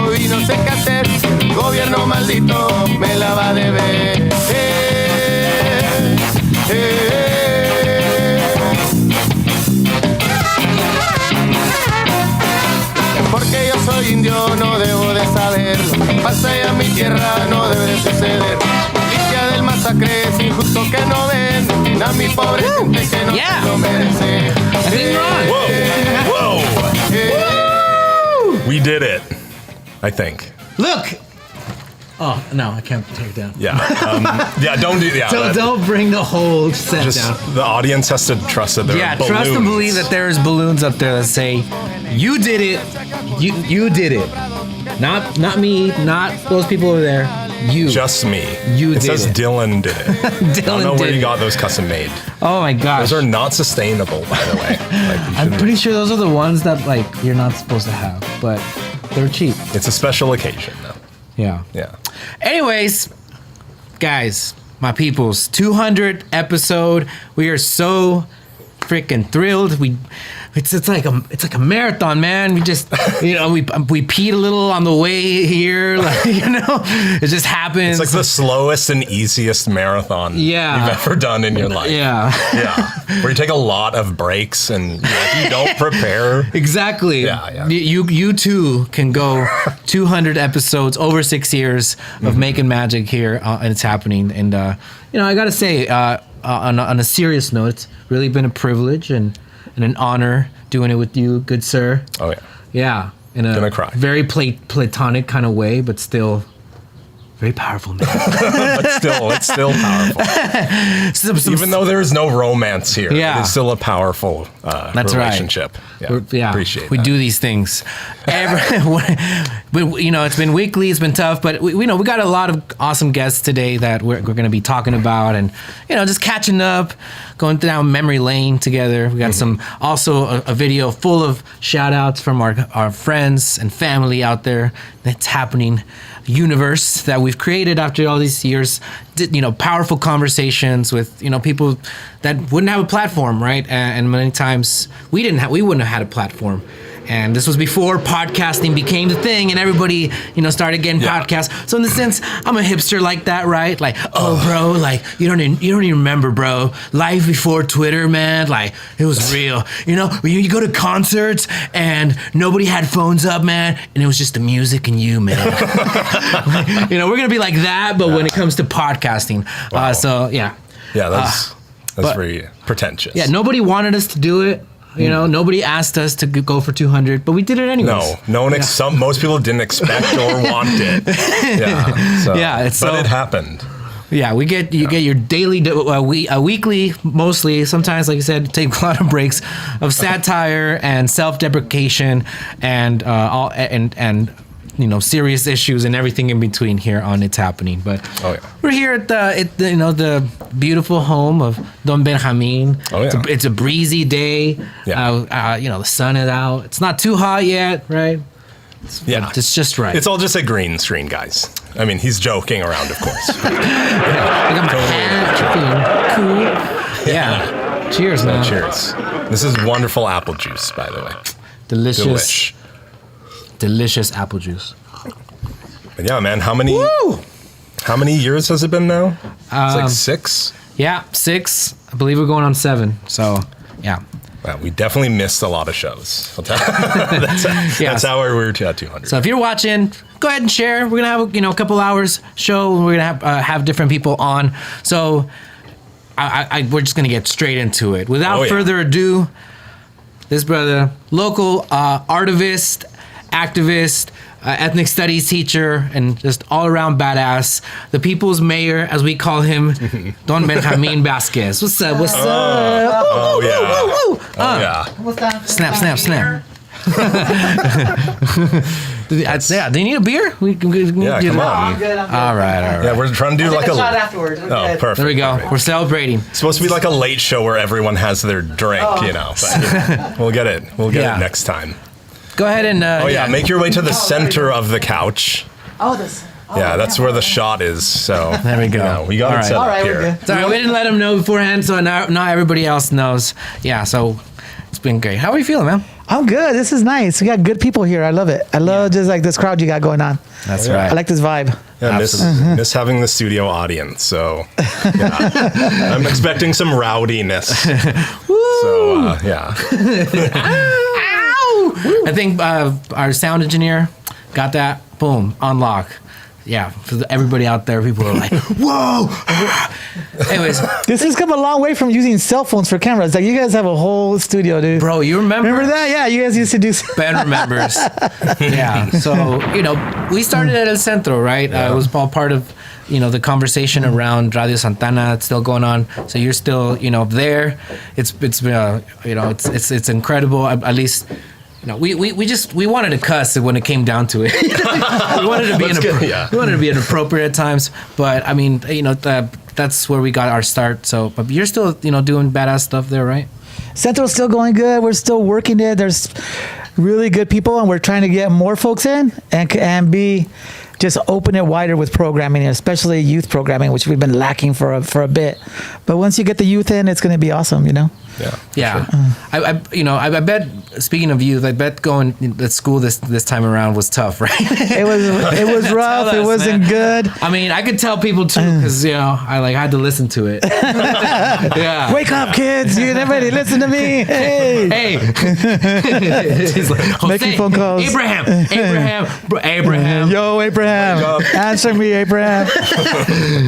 trabajo y no sé qué hacer. Gobierno maldito me la va a deber. Porque yo soy indio, no debo de saberlo. Pasa ya mi tierra, no debe de suceder. Limpia del masacre, es injusto que no ven a mi pobre gente que no se lo merece. Whoa! We did it, I think. Look! Oh, no, I can't take it down. Yeah. Don't do that. Don't bring the whole set down. The audience has to trust that there are balloons. Trust and believe that there's balloons up there that say, you did it. You did it. Not me, not those people over there. You. Just me. You did it. It says Dylan did it. I don't know where you got those custom made. Oh my gosh. Those are not sustainable, by the way. I'm pretty sure those are the ones that you're not supposed to have, but they're cheap. It's a special occasion, though. Yeah. Yeah. Anyways, guys, my peoples, 200 episode. We are so freaking thrilled. It's like a marathon, man. We just we peed a little on the way here, it just happens. It's like the slowest and easiest marathon you've ever done in your life. Yeah. Where you take a lot of breaks and if you don't prepare. Exactly. Yeah. You too can go 200 episodes over 6 years of making magic here, and it's happening. And I gotta say, on a serious note, it's really been a privilege and an honor doing it with you, good sir. Oh, yeah. Yeah. In a Gonna cry. very platonic kind of way, but still very powerful, man. But still, it's still powerful. Even though there is no romance here, it is still a powerful relationship. Right. Yeah. Appreciate we that. do these things. It's been weekly, it's been tough, but we got a lot of awesome guests today that we're going to be talking about and, just catching up, going down memory lane together. We got also a video full of shout outs from our friends and family out there that's happening universe that we've created after all these years. Powerful conversations with people that wouldn't have a platform, right? And many times we wouldn't have had a platform. And this was before podcasting became the thing, and everybody, started getting podcasts. So in the sense, I'm a hipster like that, right? Like, bro, like you don't even remember, bro. Life before Twitter, man. Like it was real. You go to concerts and nobody had phones up, man, and it was just the music and you, man. We're gonna be like that, but when it comes to podcasting, wow. That's very pretentious. Yeah, nobody wanted us to do it. Nobody asked us to go for 200, but we did it anyways. No one. Most people didn't expect or want it. But it happened. Yeah, you get your daily, weekly, mostly. Sometimes, like I said, take a lot of breaks of satire and self-deprecation and serious issues and everything in between here on It's Happening. But we're here at the beautiful home of Don Benjamin. Oh, yeah. It's a breezy day. Yeah. The sun is out. It's not too hot yet, right? It's just right. It's all just a green screen, guys. I mean, he's joking around, of course. Cool. Yeah. Cheers, man. Cheers. This is wonderful apple juice, by the way. Delicious apple juice. But yeah, man, how many years has it been now? It's like 6? Yeah, 6. I believe we're going on 7. So, yeah. Well, we definitely missed a lot of shows. That's how we're at 200. So if you're watching, go ahead and share. We're going to have, a couple hours show. We're going to have different people on. So we're just going to get straight into it. Without further ado, this brother, local artivist, activist, ethnic studies teacher, and just all-around badass, the people's mayor, as we call him, Don Benjamin Vazquez. What's up? Oh, yeah. What's that? Snap. Do you need a beer? Come on. I'm good. All right. Yeah, we're trying to do like a shot afterwards. Oh, perfect. There we go. We're celebrating. It's supposed to be like a late show where everyone has their drink, But we'll get it. We'll get it next time. Go ahead and... make your way to the center of the couch. That's where the shot is. So there we go. We got it set up here. Sorry, we didn't let them know beforehand, so now everybody else knows. Yeah, so it's been great. How are you feeling, man? I'm good. This is nice. We got good people here. I love it. I love just like this crowd you got going on. That's right. I like this vibe. Yeah, miss having the studio audience. So I'm expecting some rowdiness. So yeah. I think our sound engineer got that. Boom, unlock. Yeah, for everybody out there, people are like, whoa. Anyways. This has come a long way from using cell phones for cameras. Like, you guys have a whole studio, dude. Bro, you remember? Remember that? Yeah, you guys used to do... Ben remembers. Yeah, so, we started at El Centro, right? It was all part of, the conversation around Radio Santana. It's still going on. So you're still, there. It's incredible. At least... we wanted to cuss when it came down to it. we wanted to be inappropriate at times, but I mean, that's where we got our start. So, but you're still, doing badass stuff there, right? Central's still going good. We're still working it. There's really good people, and we're trying to get more folks in and be just open it wider with programming, especially youth programming, which we've been lacking for a bit. But once you get the youth in, it's going to be awesome, Yeah. Sure. I bet. Speaking of youth, I bet going to school this time around was tough, right? It was rough. It wasn't good. I mean, I could tell people too because I had to listen to it. Yeah. Wake up, kids! Everybody, listen to me. Hey. He's like, making phone calls. Abraham. Yo, Abraham. Answer me, Abraham.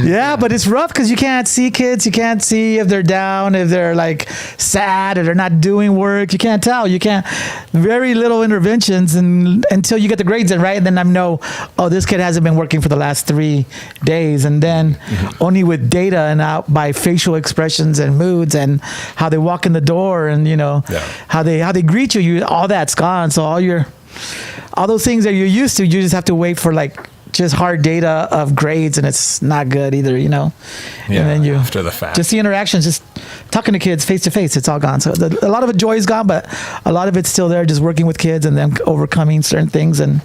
Yeah, but it's rough because you can't see kids. You can't see if they're down, if they're like sad, or they're not doing work. You can't tell. You can't. Very little interventions until you get the grades in, right? And then I know, this kid hasn't been working for the last 3 days, and then only with data and out by facial expressions and moods and how they walk in the door and how they greet you. All that's gone. So all those things that you're used to, you just have to wait for just hard data of grades, and it's not good either, Yeah, and then after the fact. Just the interactions, just talking to kids face to face, it's all gone. So a lot of the joy is gone, but a lot of it's still there, just working with kids and then overcoming certain things and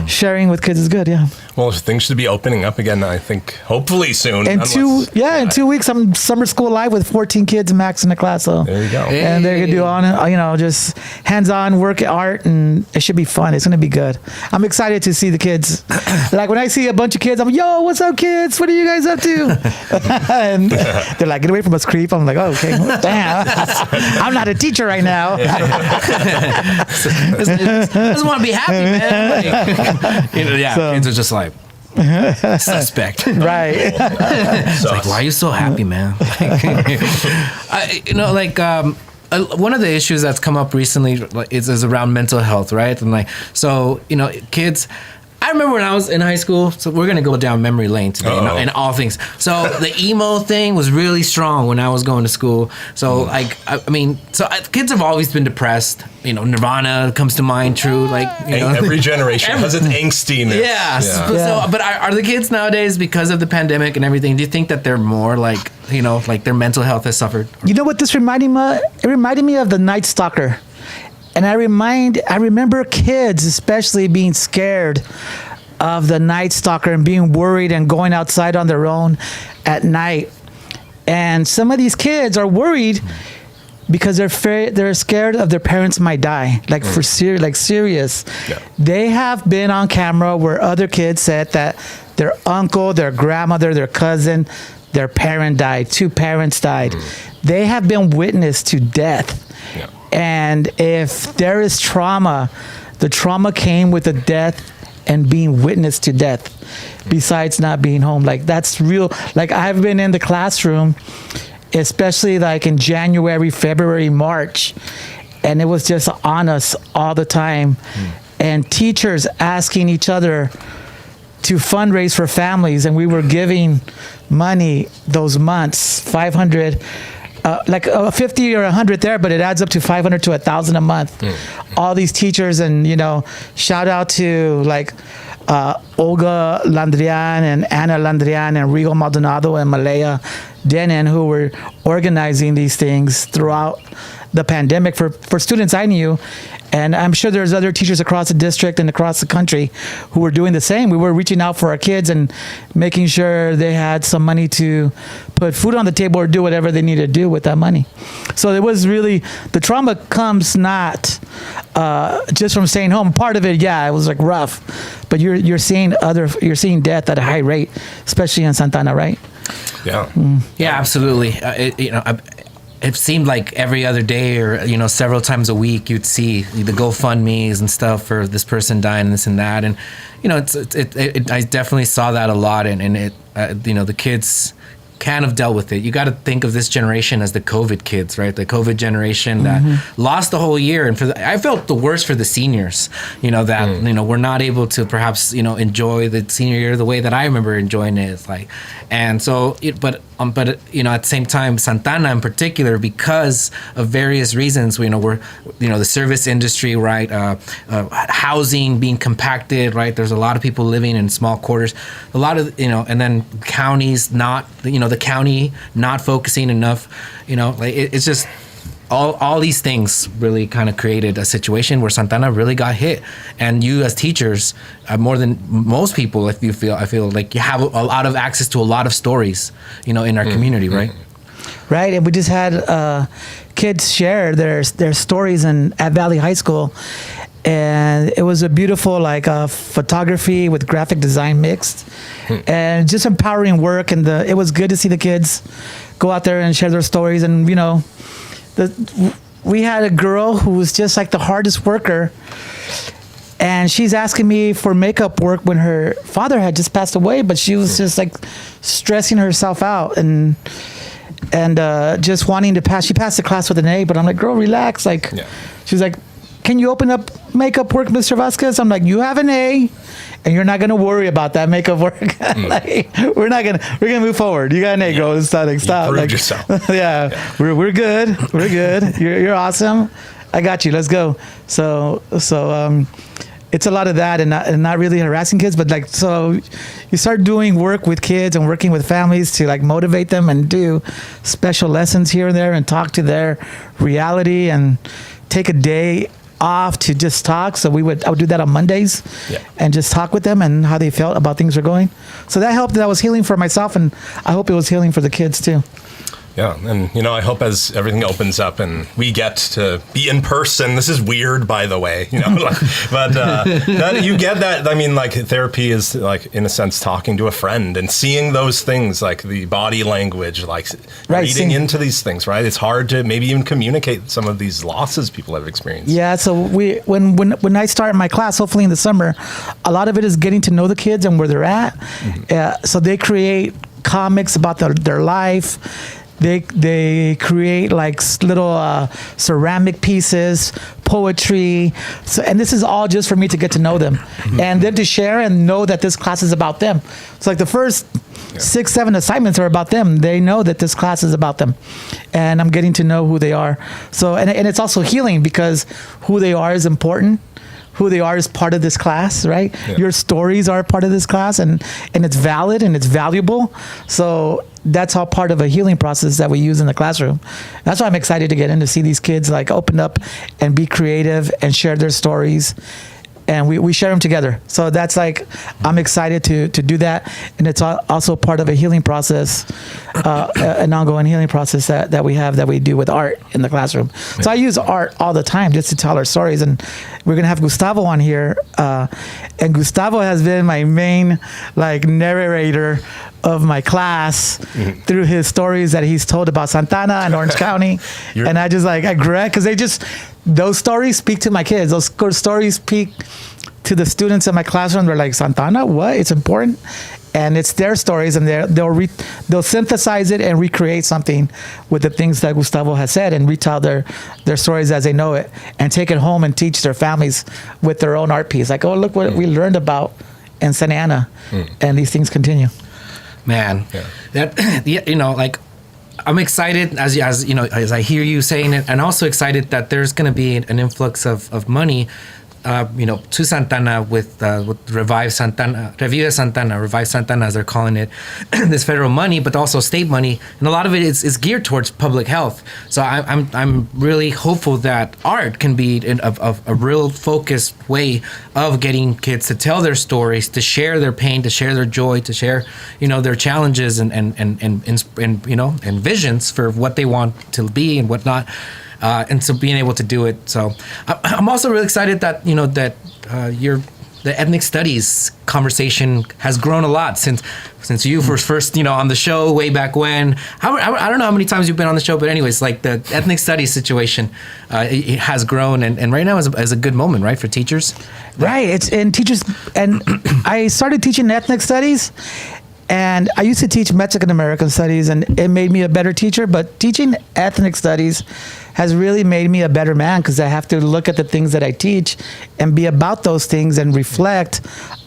sharing with kids is good, yeah. Well, things should be opening up again, I think, hopefully soon. In 2 weeks, I'm summer school live with 14 kids max in the class. So there you go. And they're going to do just hands-on work at art, and it should be fun. It's going to be good. I'm excited to see the kids. Like when I see a bunch of kids, I'm like, yo, what's up, kids? What are you guys up to? And they're like, get away from us, creep. I'm like, oh, okay, damn. I'm not a teacher right now. Doesn't want to be happy, man. Kids are just like, suspect. Right. It's like, why are you so happy, man? One of the issues that's come up recently is around mental health, right? And kids. I remember when I was in high school, so we're going to go down memory lane today and all things. So the emo thing was really strong when I was going to school. So kids have always been depressed. Nirvana comes to mind, true. Every generation has its angstiness. Yeah. So, but are the kids nowadays, because of the pandemic and everything, do you think that they're more their mental health has suffered? You know what this reminded me of? It reminded me of the Night Stalker. And I remember kids especially being scared of the Night Stalker and being worried and going outside on their own at night. And some of these kids are worried because they're scared of their parents might die, serious. Yeah. They have been on camera where other kids said that their uncle, their grandmother, their cousin, their parent died. 2 parents died. They have been witness to death. Yeah. And if there is trauma, the trauma came with the death and being witness to death, besides not being home. That's real. I've been in the classroom, especially in January, February, March, and it was just on us all the time. And teachers asking each other to fundraise for families, and we were giving money those months, 500. 50 or 100 there, but it adds up to 500 to 1,000 a month. All these teachers, and shout out to Olga Landrian and Anna Landrian and Rigo Maldonado and Malaya Denon, who were organizing these things throughout the pandemic for students I knew. And I'm sure there's other teachers across the district and across the country who were doing the same. We were reaching out for our kids and making sure they had some money to put food on the table or do whatever they needed to do with that money. So it was really, the trauma comes not just from staying home. Part of it, yeah, it was like rough, but you're seeing death at a high rate, especially in Santana, right? Yeah. Yeah, absolutely. It seemed like every other day or, several times a week, you'd see the GoFundMes and stuff for this person dying, this and that. And, I definitely saw that a lot. And it, the kids kind of dealt with it. You got to think of this generation as the COVID kids, right? The COVID generation that lost the whole year. And I felt the worst for the seniors, that, we're not able to perhaps, enjoy the senior year the way that I remember enjoying it. It's like, and so, but at the same time, Santana in particular, because of various reasons, we're, the service industry, right? Housing being compacted, right? There's a lot of people living in small quarters, a lot of, and then counties not, the county not focusing enough, it's just all these things really kind of created a situation where Santana really got hit. And you as teachers, more than most people, I feel like you have a lot of access to a lot of stories, in our community, right? Right, and we just had kids share their stories at Valley High School, and it was a beautiful photography with graphic design mixed, and just empowering work. And it was good to see the kids go out there and share their stories. And we had a girl who was just like the hardest worker, and she's asking me for makeup work when her father had just passed away, but she was just like stressing herself out and just wanting to pass. She passed the class with an A, but I'm like, girl, relax. She's like, can you open up makeup work, Mr. Vazquez? I'm like, you have an A, and you're not gonna worry about that makeup work. We're gonna move forward. You got an A, girl. Stop. You proved yourself. Yeah. We're good. We're good. You're awesome. I got you. Let's go. So it's a lot of that, and not really harassing kids, but so you start doing work with kids and working with families to motivate them and do special lessons here and there and talk to their reality and take a day off to just talk. So I would do that on Mondays and just talk with them and how they felt about things are going. So that helped. That was healing for myself, and I hope it was healing for the kids too. Yeah, and I hope as everything opens up and we get to be in person, this is weird, by the way, but that you get that. I mean, therapy is in a sense talking to a friend and seeing those things, the body language, reading into these things, right? It's hard to maybe even communicate some of these losses people have experienced. Yeah, so when I start my class, hopefully in the summer, a lot of it is getting to know the kids and where they're at. So they create comics about their life. They create little ceramic pieces, poetry. So, and this is all just for me to get to know them and then to share and know that this class is about them. So the first 6-7 assignments are about them. They know that this class is about them, and I'm getting to know who they are. So, and it's also healing because who they are is important. Who they are is part of this class, right? Yeah. Your stories are part of this class, and it's valid and it's valuable. So that's all part of a healing process that we use in the classroom. That's why I'm excited to get in to see these kids open up and be creative and share their stories. And we share them together. So that's I'm excited to do that. And it's also part of a healing process, an ongoing healing process that we do with art in the classroom. So I use art all the time just to tell our stories. And we're going to have Gustavo on here. And Gustavo has been my main narrator of my class through his stories that he's told about Santana and Orange County. And I just I regret because those stories speak to my kids. Those stories speak to the students in my classroom. They're like, Santana, what? It's important. And it's their stories, and they'll synthesize it and recreate something with the things that Gustavo has said and retell their stories as they know it and take it home and teach their families with their own art piece. Oh, look what we learned about in Santa Ana. And these things continue. Man, I'm excited as I hear you saying it, and also excited that there's going to be an influx of money to Santana with Revive Santana, as they're calling it, this federal money, but also state money, and a lot of it is geared towards public health. So I'm really hopeful that art can be a real focused way of getting kids to tell their stories, to share their pain, to share their joy, to share their challenges and visions for what they want to be and whatnot. And so being able to do it. So I'm also really excited that, the ethnic studies conversation has grown a lot since you were first, on the show way back when. I don't know how many times you've been on the show, but anyways, like the ethnic studies situation, it has grown. And right now is a good moment, right, for teachers? Right. It's in teachers. And I started teaching ethnic studies. And I used to teach Mexican American studies, and it made me a better teacher. But teaching ethnic studies has really made me a better man, because I have to look at the things that I teach and be about those things and reflect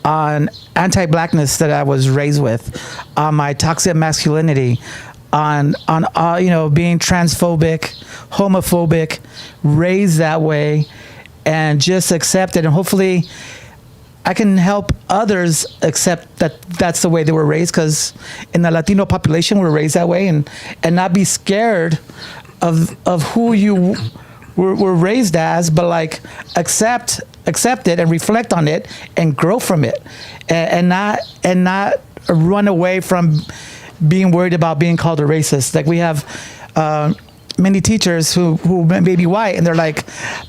on anti-blackness that I was raised with, on my toxic masculinity, on being transphobic, homophobic, raised that way, and just accept it. And hopefully I can help others accept that that's the way they were raised, because in the Latino population, we're raised that way, and not be scared of who you were raised as, but like accept it and reflect on it and grow from it, and not run away from being worried about being called a racist. Like we have many teachers who may be white, and they're like,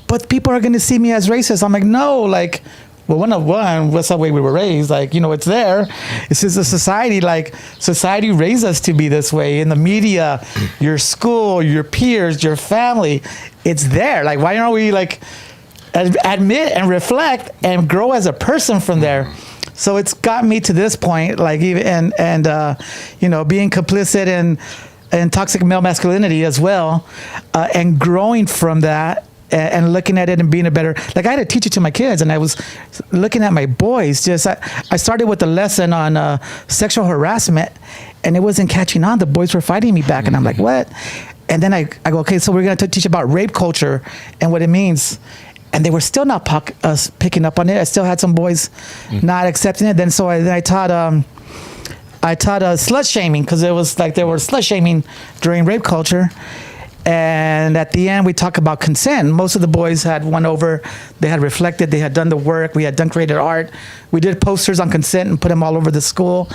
but people are going to see me as racist. I'm like, no, like, well, one, that's the way we were raised. Like, it's there. It's just a society. Like, society raised us to be this way. In the media, your school, your peers, your family, it's there. Like, why aren't we like admit and reflect and grow as a person from there? So it's got me to this point. Like, even and being complicit in toxic male masculinity as well, and growing from that. And looking at it and being a better, like I had to teach it to my kids, and I was looking at my boys. I started with a lesson on sexual harassment, and it wasn't catching on. The boys were fighting me back, and I'm like, what? And then I go, okay, so we're going to teach about rape culture and what it means. And they were still not picking up on it. I still had some boys not accepting it. Then I taught slut shaming, because it was like they were slut shaming during rape culture. And at the end, we talk about consent. Most of the boys had won over. They had reflected. They had done the work. We had done created art. We did posters on consent and put them all over the school.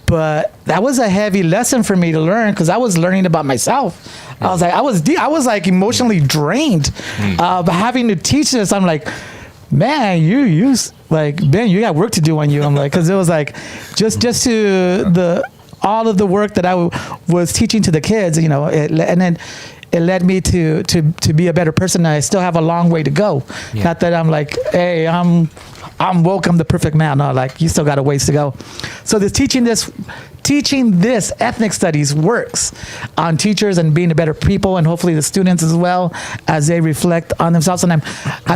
But that was a heavy lesson for me to learn, because I was learning about myself. I was like, I was like emotionally drained by having to teach this. I'm like, man, you like, Ben, you got work to do on you. I'm like, because it was like just to all of the work that I was teaching to the kids, and then it led me to be a better person. I still have a long way to go. Yeah. Not that I'm like, hey, I'm woke, I'm the perfect man. No, like, you still got a ways to go. So teaching this ethnic studies works on teachers and being a better people, and hopefully the students as well, as they reflect on themselves. And I'm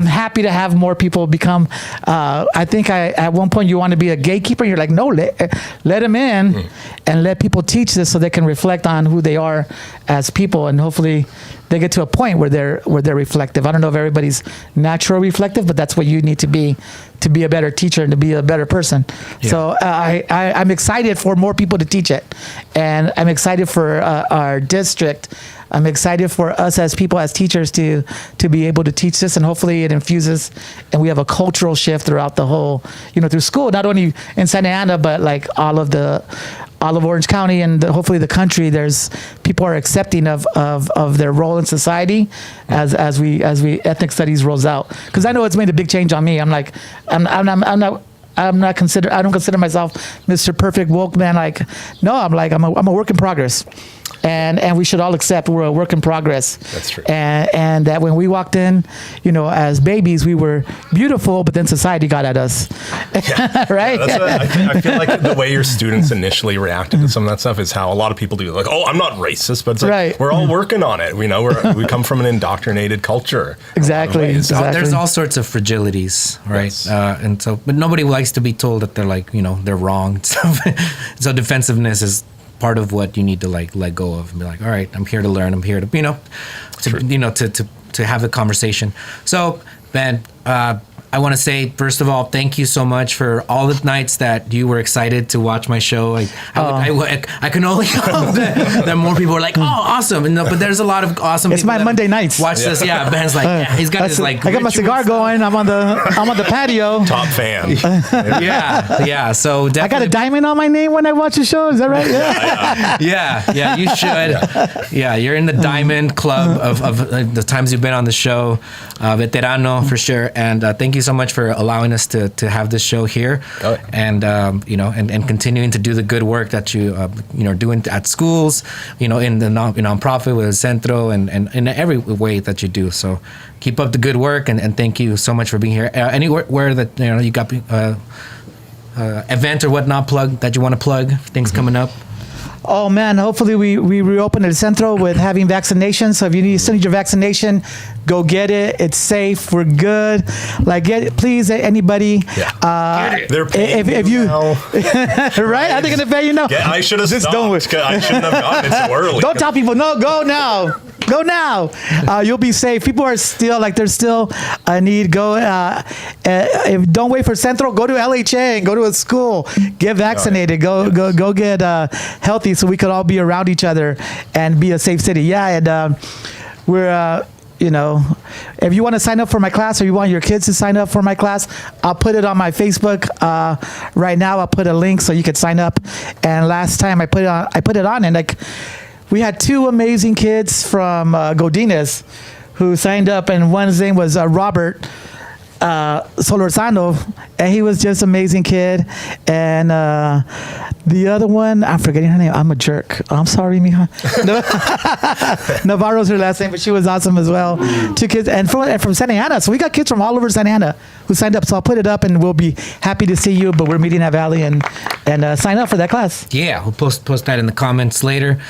happy to have more people become. I think at one point you want to be a gatekeeper. You're like, no, let them in, and let people teach this so they can reflect on who they are as people, and hopefully they get to a point where they're reflective. I don't know if everybody's natural reflective, but that's what you need to be a better teacher and to be a better person. Yeah. So I'm excited for more people to teach it, and I'm excited for our district. I'm excited for us as people, as teachers, to be able to teach this, and hopefully it infuses, and we have a cultural shift throughout the whole, through school, not only in Santa Ana, but like all of Orange County, and hopefully the country. There's people are accepting of their role in society as ethnic studies rolls out. Because I know it's made a big change on me. I'm like, I don't consider myself Mr. Perfect woke man. Like, no, I'm a work in progress. And we should all accept we're a work in progress. That's true. And that when we walked in, as babies, we were beautiful, but then society got at us. Yeah. Right? Yeah, I feel like the way your students initially reacted to some of that stuff is how a lot of people do. Like, oh, I'm not racist, but it's like, right. We're all working on it. We come from an indoctrinated culture. Exactly. There's all sorts of fragilities, right? Yes. And so, but nobody likes to be told that they're like, they're wrong. So defensiveness is part of what you need to like let go of and be like, all right, I'm here to learn. I'm here to, to have a conversation. So, Ben, I want to say, first of all, thank you so much for all the nights that you were excited to watch my show. I can only hope that more people are like, oh, awesome. And, but there's a lot of awesome It's people my that Monday nights. Watch this. Yeah, Ben's like, yeah, he's got his like. I got my cigar going. I'm on the patio. Top fan. Yeah. So definitely. I got a diamond on my name when I watch the show. Is that right? Yeah, you should. Yeah, you're in the diamond club of the times you've been on the show. Veterano for sure. And thank you so much for allowing us to have this show here, and and continuing to do the good work that you are doing at schools, in the nonprofit with Centro, and in every way that you do. So keep up the good work, and thank you so much for being here. Anywhere that you got event or whatnot that you want to plug, things coming up. Oh man, hopefully we reopen El Centro with having vaccinations. So if you need your vaccination, go get it. It's safe. We're good. Please, anybody. Yeah. They're paying if you now. right? Are they gonna pay you now? Yeah, I should have stopped. I shouldn't have gotten it so early. Don't tell people, no, go now. Go now. You'll be safe. People are still there's still a need. Go. If don't wait for Central, go to LHA and go to a school. Get vaccinated. Go get healthy so we could all be around each other and be a safe city. Yeah, and we're. If you want to sign up for my class or you want your kids to sign up for my class, I'll put it on my Facebook right now. I'll put a link so you could sign up. And last time I put it on, and we had two amazing kids from Godinez who signed up, and one's name was Robert Solorzano, and he was just an amazing kid. And the other one, I'm forgetting her name. I'm a jerk. I'm sorry, mija. Navarro's her last name, but she was awesome as well. Two kids, and from Santa Ana. So we got kids from all over Santa Ana who signed up. So I'll put it up, and we'll be happy to see you. But we're meeting at Valley and sign up for that class. Yeah, we'll post that in the comments later.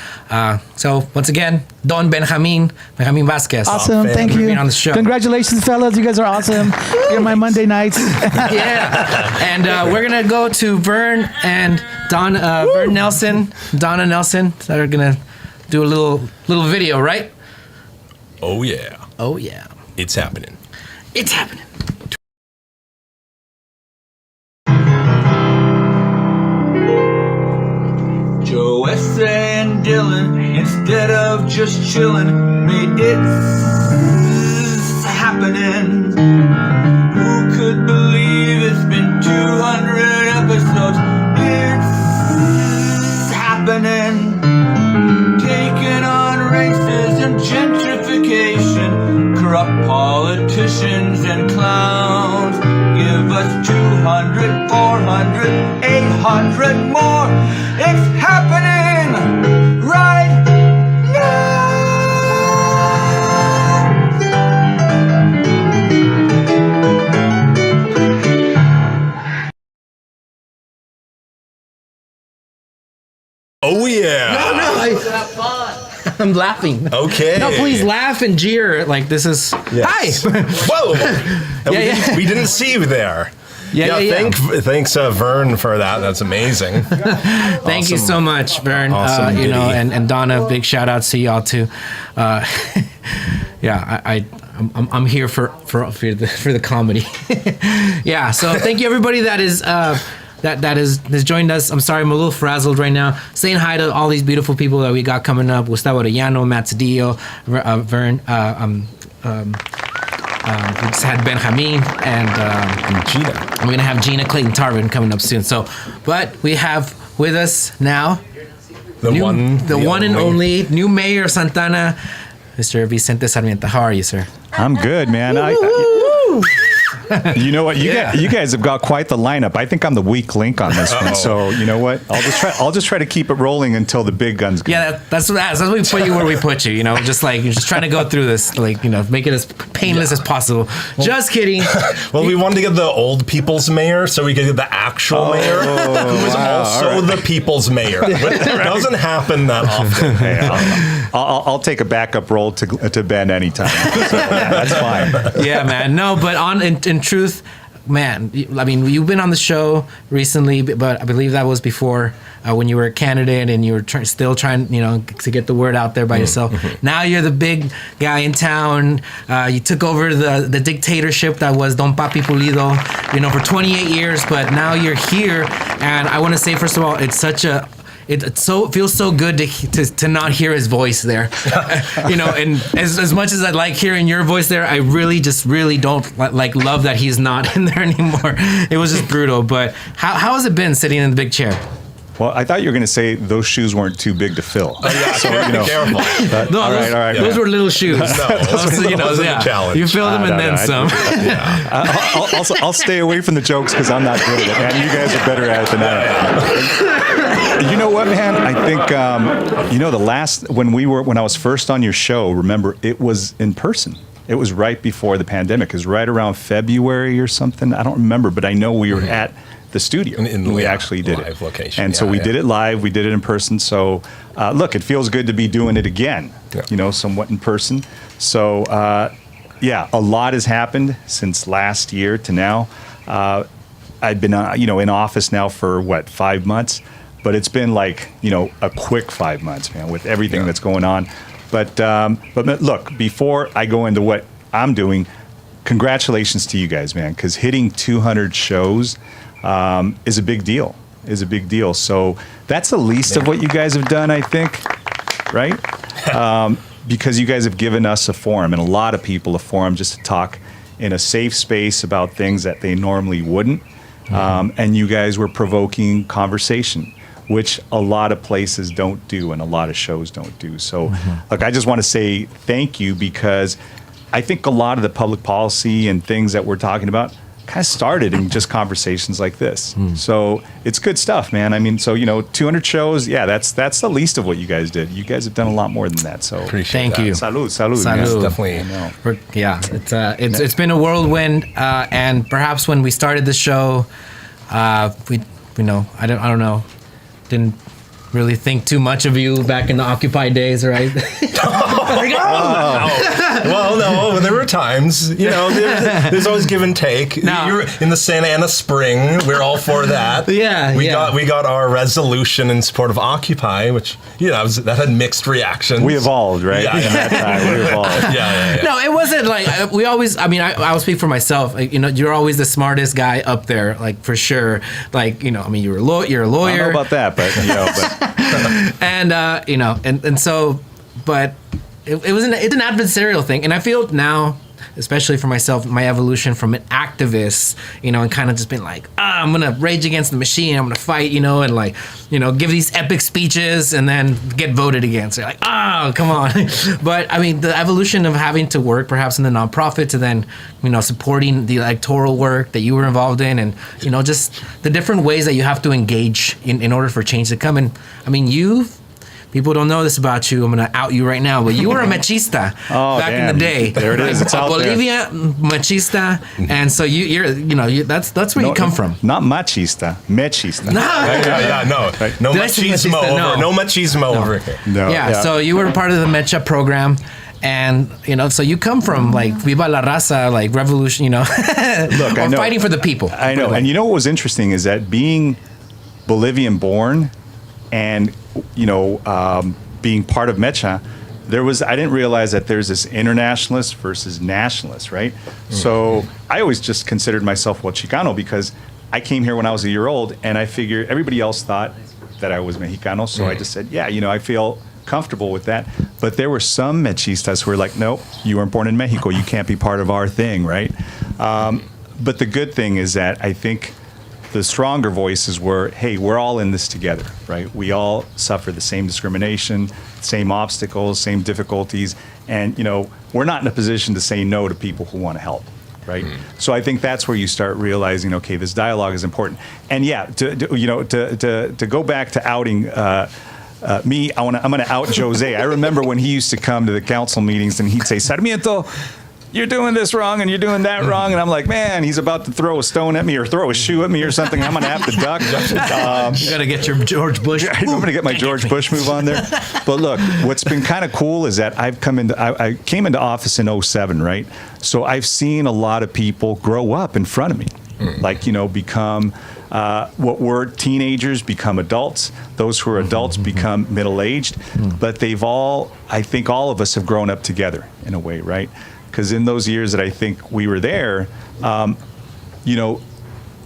So once again, Don Benjamin Vazquez. Awesome, thank you. Being on the show. Congratulations, fellas. You guys are awesome. You're my Monday nights. Yeah, and we're gonna go to Vern and Vern Nelson, Donna Nelson. That are gonna do a little video, right? Oh yeah. Oh yeah. It's happening. It's happening. Joe, S.A. and Dylan, instead of just chilling, made it's happening. Who could believe it's been 200 episodes? It's happening. Taking on racism, gentrification, corrupt politicians and clowns. Give us 200, 400, 800 more. It's happening right now. Oh yeah. I'm laughing. Okay. No, please laugh and jeer. Like this is. Yes. Hi. Whoa. We didn't see you there. Yeah. Thanks, Vern, for that. That's amazing. Thank you so much, Vern. Awesome and Donna. Big shout outs to y'all too. I'm here for the comedy. Yeah. So thank you everybody that is. That has joined us. I'm sorry, I'm a little frazzled right now. Saying hi to all these beautiful people that we got coming up: Gustavo Arellano, Matt Sedillo, Vern. We just had Benjamin and Gina. We're gonna have Gina Clayton-Tarvin coming up soon. So, but we have with us now the one and only new mayor of Santana, Mr. Vicente Sarmiento. How are you, sir? I'm good, man. You know what? You guys have got quite the lineup. I think I'm the weak link on this one. So you know what? I'll just try to keep it rolling until the big guns go. Yeah, that's what we put you where we put you. Just like you're just trying to go through this, make it as painless as possible. Just kidding. Well, we wanted to get the old people's mayor so we could get the actual mayor who was also the people's mayor. But it doesn't happen that often. Hey, I'll take a backup role to Ben anytime. So that's fine. Yeah, man. No, but in truth, man, I mean, you've been on the show recently, but I believe that was before when you were a candidate and you were still trying, you know, to get the word out there by yourself. Now you're the big guy in town. You took over the dictatorship that was Don Papi Pulido, you know, for 28 years, but now you're here. And I want to say, first of all, it's such a, it feels so good to not hear his voice there, you know. And as much as I like hearing your voice there, I really don't love that he's not in there anymore. It was just brutal. But how has it been sitting in the big chair? Well, I thought you were going to say those shoes weren't too big to fill. Oh, yeah, so, you know, careful. No, all right. Those were little shoes. No, you know, a challenge. You filled them and then some. I'll stay away from the jokes because I'm not good at it, man. You guys are better at it than I am. You know what, man? I think you know, when I was first on your show, remember, it was in person. It was right before the pandemic. It was right around February or something. I don't remember, but I know we were at the studio. We actually did live it. Location. And so we did it live. We did it in person. So look, it feels good to be doing it again, you know, somewhat in person. So yeah, a lot has happened since last year to now. I've been, you know, in office now for 5 months, but it's been like, you know, a quick 5 months, man, with everything that's going on. But look, before I go into what I'm doing, congratulations to you guys, man, because hitting 200 shows is a big deal. So that's the least of what you guys have done, I think, right? Because you guys have given us a forum and a lot of people a forum just to talk in a safe space about things that they normally wouldn't. And you guys were provoking conversation, which a lot of places don't do and a lot of shows don't do. So, look, I just want to say thank you, because I think a lot of the public policy and things that we're talking about kind of started in just conversations like this. So it's good stuff, man. I mean, so, you know, 200 shows, yeah, that's the least of what you guys did. You guys have done a lot more than that. So appreciate that. You. Salud. Yeah, definitely. Yeah, it's been a whirlwind, and perhaps when we started the show, we know, I don't know, didn't really think too much of you back in the Occupy days, right? Well, no, there were times, you know, there's always give and take. No. You're in the Santa Ana Spring, we're all for that. We got our resolution in support of Occupy, which, you know, that had mixed reactions. We evolved, right? Yeah. In that time, we evolved. Yeah. No, it wasn't like we always. I mean, I'll speak for myself. Like, you know, you're always the smartest guy up there, like, for sure. Like, you know, I mean, you're a lawyer. I don't know about that, but you know, and you know, and so, but it's an adversarial thing, and I feel now, especially for myself, my evolution from an activist, you know, and kind of just being like, I'm gonna rage against the machine, I'm gonna fight, you know, and like, you know, give these epic speeches and then get voted against. You're like, come on. But I mean, the evolution of having to work perhaps in the nonprofit to then, you know, supporting the electoral work that you were involved in, and, you know, just the different ways that you have to engage in order for change to come. And I mean, people don't know this about you. I'm going to out you right now, but you were a machista back in the day. There it is. It's out Bolivia, machista, and so that's where you come from. Not machista, mechista. No. No machismo over. No machismo over here. No. Yeah, so you were part of the Mecha program. And, you know, so you come from, like, Viva la Raza, like, revolution, you know, Look, or fighting for the people. I know. And you know what was interesting is that being Bolivian born and, you know, being part of Mecha, I didn't realize that there's this internationalist versus nationalist, right? So I always just considered myself Chicano because I came here when I was a year old, and I figured everybody else thought that I was Mexicano. So I just said, yeah, you know, I feel comfortable with that. But there were some Mechistas who were like, nope, you weren't born in Mexico, you can't be part of our thing, right? But the good thing is that I think the stronger voices were, hey, we're all in this together, right? We all suffer the same discrimination, same obstacles, same difficulties, and, you know, we're not in a position to say no to people who want to help, right? So I think that's where you start realizing, okay, this dialogue is important. And yeah, to go back to outing me, I'm going to out Jose. I remember when he used to come to the council meetings and he'd say, Sarmiento, you're doing this wrong and you're doing that wrong. And I'm like, man, he's about to throw a stone at me or throw a shoe at me or something. I'm going to have to duck. You got to get your George Bush. I'm going to get my George Bush move on there. But look, what's been kind of cool is that I came into office in 2007, right? So I've seen a lot of people grow up in front of me. like, become what were teenagers become adults. Those who are adults become middle-aged. But they've all, I think all of us have grown up together in a way, right? Because in those years that I think we were there,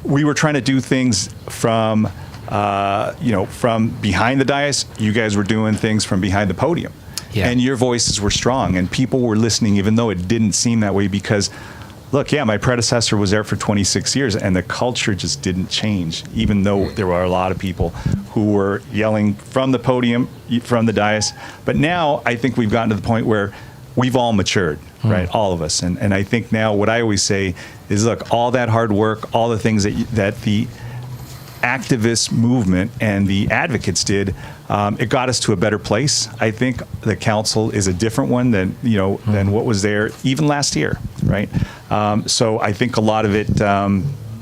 we were trying to do things from, from behind the dais. You guys were doing things from behind the podium. Yeah. And your voices were strong, and people were listening, even though it didn't seem that way, because look, my predecessor was there for 26 years, and the culture just didn't change, even though there were a lot of people who were yelling from the podium, from the dais. But now I think we've gotten to the point where we've all matured, right? All of us. And I think now what I always say is, look, all that hard work, all the things that the activist movement and the advocates did, it got us to a better place. I think the council is a different one than what was there even last year, right? So I think a lot of it,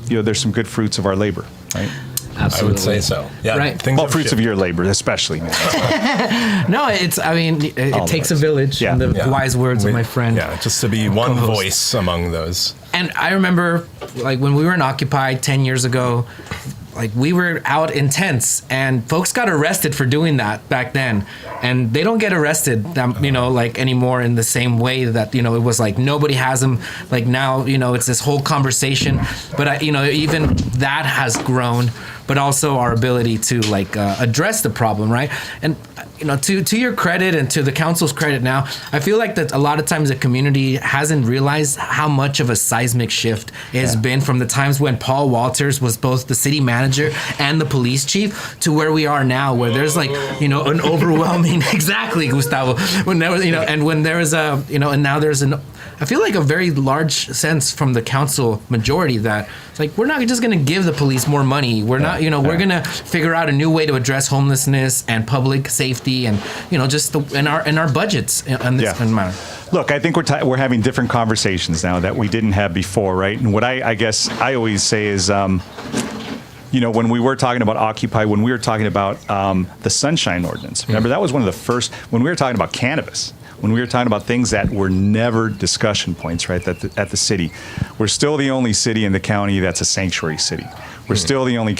there's some good fruits of our labor, right? Absolutely. I would say so. Yeah. Right. Well, fruits of your labor, especially. Man. No, it takes a village, in the wise words of my friend. Yeah, just to be one voice among those. And I remember, like, when we were in Occupy 10 years ago, like, we were out in tents, and folks got arrested for doing that back then, and they don't get arrested, anymore in the same way that, it was like nobody has them. Like now, it's this whole conversation, but even that has grown, but also our ability to address the problem, right? And to your credit and to the council's credit now, I feel like that a lot of times the community hasn't realized how much of a seismic shift it has been from the times when Paul Walters was both the city manager and the police chief to where we are now, where there's an overwhelming exactly, Gustavo, when there was, and when there is and now there's I feel like a very large sense from the council majority that it's like, we're not just going to give the police more money. We're not, we're going to figure out a new way to address homelessness and public safety and, just in our budgets in this matter. Look, I think we're having different conversations now that we didn't have before, right? And what I guess I always say is, when we were talking about Occupy, when we were talking about the Sunshine Ordinance, remember that was one of the first, when we were talking about cannabis, when we were talking about things that were never discussion points, right, at the city. We're still the only city in the county that's a sanctuary city. We're still the only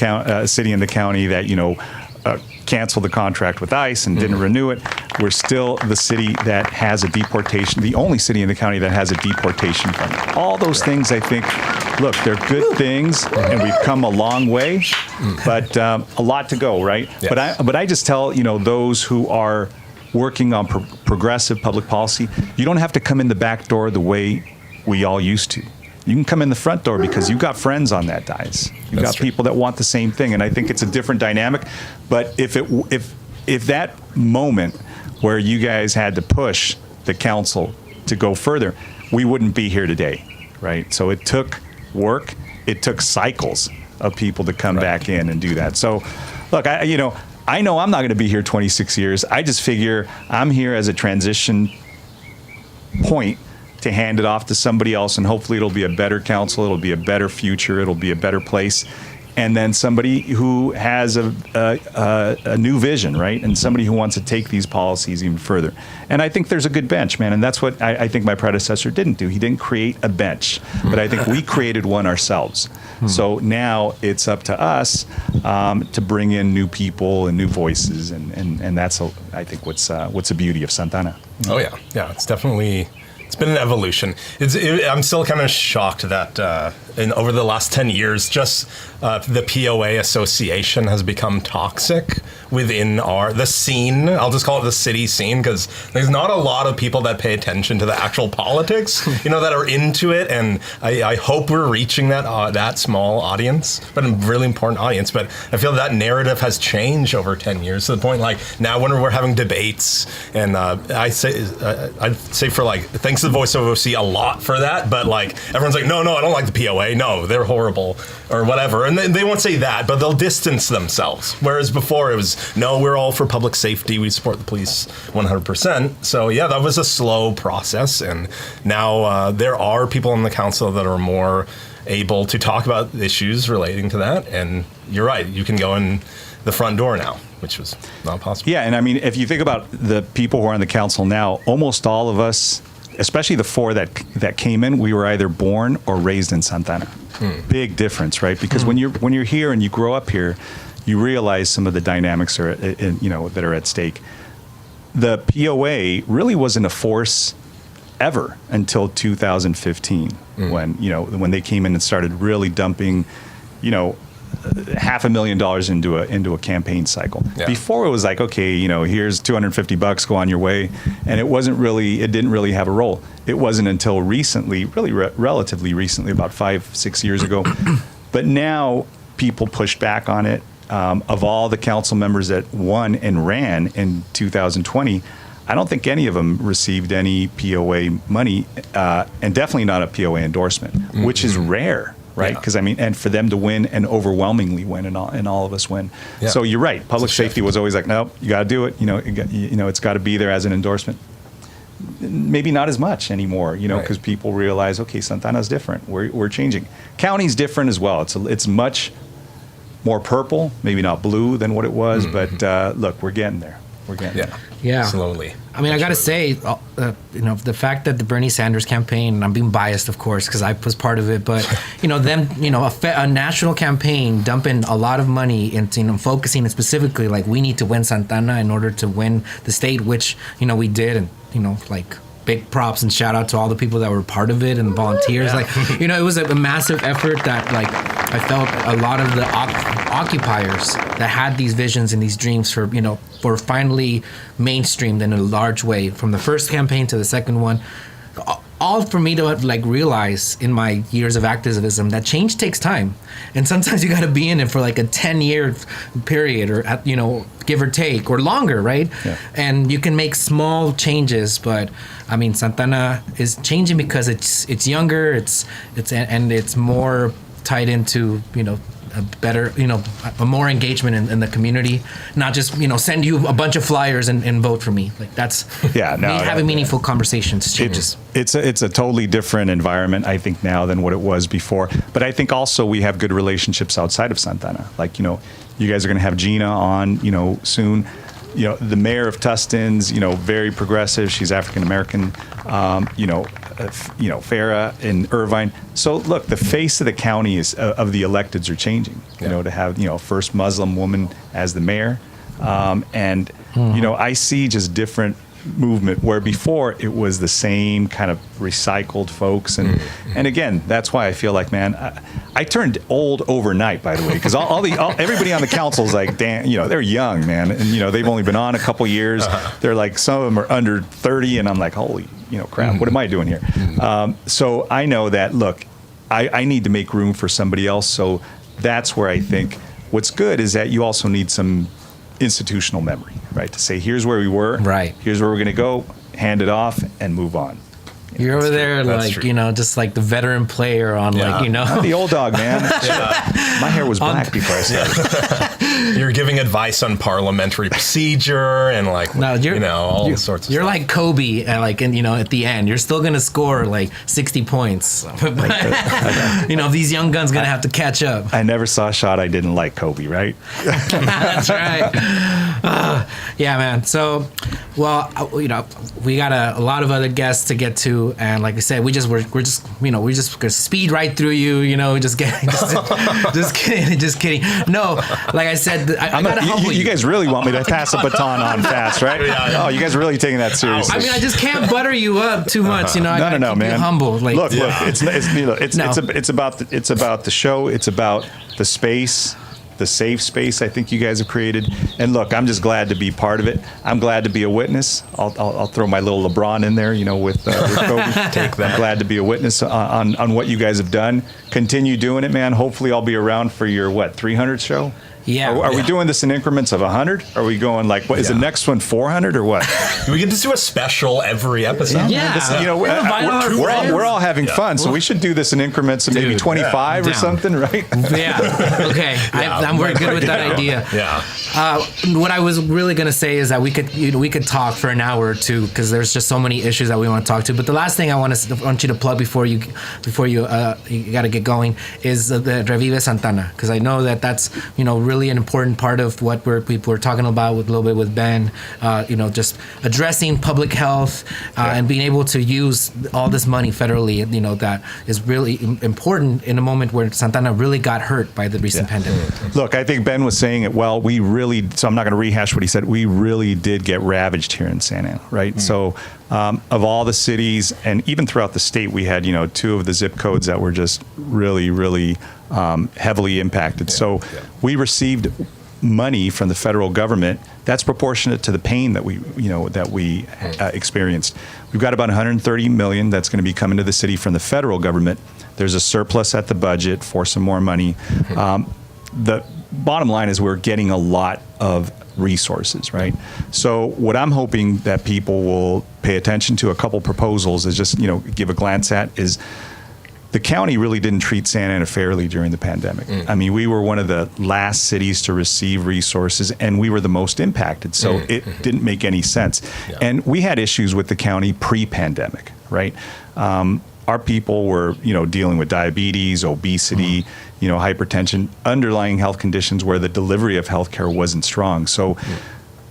city in the county that, canceled the contract with ICE and didn't renew it. We're still the city that has a deportation, the only city in the county that has a deportation fund. All those things, I think, look, they're good things, and we've come a long way, but a lot to go, right? Yes. But I just tell, those who are working on progressive public policy, you don't have to come in the back door the way we all used to. You can come in the front door because you've got friends on that dais. You've got people that want the same thing, and I think it's a different dynamic. But if that moment where you guys had to push the council to go further, we wouldn't be here today, right? So it took work, it took cycles of people to come back in and do that. So, look, I know I'm not going to be here 26 years. I just figure I'm here as a transition point to hand it off to somebody else, and hopefully it'll be a better council, it'll be a better future, it'll be a better place, and then somebody who has a new vision, right, and somebody who wants to take these policies even further. And I think there's a good bench, man, and that's what I think my predecessor didn't do. He didn't create a bench, but I think we created one ourselves. So now it's up to us to bring in new people and new voices, and that's, I think, what's the beauty of Santana. Oh yeah, it's definitely. It's been an evolution. I'm still kind of shocked that over the last 10 years, just the POA association has become toxic within the scene. I'll just call it the city scene, because there's not a lot of people that pay attention to the actual politics, that are into it. And I hope we're reaching that small audience, but a really important audience. But I feel that narrative has changed over 10 years to the point, like, now when we're having debates, and I'd say for, like, thanks to the Voice of OC a lot for that, but, like, everyone's like, no, I don't like the POA. No, they're horrible or whatever. And they won't say that, but they'll distance themselves. Whereas before it was, no, we're all for public safety. We support the police 100%. So yeah, that was a slow process. And now there are people in the council that are more able to talk about issues relating to that. And you're right, you can go in the front door now, which was not possible. Yeah, and I mean, if you think about the people who are on the council now, almost all of us, especially the four that came in, we were either born or raised in Santana. Big difference, right? Because when you're here and you grow up here, you realize some of the dynamics are, that are at stake. The POA really wasn't a force ever until 2015, when they came in and started really dumping, $500,000 into a campaign cycle. Yeah. Before it was like, okay, here's $250, go on your way, and it didn't really have a role. It wasn't until recently, really relatively recently, about 5-6 years ago, but now people pushed back on it. Of all the council members that won and ran in 2020, I don't think any of them received any POA money, and definitely not a POA endorsement, which is rare, right? Because and for them to win and overwhelmingly win, and all of us win. Yeah. So you're right. Public safety was always like, nope, you got to do it. It's got to be there as an endorsement. Maybe not as much anymore, because people realize, okay, Santana's different. We're changing. County's different as well. It's much more purple, maybe not blue than what it was, but look, we're getting there. We're getting there. Yeah. Slowly. I mean, I got to say, the fact that the Bernie Sanders campaign, and I'm being biased, of course, because I was part of it, but, a national campaign dumping a lot of money into, focusing specifically, like, we need to win Santana in order to win the state, which, we did, and, big props and shout out to all the people that were part of it and the volunteers. It was a massive effort that, I felt a lot of the occupiers that had these visions and these dreams for finally mainstreamed in a large way, from the first campaign to the second one. All for me to realize in my years of activism that change takes time, and sometimes you got to be in it for a 10-year period, or give or take, or longer, right? Yeah. And you can make small changes, but I mean, Santana is changing because it's younger, it's more tied into a better, a more engagement in the community, not just, send you a bunch of flyers and vote for me. That's having meaningful conversations changes. It's a totally different environment, I think, now than what it was before. But I think also we have good relationships outside of Santana. You guys are going to have Gina on, soon. The mayor of Tustin's, very progressive. She's African American. Farah in Irvine. So look, the face of the county of the electeds are changing. To have first Muslim woman as the mayor, and I see just different movement where before it was the same kind of recycled folks, and again, that's why I feel like, man, I turned old overnight, by the way, because everybody on the council is like, damn, they're young, man, and they've only been on a couple years. They're like, some of them are under 30, and I'm like, holy crap, what am I doing here? So I know that, look, I need to make room for somebody else. So that's where I think what's good is that you also need some institutional memory, right? To say, here's where we were, right? Here's where we're going to go, hand it off, and move on. You're over there, just like the veteran player on, I'm the old dog, man. My hair was black before I started. You're giving advice on parliamentary procedure and all sorts of stuff. You're like Kobe, at the end, you're still gonna score 60 points. These young guns gonna have to catch up. I never saw a shot I didn't like Kobe, right? That's right. Yeah, man. So, we got a lot of other guests to get to. And like I said, we're just gonna speed right through you. Just kidding. No, like I said, I gotta humble you. You guys really want me to pass the baton on fast, right? Oh, you guys are really taking that seriously. I mean, I just can't butter you up too much. I gotta keep man. You humble. Look, it's about the show. It's about the space. The safe space I think you guys have created, and look, I'm just glad to be part of it. I'm glad to be a witness. I'll throw my little LeBron in there, with Kobe. Take that. I'm glad to be a witness on what you guys have done. Continue doing it, man. Hopefully, I'll be around for your 300th show. Yeah. Are we doing this in increments of 100? Are we going what is the next one 400 or what? We get to do a special every episode. Yeah. We're all having fun, so we should do this in increments of maybe 25 or something, right? Yeah. Okay. I'm very good with that idea. Yeah. What I was really gonna say is that we could talk for an hour or two, because there's just so many issues that we want to talk to. But the last thing I want you to plug before you got to get going is the Revive Santana, because I know that's really really an important part of what people were talking about with a little bit with Ben. Just addressing public health and being able to use all this money federally. That is really important in a moment where Santana really got hurt by the recent pandemic. Look, I think Ben was saying it well. So I'm not going to rehash what he said. We really did get ravaged here in Santana, right? So of all the cities, and even throughout the state, we had, 2 of the zip codes that were just really, really heavily impacted. So we received money from the federal government that's proportionate to the pain that we experienced. We've got about 130 million that's going to be coming to the city from the federal government. There's a surplus at the budget for some more money. The bottom line is we're getting a lot of resources, right? So what I'm hoping that people will pay attention to, a couple proposals is just, give a glance at, is the county really didn't treat Santa Ana fairly during the pandemic. I mean, we were one of the last cities to receive resources, and we were the most impacted. So it didn't make any sense. Yeah. And we had issues with the county pre-pandemic, right? Our people were, dealing with diabetes, obesity, hypertension, underlying health conditions where the delivery of healthcare wasn't strong. So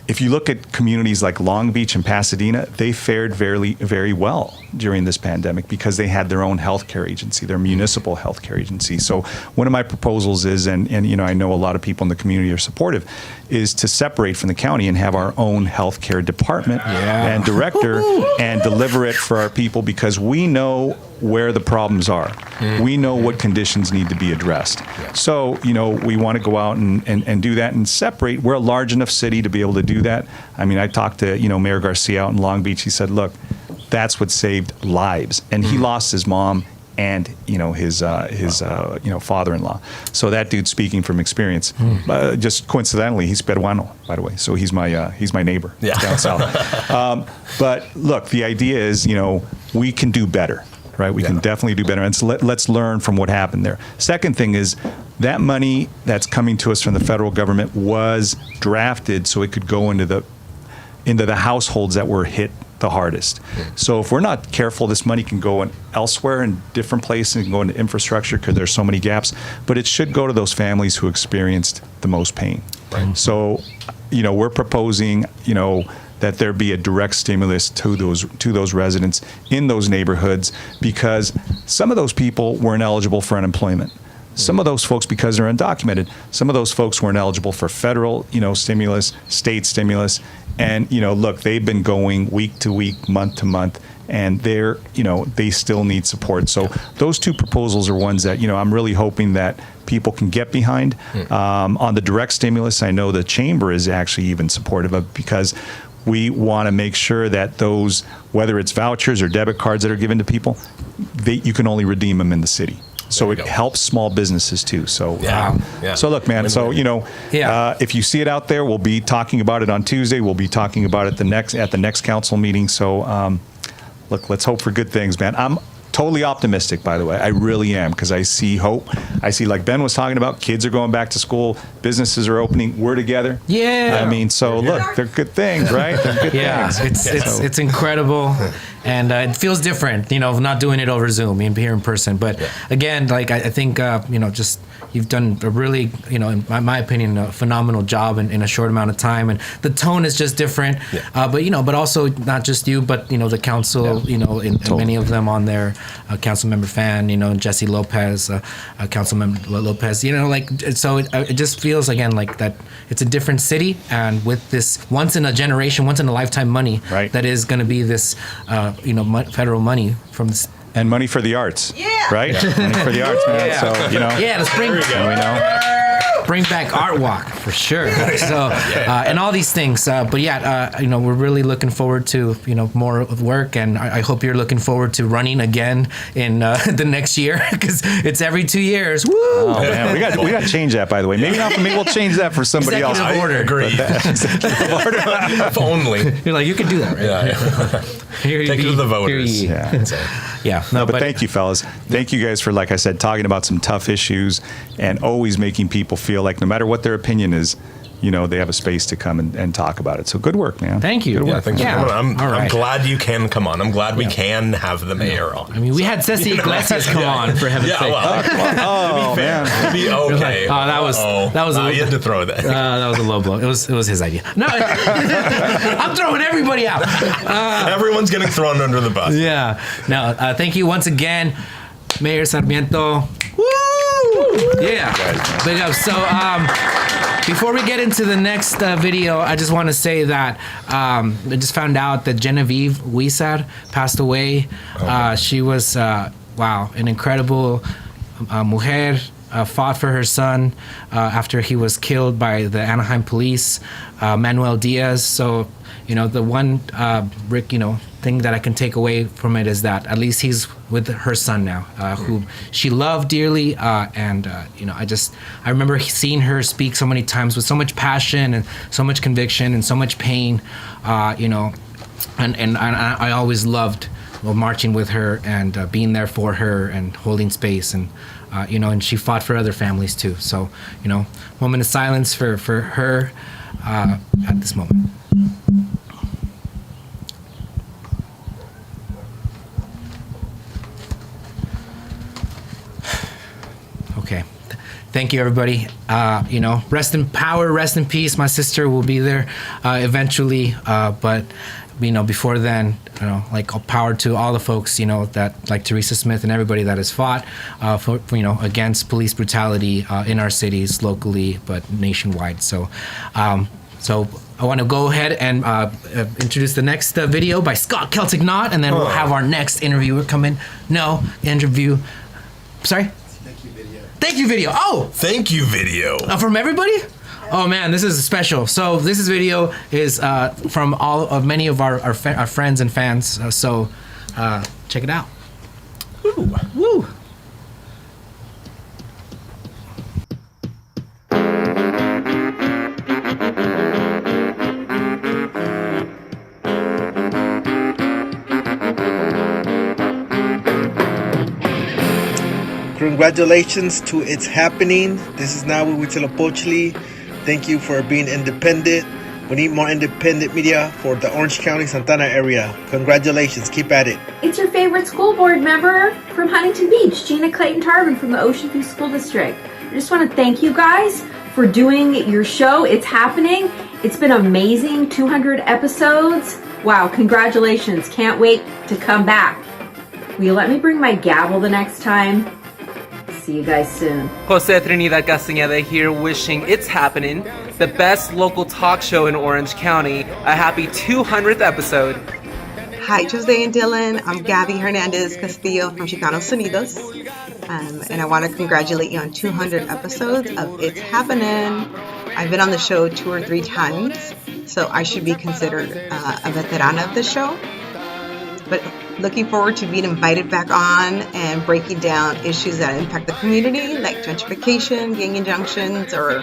if you look at communities like Long Beach and Pasadena, they fared very, very well during this pandemic because they had their own healthcare agency, their municipal healthcare agency. So one of my proposals is, and I know a lot of people in the community are supportive, is to separate from the county and have our own healthcare department and director and deliver it for our people, because we know where the problems are. We know what conditions need to be addressed. So, we want to go out and do that and separate. We're a large enough city to be able to do that. I mean, I talked to, Mayor Garcia out in Long Beach. He said, look, that's what saved lives. And he lost his mom and, his father-in-law. So that dude's speaking from experience. Just coincidentally, he's Peruano, by the way. So he's my neighbor down south. But look, the idea is, we can do better. Right, we can definitely do better, and so let's learn from what happened there. Second thing is that money that's coming to us from the federal government was drafted so it could go into the households that were hit the hardest. So if we're not careful, this money can go elsewhere in different places and go into infrastructure because there's so many gaps. But it should go to those families who experienced the most pain. Right. So, we're proposing, that there be a direct stimulus to those residents in those neighborhoods, because some of those people weren't eligible for unemployment. Some of those folks, because they're undocumented, some of those folks weren't eligible for federal, stimulus, state stimulus. And, look, they've been going week to week, month to month, and they're, they still need support. So those 2 proposals are ones that, I'm really hoping that people can get behind. On the direct stimulus, I know the chamber is actually even supportive of, because we want to make sure that those, whether it's vouchers or debit cards that are given to people, you can only redeem them in the city. So it helps small businesses too. So, so look, man. So if you see it out there, we'll be talking about it on Tuesday. We'll be talking about it at the next council meeting. So, look, let's hope for good things, man. I'm totally optimistic, by the way. I really am, because I see hope. I see, like Ben was talking about, kids are going back to school, businesses are opening, we're together. I mean, so look, they're good things, right? They're good things. It's incredible. And it feels different, not doing it over Zoom, being here in person. But again, like I think, just you've done a really, in my opinion, a phenomenal job in a short amount of time. And the tone is just different. But also not just you, but, the council, and many of them on there, Councilmember Fan, Jesse Lopez, Councilmember Lopez, so it just feels, again, like that it's a different city. And with this once in a generation, once in a lifetime money, that is going to be this, federal money from this. And money for the arts, right? Money for the arts, man. So, let's bring back Art Walk for sure. So, and all these things. But we're really looking forward to, more of work. And I hope you're looking forward to running again in the next year, because it's every 2 years. Woo! Oh, man. We got to change that, by the way. Maybe not for me. We'll change that for somebody else. Order. I agree. Executive order. If only. You're like, you can do that, right? Take it to the voters. But thank you, fellas. Thank you guys for, like I said, talking about some tough issues and always making people feel like no matter what their opinion is, they have a space to come and talk about it. So good work, man. Thank you. Good Yeah, work. thanks for coming. I'm right. glad you can come on. I'm glad we can have the mayor on. I mean, we had Ceci Iglesias come on, for heaven's sake. Oh, man. To be okay. That was you had to throw that. that was a low blow. It was his idea. No, I'm throwing everybody out. Everyone's getting thrown under the bus. Yeah. No, thank you once again, Mayor Sarmiento. Woo! Yeah. Big up. So, before we get into the next video, I just want to say that I just found out that Genevieve Wisard passed away. She was, an incredible mujer. Fought for her son after he was killed by the Anaheim police, Manuel Diaz. So, the one thing that I can take away from it is that at least he's with her son now, who she loved dearly. I remember seeing her speak so many times with so much passion and so much conviction and so much pain, and I always loved marching with her and being there for her and holding space and and she fought for other families too. So, moment of silence for her at this moment. Okay. Thank you, everybody. Rest in power, rest in peace. My sister will be there eventually, but before then, all power to all the folks, that like Teresa Smith and everybody that has fought for against police brutality in our cities, locally, but nationwide. So, I want to go ahead and introduce the next video by Scott Celtic Knot, and then we'll have our next interviewer come in. Sorry? Thank you video. Oh! Thank you video. From everybody? Oh man, this is special. So this video is from many of our friends and fans. So check it out. Woo! Woo! Congratulations to It's Happening. This is Nawi Huitzilopochtli. Thank you for being independent. We need more independent media for the Orange County, Santana area. Congratulations. Keep at it. It's your favorite school board member from Huntington Beach, Gina Clayton-Tarvin from the Ocean View School District. I just want to thank you guys for doing your show. It's happening. It's been amazing. 200 episodes. Wow, congratulations. Can't wait to come back. Will you let me bring my gavel the next time? See you guys soon. Jose Trinidad Castañeda here, wishing It's Happening, the best local talk show in Orange County, a happy 200th episode. Hi, Tuesday and Dylan. I'm Gabby Hernandez Castillo from Chicanos Unidos. And I want to congratulate you on 200 episodes of It's Happening. I've been on the show 2 or 3 times, so I should be considered a veterana of the show. But looking forward to being invited back on and breaking down issues that impact the community, like gentrification, gang injunctions, or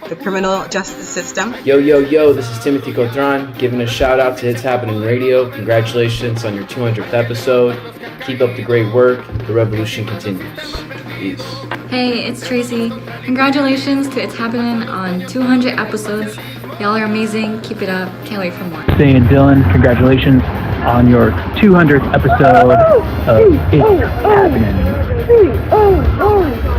the criminal justice system. Yo, this is Timothy Cotran, giving a shout out to It's Happening Radio. Congratulations on your 200th episode. Keep up the great work. The revolution continues. Peace. Hey, it's Tracy. Congratulations to It's Happening on 200 episodes. Y'all are amazing. Keep it up. Can't wait for more. Say and Dylan, congratulations on your 200th episode of It's Happening.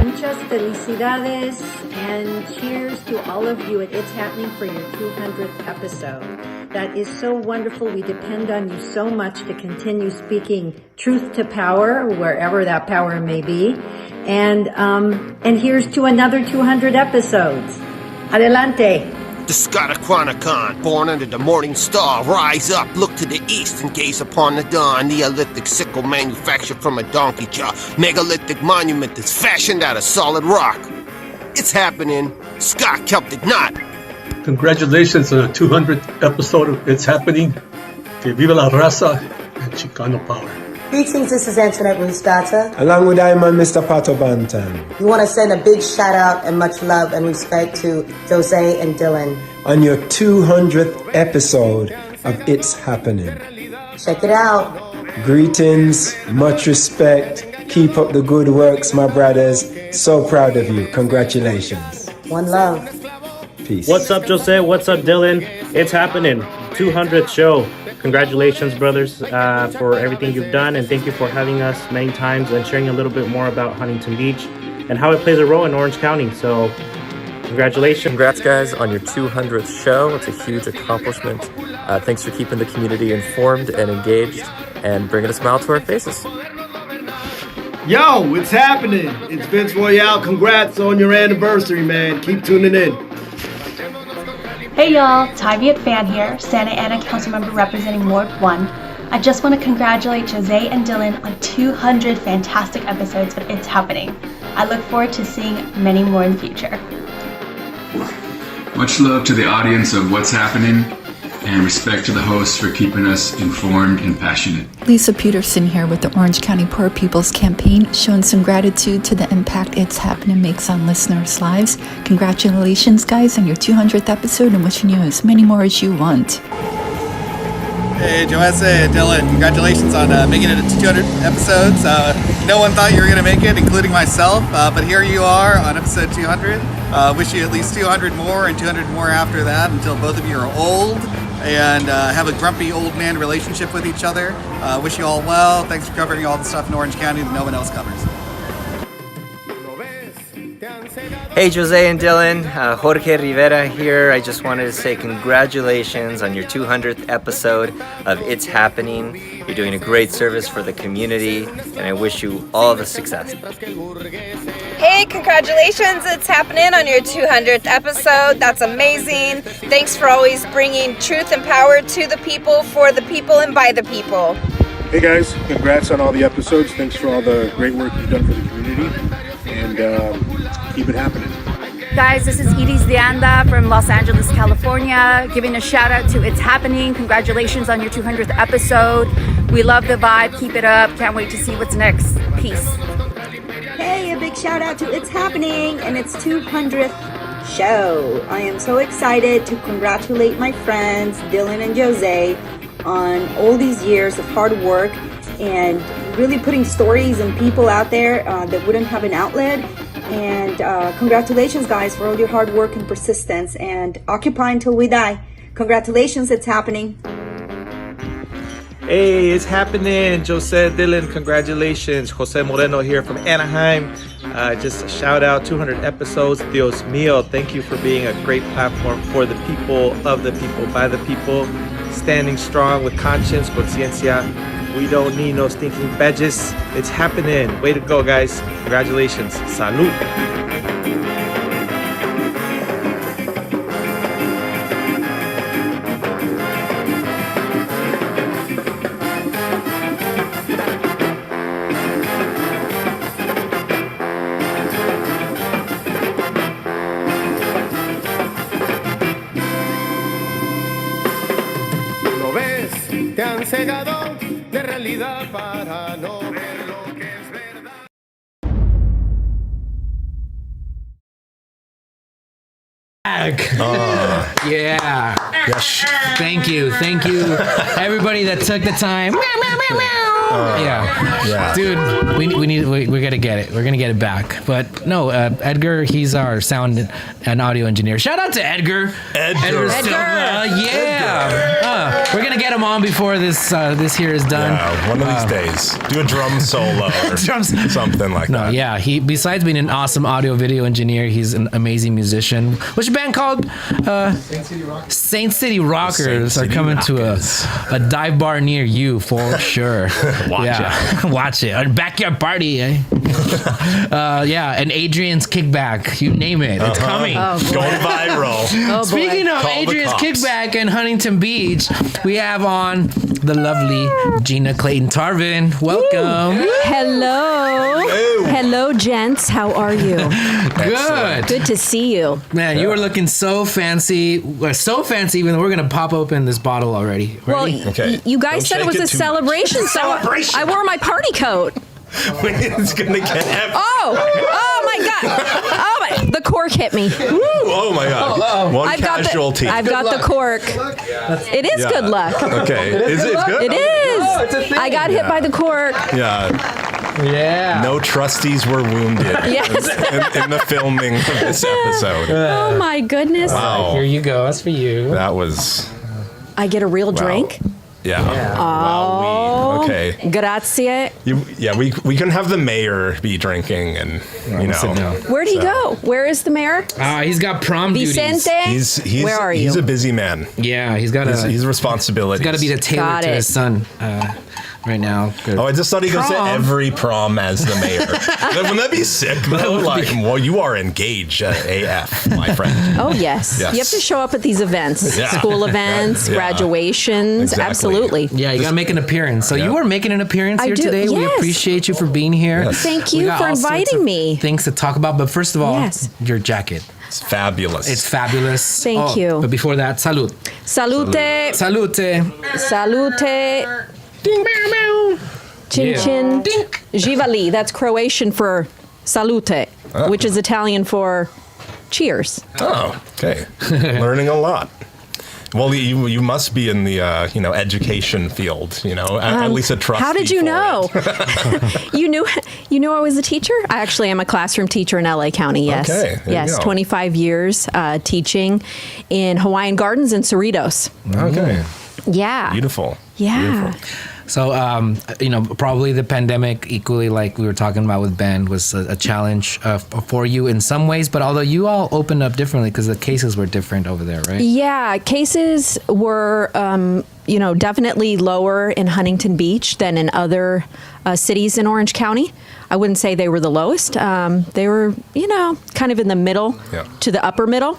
Muchas felicidades and cheers to all of you at It's Happening for your 200th episode. That is so wonderful. We depend on you so much to continue speaking truth to power, wherever that power may be. And here's to another 200 episodes. Adelante. The Scotaquanacon, born under the morning star, rise up, look to the east and gaze upon the dawn. Neolithic sickle manufactured from a donkey jaw, megalithic monument that's fashioned out of solid rock. It's happening, Scott Celtic Knot. Congratulations on the 200th episode of It's Happening. Que viva la raza and Chicano power. Greetings, this is Antoinette Rustata. Along with I, Mr. Pato Bantan. We want to send a big shout out and much love and respect to Jose and Dylan. On your 200th episode of It's Happening. Check it out. Greetings, much respect. Keep up the good works, my brothers. So proud of you. Congratulations. One love. Peace. Peace. What's up, Jose? What's up, Dylan? It's happening. 200th show. Congratulations, brothers, for everything you've done, and thank you for having us many times and sharing a little bit more about Huntington Beach and how it plays a role in Orange County. So, congratulations. Congrats, guys, on your 200th show. It's a huge accomplishment. Thanks for keeping the community informed and engaged and bringing a smile to our faces. Yo, it's happening. It's Vince Royale. Congrats on your anniversary, man. Keep tuning in. Hey y'all, Tyviet Fan here, Santa Ana Councilmember representing Ward 1. I just want to congratulate Jose and Dylan on 200 fantastic episodes of It's Happening. I look forward to seeing many more in the future. Much love to the audience of What's Happening, and respect to the hosts for keeping us informed and passionate. Lisa Peterson here with the Orange County Poor People's Campaign, showing some gratitude to the impact It's Happening makes on listeners' lives. Congratulations, guys, on your 200th episode, and wishing you as many more as you want. Hey, Jose, Dylan, congratulations on making it to 200 episodes. No one thought you were going to make it, including myself, but here you are on episode 200. Wish you at least 200 more and 200 more after that until both of you are old and have a grumpy old man relationship with each other. Wish you all well. Thanks for covering all the stuff in Orange County that no one else covers. Hey, Jose and Dylan, Jorge Rivera here. I just wanted to say congratulations on your 200th episode of It's Happening. You're doing a great service for the community, and I wish you all the success. Hey, congratulations, It's Happening on your 200th episode. That's amazing. Thanks for always bringing truth and power to the people, for the people, and by the people. Hey guys, congrats on all the episodes. Thanks for all the great work you've done for the community, and keep it happening. Guys, this is Edie's Dianda from Los Angeles, California, giving a shout out to It's Happening. Congratulations on your 200th episode. We love the vibe. Keep it up. Can't wait to see what's next. Peace. Hey, a big shout out to It's Happening and its 200th show. I am so excited to congratulate my friends Dylan and Jose on all these years of hard work and really putting stories and people out there that wouldn't have an outlet. And congratulations, guys, for all your hard work and persistence, and occupy until we die. Congratulations, It's Happening. Hey, it's happening. Jose, Dylan, congratulations. Jose Moreno here from Anaheim. Just a shout out, 200 episodes. Dios mío, thank you for being a great platform for the people, of the people, by the people. Standing strong with conscience, conciencia. We don't need no stinking badges. It's happening. Way to go, guys. Congratulations. Salud. ¿Lo ves? Te han cegado de realidad para no ver lo que es verdad. Yeah. Yes. Thank you. Everybody that took the time. Yeah. Dude, we gotta get it. We're gonna get it back. But no, Edgar, he's our sound and audio engineer. Shout out to Edgar. Edgar. Yeah. We're gonna get him on before this here is done. Yeah, one of these days. Do a drum solo or something like that. Yeah, he, besides being an awesome audio video engineer, he's an amazing musician. What's your band called? Saint City Rockers are coming to a dive bar near you for sure. Watch it. A backyard party, eh? And Adrian's Kickback. You name it. It's coming. Going viral. Speaking of Adrian's Kickback in Huntington Beach, we have on the lovely Gina Clayton-Tarvin. Welcome. Hello. Hello, gents. How are you? Good. Good to see you. Man, you are looking so fancy. So fancy, even though we're going to pop open this bottle already. Well, you guys said it was a celebration, so I wore my party coat. It's going to get heavy. Oh my God. The cork hit me. Woo, oh my God. One casualty. I've got the cork. It is good luck. Okay. Is it good? It is. I got hit by the cork. Yeah. Yeah. No trustees were wounded in the filming of this episode. Oh my goodness. Wow. Here you go. That's for you. That was... I get a real drink? Yeah. Oh, okay. Grazie. We can have the mayor be drinking and, Where'd he go? Where is the mayor? He's got prom Vicente? duties. Where are you? He's a busy man. Yeah, he's got he's responsibilities. He's got to be the tailor to his son right now. Oh, I just thought he goes to every prom as the mayor. Wouldn't that be sick, though? Well, you are engaged AF, my friend. Oh, yes. You have to show up at these events. Yeah. School events, graduations. Exactly. Absolutely. Yeah, you got to make an appearance. So you are making an appearance I here do, today. We yes. appreciate you for being here. Yes. Thank you for inviting me. Things to talk about. But first of all, Yes. your jacket. It's fabulous. It's fabulous. Thank you. But before that, salud. Salute. Salute. Salute. Ding, meow, meow. Chin chin. Živali. That's Croatian for salute, which is Italian for cheers. Oh, okay. Learning a lot. Well, you must be in the education field, at least a trustee. How did you know? You knew I was a teacher? I actually am a classroom teacher in LA County, yes. Okay, there you go. 25 years teaching in Hawaiian Gardens and Cerritos. Okay. Yeah. Beautiful. Yeah. Beautiful. So, probably the pandemic, equally like we were talking about with Ben, was a challenge for you in some ways. But although you all opened up differently because the cases were different over there, right? Yeah, cases were, definitely lower in Huntington Beach than in other cities in Orange County. I wouldn't say they were the lowest. They were, kind of in the middle to the upper middle.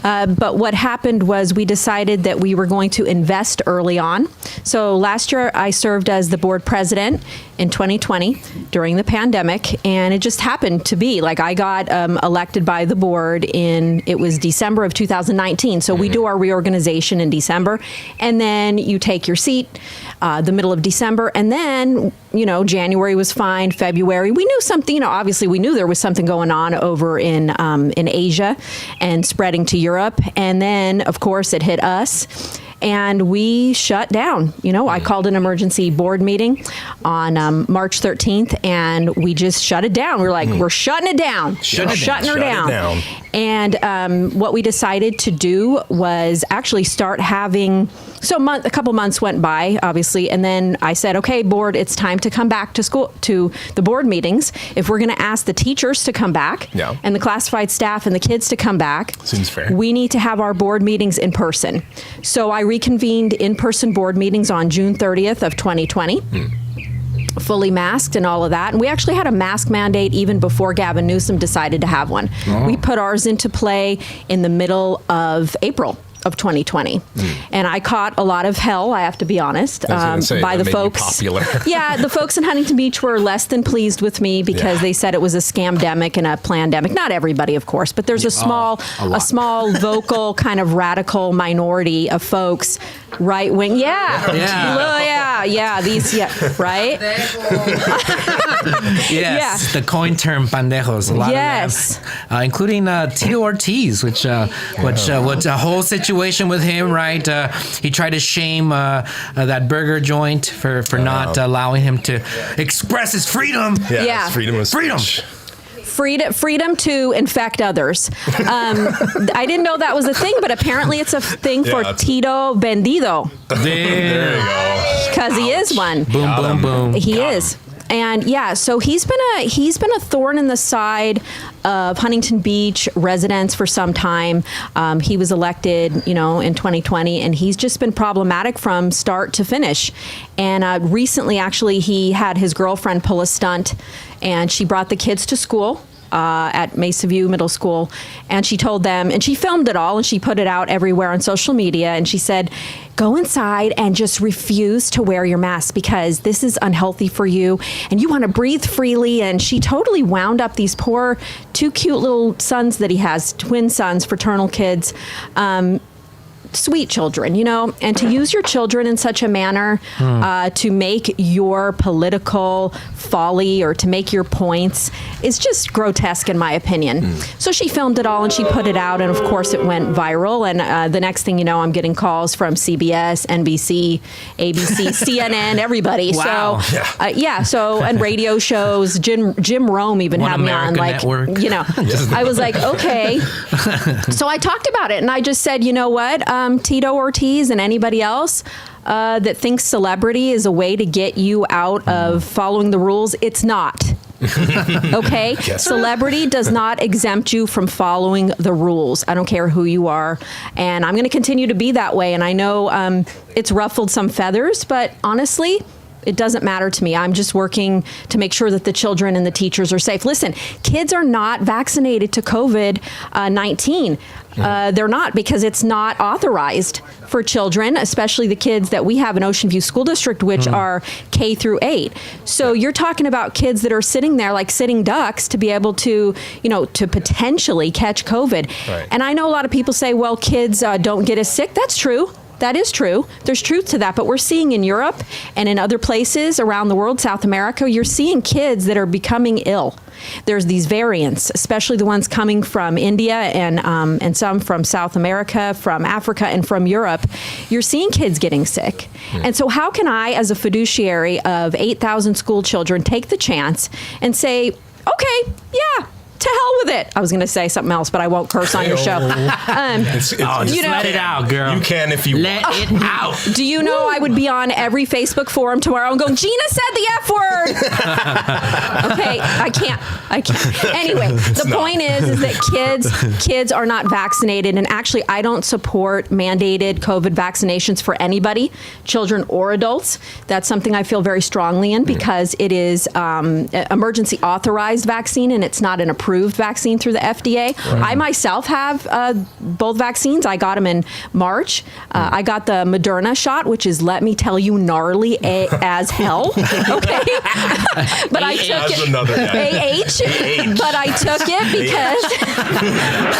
But what happened was we decided that we were going to invest early on. So last year I served as the board president in 2020 during the pandemic, and it just happened to be like I got elected by the board it was December of 2019. So we do our reorganization in December, and then you take your seat the middle of December, and then January was fine. February we knew something. Obviously we knew there was something going on over in Asia and spreading to Europe, and then of course it hit us. And we shut down. I called an emergency board meeting on March 13th, and we just shut it down. We're like, we're shutting it down. Shutting her down. And what we decided to do was actually start having, a couple months went by, obviously, and then I said, okay, board, it's time to come back to school, to the board meetings. If we're going to ask the teachers to come back and the classified staff and the kids to come back, seems fair. We need to have our board meetings in person. So I reconvened in-person board meetings on June 30th of 2020. Fully masked and all of that. And we actually had a mask mandate even before Gavin Newsom decided to have one. Oh. We put ours into play in the middle of April of 2020. And I caught a lot of hell, I have to be honest, by the folks. Yeah, the folks in Huntington Beach were less than pleased with me because they said it was a scamdemic and a plandemic. Not everybody, of course, but there's a small vocal kind of radical minority of folks, right wing. Right? Yes, the coin term pandejos. A lot of them, including Tito Ortiz, which a whole situation with him, right? He tried to shame that burger joint for not allowing him to express his freedom. Freedom of speech. Freedom to infect others. I didn't know that was a thing, but apparently it's a thing for Tito Vendido. There you go. Because he is one. Boom, boom, boom. He is. And so he's been a thorn in the side of Huntington Beach residents for some time. He was elected, in 2020, and he's just been problematic from start to finish. And recently, actually, he had his girlfriend pull a stunt, and she brought the kids to school. At Mesa View Middle School, and she told them, and she filmed it all, and she put it out everywhere on social media, and she said, go inside and just refuse to wear your mask because this is unhealthy for you, and you want to breathe freely. And she totally wound up these poor, two cute little sons that he has, twin sons, fraternal kids, sweet children, and to use your children in such a manner to make your political folly or to make your points is just grotesque in my opinion. So she filmed it all and she put it out, and of course it went viral, and the next thing you know, I'm getting calls from CBS, NBC, ABC, CNN, everybody. Wow. So and radio shows, Jim Rome even had me on, like, Network. I was like, okay. So I talked about it and I just said, you know what, Tito Ortiz and anybody else that thinks celebrity is a way to get you out of following the rules, it's not. Okay? Yes. Celebrity does not exempt you from following the rules. I don't care who you are. And I'm going to continue to be that way. And I know it's ruffled some feathers, but honestly, it doesn't matter to me. I'm just working to make sure that the children and the teachers are safe. Listen, kids are not vaccinated to COVID-19. They're not, because it's not authorized for children, especially the kids that we have in Ocean View School District, which are K through 8. So you're talking about kids that are sitting there like sitting ducks to be able to, to potentially catch COVID. Right. And I know a lot of people say, well, kids don't get as sick. That's true. That is true. There's truth to that. But we're seeing in Europe and in other places around the world, South America, you're seeing kids that are becoming ill. There's these variants, especially the ones coming from India and some from South America, from Africa, and from Europe. You're seeing kids getting sick. And so how can I, as a fiduciary of 8,000 school children, take the chance and say, okay, yeah, to hell with it. I was going to say something else, but I won't curse on your show. Just let it out, girl. You can if you let want. it out. Do you know I would be on every Facebook forum tomorrow and going, Gina said the F word. Okay, I can't. Anyway, the point is that kids are not vaccinated, and actually I don't support mandated COVID vaccinations for anybody, children or adults. That's something I feel very strongly in because it is emergency authorized vaccine and it's not an approved vaccine through the FDA. Right. I myself have both vaccines. I got them in March. I got the Moderna shot, which is, let me tell you, gnarly as hell. Okay, but I took it. AH. But I took it because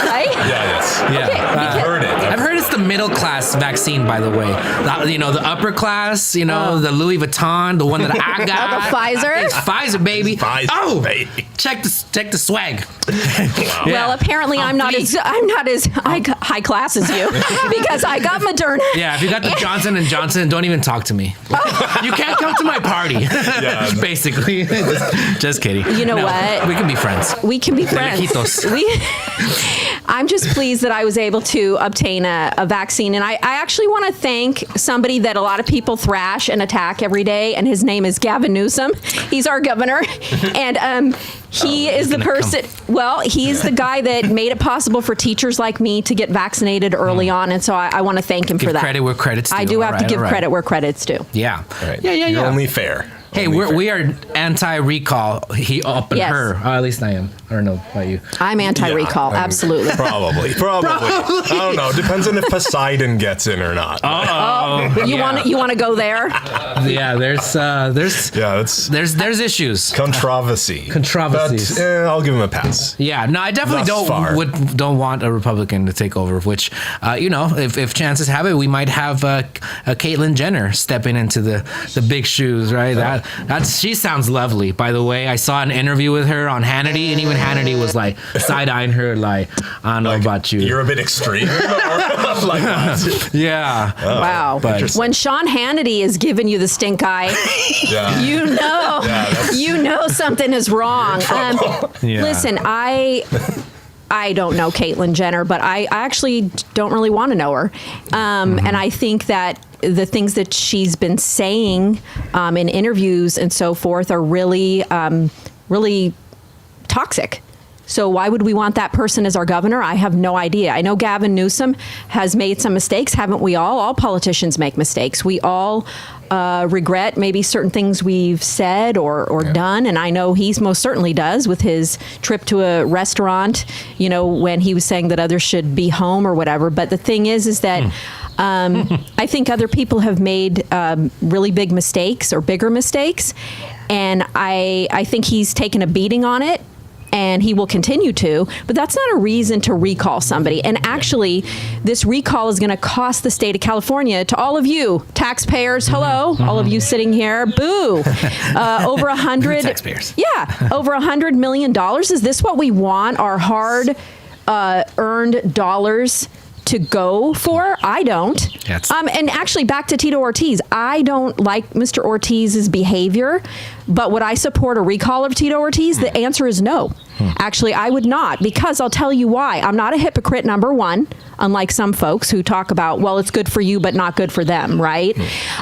right. Yeah. Okay, I've heard it. I've heard it's the middle class vaccine, by the way. The upper class. The Louis Vuitton, the one that I got. The Pfizer. It's Pfizer, baby. Baby. Check the swag. Wow. Well, apparently I'm not as high class as you because I got Moderna. Yeah, if you got the Johnson & Johnson, don't even talk to me. You can't come to my party. Basically. Just kidding. You know what? We can be friends. We can be friends. I'm just pleased that I was able to obtain a vaccine. And I actually want to thank somebody that a lot of people thrash and attack every day, and his name is Gavin Newsom. He's our governor. And he is the person, he's the guy that made it possible for teachers like me to get vaccinated early on. And so I want to thank him for that. Credit where credit's due. I do have to give credit where credit's due. Yeah. Right. Yeah. You're only fair. Hey, we are anti-recall. He up and Yes. her. At least I am. I don't know about you. I'm anti-recall, absolutely. Probably. I don't know. Depends on if Poseidon gets in or not. You want to go there? Yeah, there's issues. Controversy. Controversies. But, I'll give him a pass. Yeah, no, I definitely don't want a Republican to take over. Which, if chances have it, we might have a Caitlyn Jenner stepping into the big shoes, right? She sounds lovely. By the way, I saw an interview with her on Hannity, and even Hannity was like side-eyeing her, like, I don't know about you. You're a bit extreme. Yeah. Wow. But when Sean Hannity is giving you the stink eye, you know something is wrong. Listen, I don't know Caitlyn Jenner, but I actually don't really want to know her. And I think that the things that she's been saying in interviews and so forth are really, really toxic. So why would we want that person as our governor? I have no idea. I know Gavin Newsom has made some mistakes, haven't we all? All politicians make mistakes. We all regret maybe certain things we've said or done, and I know he most certainly does with his trip to a restaurant, when he was saying that others should be home or whatever. But the thing is that I think other people have made really big mistakes or bigger mistakes, and I think he's taken a beating on it. and he will continue to, but that's not a reason to recall somebody. And actually, this recall is going to cost the state of California, to all of you taxpayers, hello, all of you sitting here, boo, over taxpayers. Yeah, over $100 million. Is this what we want our hard earned dollars to go for? I don't. And actually, back to Tito Ortiz, I don't like Mr. Ortiz's behavior, but would I support a recall of Tito Ortiz? The answer is no. Actually, I would not, because I'll tell you why. I'm not a hypocrite, number one, unlike some folks who talk about, well, it's good for you, but not good for them, right?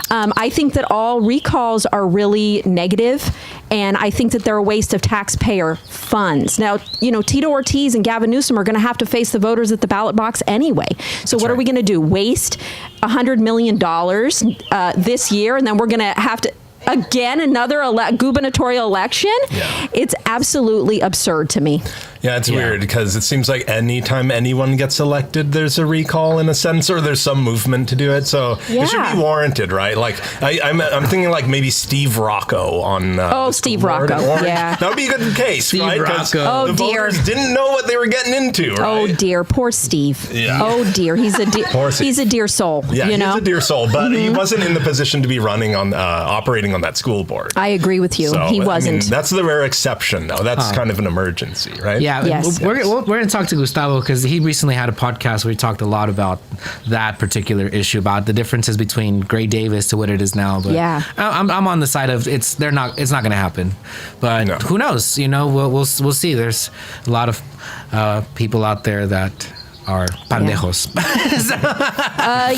I think that all recalls are really negative, and I think that they're a waste of taxpayer funds. Now, Tito Ortiz and Gavin Newsom are going to have to face the voters at the ballot box anyway. So what are we going to do? Waste $100 million this year, and then we're going to have to again another gubernatorial election? It's absolutely absurd to me. Yeah, it's weird because it seems like anytime anyone gets elected, there's a recall in a sense, or there's some movement to do it. So it should be warranted, right? Like I'm thinking like maybe Steve Rocco on Steve Rocco, that would be a good case, Steve right? Because Rocco. the voters didn't know what they were getting into, right? Oh dear, poor Steve. Yeah. Oh dear, he's a he's a dear soul. Yeah, he's a dear soul, but he wasn't in the position to be running on operating on that school board. I agree with you. So, he wasn't. I mean, that's the rare exception, though. That's kind of an emergency, right? Yeah. Yes. We're going to talk to Gustavo because he recently had a podcast where he talked a lot about that particular issue, about the differences between Gray Davis to what it is now. But I'm on the side of it's not going to happen. But who knows? We'll see. There's a lot of people out there that are pendejos.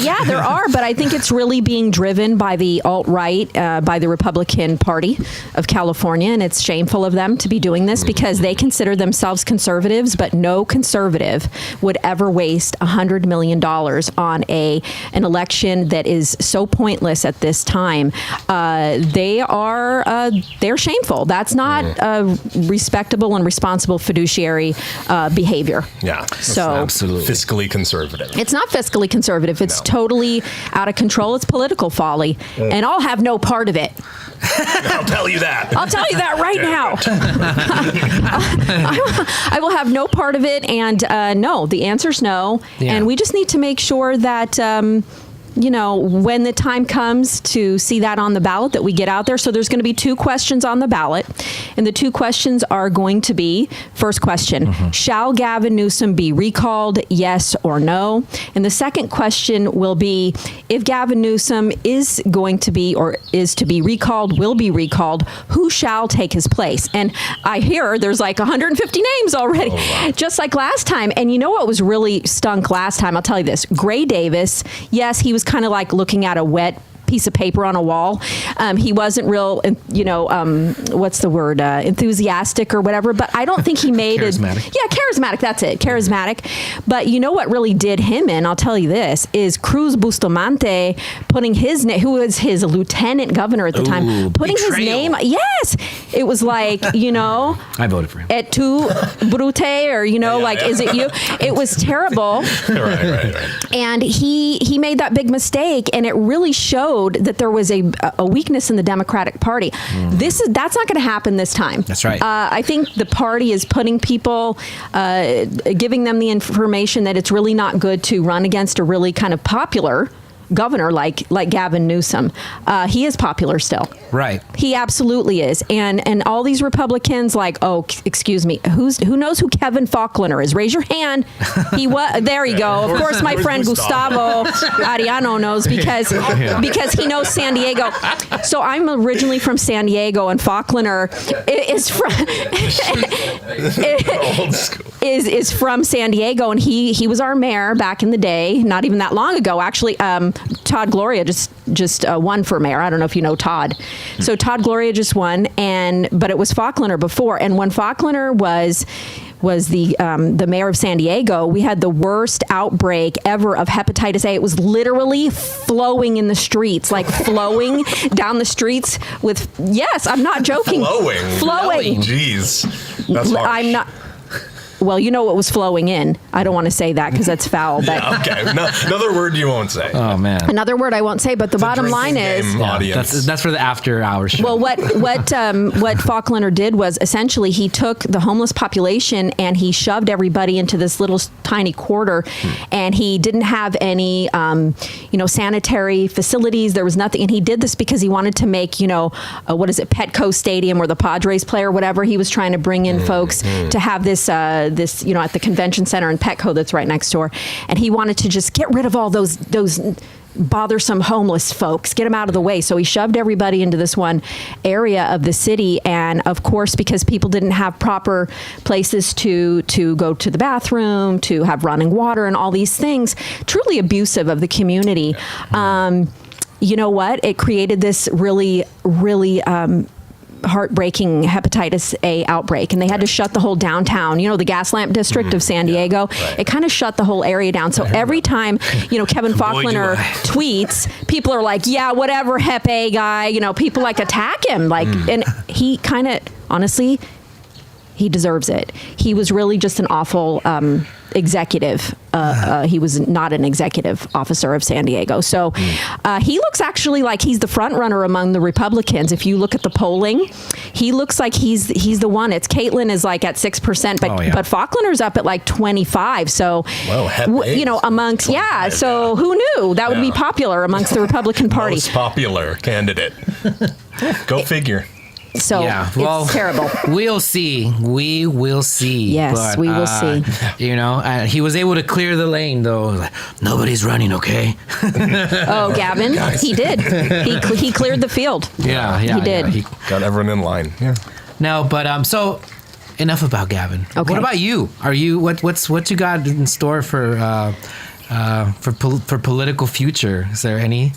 Yeah, there are, but I think it's really being driven by the alt-right, by the Republican Party of California, and it's shameful of them to be doing this because they consider themselves conservatives, but no conservative would ever waste $100 million on an election that is so pointless at this time. They're shameful. That's not respectable and responsible fiduciary behavior. Yeah, so absolutely. Fiscally conservative. It's not fiscally conservative. It's totally out of control. It's political folly. And I'll have no part of it. I'll tell you that. I'll tell you that right now. I will have no part of it. And no, the answer's no. Yeah. And we just need to make sure that when the time comes to see that on the ballot, that we get out there. So there's going to be 2 questions on the ballot. And the 2 questions are going to be, first question, shall Gavin Newsom be recalled, yes or no? And the second question will be, if Gavin Newsom is going to be or is to be recalled, will be recalled, who shall take his place? And I hear there's like 150 names already, just like last time. And you know what was really stunk last time? I'll tell you this. Gray Davis, yes, he was kind of like looking at a wet piece of paper on a wall. He wasn't real, what's the word, enthusiastic or whatever, but I don't think he made charismatic. Charismatic, that's it, charismatic. But you know what really did him in, I'll tell you this, is Cruz Bustamante putting his name, who was his lieutenant governor at the time, putting his name, yes, it was like, I voted for him. Et tu, Brute, or, is it you? It was terrible. Right. And he made that big mistake, and it really showed that there was a weakness in the Democratic Party. That's not going to happen this time. That's right. I think the party is putting people, giving them the information that it's really not good to run against a really kind of popular governor like Gavin Newsom. He is popular still. Right. He absolutely is. And all these Republicans excuse me, who knows who Kevin Faulconer is? Raise your hand. There you go. Of course, my friend Gustavo Arellano knows because he knows San Diego. So I'm originally from San Diego, and Faulconer is from old school. is from San Diego, and he was our mayor back in the day, not even that long ago, actually. Todd Gloria just won for mayor. I don't know if you know Todd. So Todd Gloria just won, but it was Faulconer before. And when Faulconer was the mayor of San Diego, we had the worst outbreak ever of hepatitis A. It was literally flowing in the streets, like flowing down the streets with, yes, I'm not joking. Flowing. Jeez. That's harsh. I'm not. Well, you know what was flowing in. I don't want to say that because that's foul. But Yeah, okay. No, another word you won't say. Oh man. another word I won't say. But the bottom line is, That's for the after hours show. well, what Falklander did was essentially he took the homeless population and he shoved everybody into this little tiny quarter, and he didn't have any, sanitary facilities. There was nothing, and he did this because he wanted to make, Petco Stadium where the Padres play or whatever. He was trying to bring in folks to have this, at the convention center in Petco that's right next door, and he wanted to just get rid of all those bothersome homeless folks, get them out of the way. So he shoved everybody into this one area of the city, and of course, because people didn't have proper places to go to the bathroom, to have running water, and all these things, truly abusive of the community. You know what? It created this really, really heartbreaking hepatitis A outbreak, and they had to shut the whole downtown, the gas lamp district of San Diego. It kind of shut the whole area down. So every time, Kevin Falklander tweets, people are like, yeah, whatever, Hep A guy, people like attack him. And he kind of, honestly, he deserves it. He was really just an awful executive. He was not an executive officer of San Diego. So he looks actually like he's the front runner among the Republicans. If you look at the polling, he looks like he's the one. It's Caitlin is like at 6%, but Falklander's up at like 25. So, amongst, so who knew that would be popular amongst the Republican Party? Most popular candidate. Go figure. So it's terrible. We'll see. We will see. Yes, we will see. He was able to clear the lane, though. Nobody's running, okay? Oh, Gavin, he did. He cleared the field. Yeah, he did. He got everyone in line. Yeah. No, but so enough about Gavin. Okay. What about you? Are you what you got in store for political future? Is there any?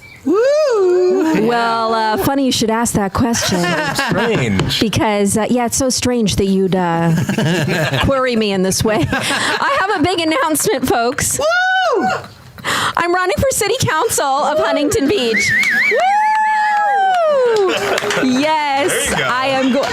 Well, funny you should ask that question. Strange. Because, it's so strange that you'd query me in this way. I have a big announcement, folks. Woo! I'm running for City Council of Huntington Beach. Woo! Yes, I am going.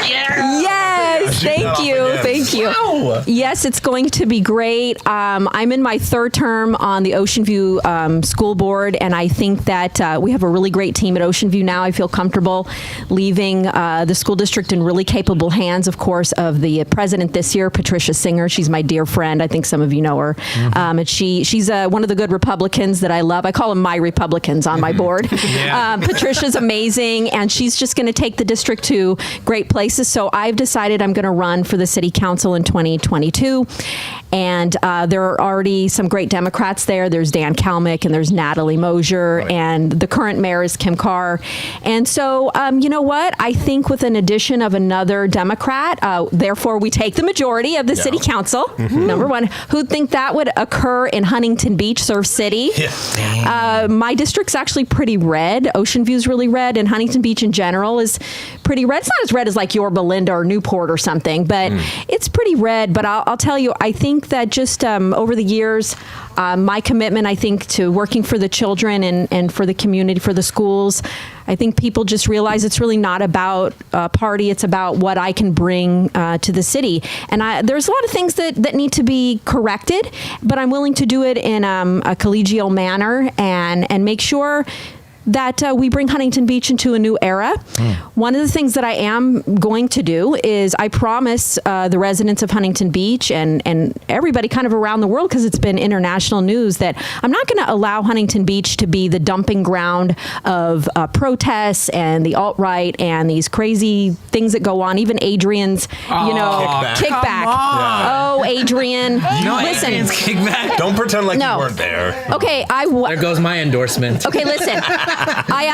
Yes, thank you. Wow. Yes, it's going to be great. I'm in my third term on the Ocean View School Board, and I think that we have a really great team at Ocean View now. I feel comfortable leaving the school district in really capable hands, of course, of the president this year, Patricia Singer. She's my dear friend. I think some of you know her. And she's one of the good Republicans that I love. I call them my Republicans on my board. Patricia's amazing, and she's just going to take the district to great places. So I've decided I'm going to run for the city council in 2022. And there are already some great Democrats there. There's Dan Kalmick and there's Natalie Mosier, and the current mayor is Kim Carr. And so, you know what? I think with an addition of another Democrat, therefore we take the majority of the city council. Number one, who'd think that would occur in Huntington Beach, Surf City? My district's actually pretty red. Ocean View's really red, and Huntington Beach in general is pretty red. It's not as red as like Yorba Linda or Newport or something, but it's pretty red. But I'll tell you, I think that just over the years, my commitment, I think, to working for the children and for the community, for the schools, I think people just realize it's really not about party. It's about what I can bring to the city. And there's a lot of things that need to be corrected, but I'm willing to do it in a collegial manner and make sure that we bring Huntington Beach into a new era. One of the things that I am going to do is I promise the residents of Huntington Beach and everybody kind of around the world, because it's been international news, that I'm not going to allow Huntington Beach to be the dumping ground of protests and the alt-right and these crazy things that go on. Even Adrian's, kickback. Oh, Adrian. Listen. Adrian's kickback. Don't pretend like you weren't there. Okay, there goes my endorsement. Okay, listen. I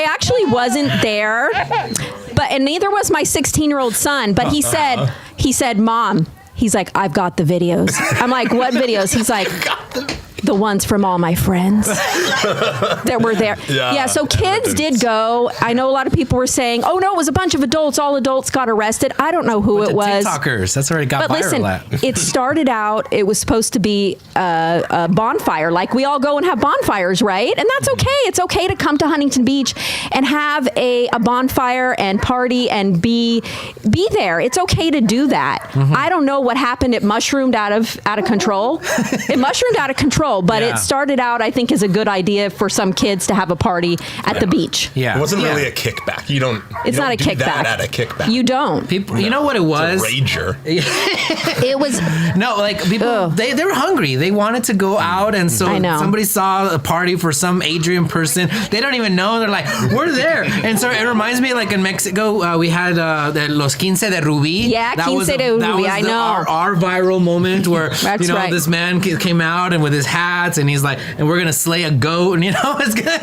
actually wasn't there, and neither was my 16-year-old son. But he said, Mom, he's like, I've got the videos. I'm like, what videos? He's like, the ones from all my friends that were there. Yeah, so kids did go. I know a lot of people were saying, oh, no, it was a bunch of adults. All adults got arrested. I don't know who it was. TikTokers. That's where it got viral at. It started out, it was supposed to be a bonfire. Like we all go and have bonfires, right? And that's okay. It's okay to come to Huntington Beach and have a bonfire and party and be there. It's okay to do that. I don't know what happened. It mushroomed out of control. It mushroomed out of control, but it started out, I think, as a good idea for some kids to have a party at the beach. Yeah. It wasn't really a kickback. It's not a kickback. That at a kickback. You don't. People, you know what it was? It's a rager. It was people. They were hungry. They wanted to go out, and so somebody saw a party for some Adrian person. They don't even know. They're like, we're there. And so it reminds me, like in Mexico, we had the Los Quince de Rubí. Yeah, Quince de Rubí. I know. Our viral moment where this man came out and with his hats, and he's like, and we're gonna slay a goat, and it's gonna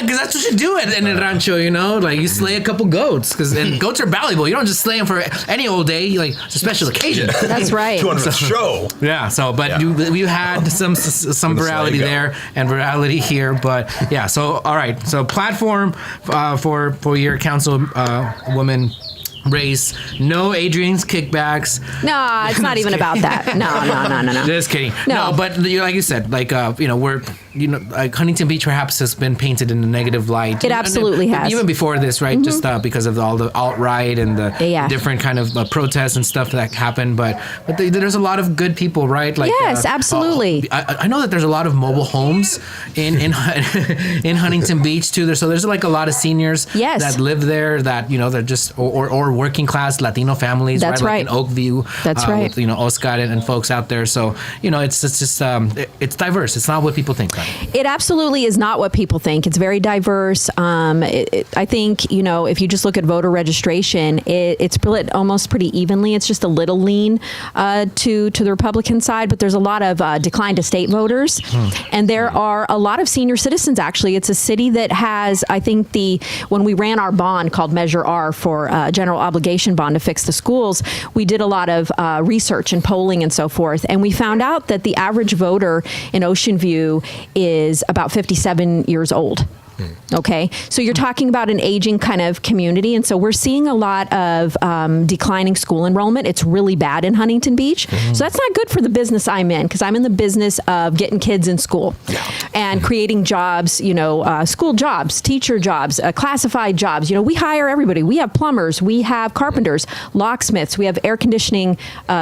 because that's what you do in El Rancho. Like you slay a couple goats and goats are valuable. You don't just slay them for any old day. Like it's a special occasion. That's right. 200th show. Yeah. So, but you had some virality there and virality here, but yeah. So all right. So platform for your council woman race. No Adrian's kickbacks. No, it's not even about that. No. Just kidding. No, but like you said, like we're like Huntington Beach perhaps has been painted in a negative light. It absolutely has. Even before this, right? Just because of all the alt-right and the different kind of protests and stuff that happened. But there's a lot of good people, right? Like yes, absolutely. I know that there's a lot of mobile homes in Huntington Beach too. There's like a lot of seniors that live there that they're just or working class Latino families. That's right. Like in Oakview. That's right. With, Oscar and folks out there. So it's just it's diverse. It's not what people think. It absolutely is not what people think. It's very diverse. I think, if you just look at voter registration, it's split almost pretty evenly. It's just a little lean to the Republican side, but there's a lot of decline to state voters. And there are a lot of senior citizens, actually. It's a city that has, I think, when we ran our bond called Measure R for general obligation bond to fix the schools, we did a lot of research and polling and so forth. And we found out that the average voter in Ocean View is about 57 years old. Okay, so you're talking about an aging kind of community, and so we're seeing a lot of declining school enrollment. It's really bad in Huntington Beach, so that's not good for the business I'm in, because I'm in the business of getting kids in school and creating jobs, school jobs, teacher jobs, classified jobs. We hire everybody. We have plumbers, we have carpenters, locksmiths, we have air conditioning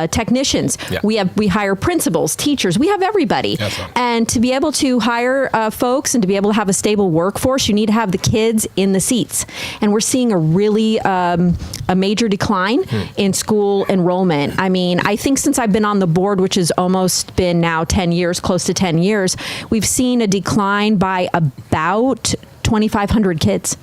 technicians, we hire principals, teachers, we have everybody. And to be able to hire folks and to be able to have a stable workforce, you need to have the kids in the seats. And we're seeing a really a major decline in school enrollment. I mean, I think since I've been on the board, which has almost been now 10 years, close to 10 years, we've seen a decline by about 2,500 kids.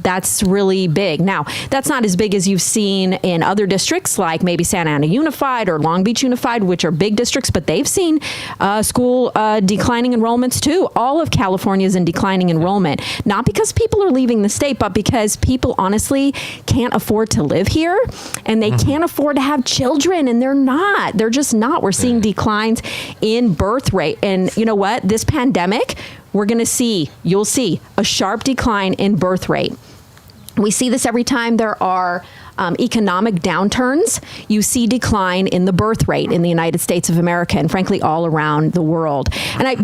That's really big. Now, that's not as big as you've seen in other districts like maybe Santa Ana Unified or Long Beach Unified, which are big districts, but they've seen school declining enrollments too. All of California is in declining enrollment, not because people are leaving the state, but because people honestly can't afford to live here and they can't afford to have children, and they're not. They're just not. We're seeing declines in birth rate. And you know what? This pandemic, you'll see a sharp decline in birth rate. We see this every time there are economic downturns. You see decline in the birth rate in the United States of America and frankly all around the world.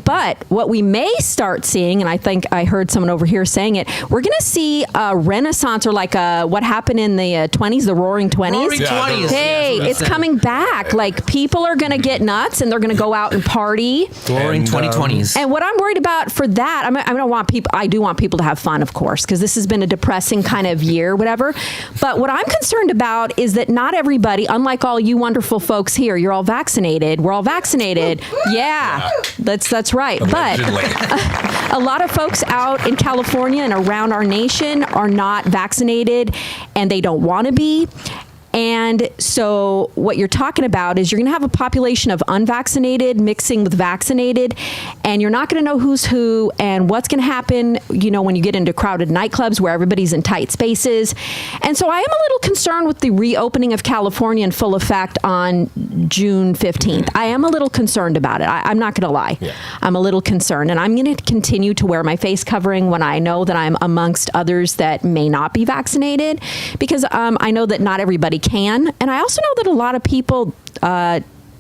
But what we may start seeing, and I think I heard someone over here saying it, we're going to see a renaissance, or like what happened in the 20s, the Roaring 20s. Roaring 20s. Hey, it's coming back. Like people are going to get nuts and they're going to go out and party. Roaring 2020s. And what I'm worried about for that, I do want people to have fun, of course, because this has been a depressing kind of year, whatever. But what I'm concerned about is that not everybody, unlike all you wonderful folks here, you're all vaccinated. We're all vaccinated. Yeah. That's right. Allegedly. But a lot of folks out in California and around our nation are not vaccinated, and they don't want to be. And so what you're talking about is you're going to have a population of unvaccinated mixing with vaccinated, and you're not going to know who's who and what's going to happen, when you get into crowded nightclubs where everybody's in tight spaces. And so I am a little concerned with the reopening of California in full effect on June 15th. I am a little concerned about it. I'm not going to lie. Yeah. I'm a little concerned, and I'm going to continue to wear my face covering when I know that I'm amongst others that may not be vaccinated, because I know that not everybody can. And I also know that a lot of people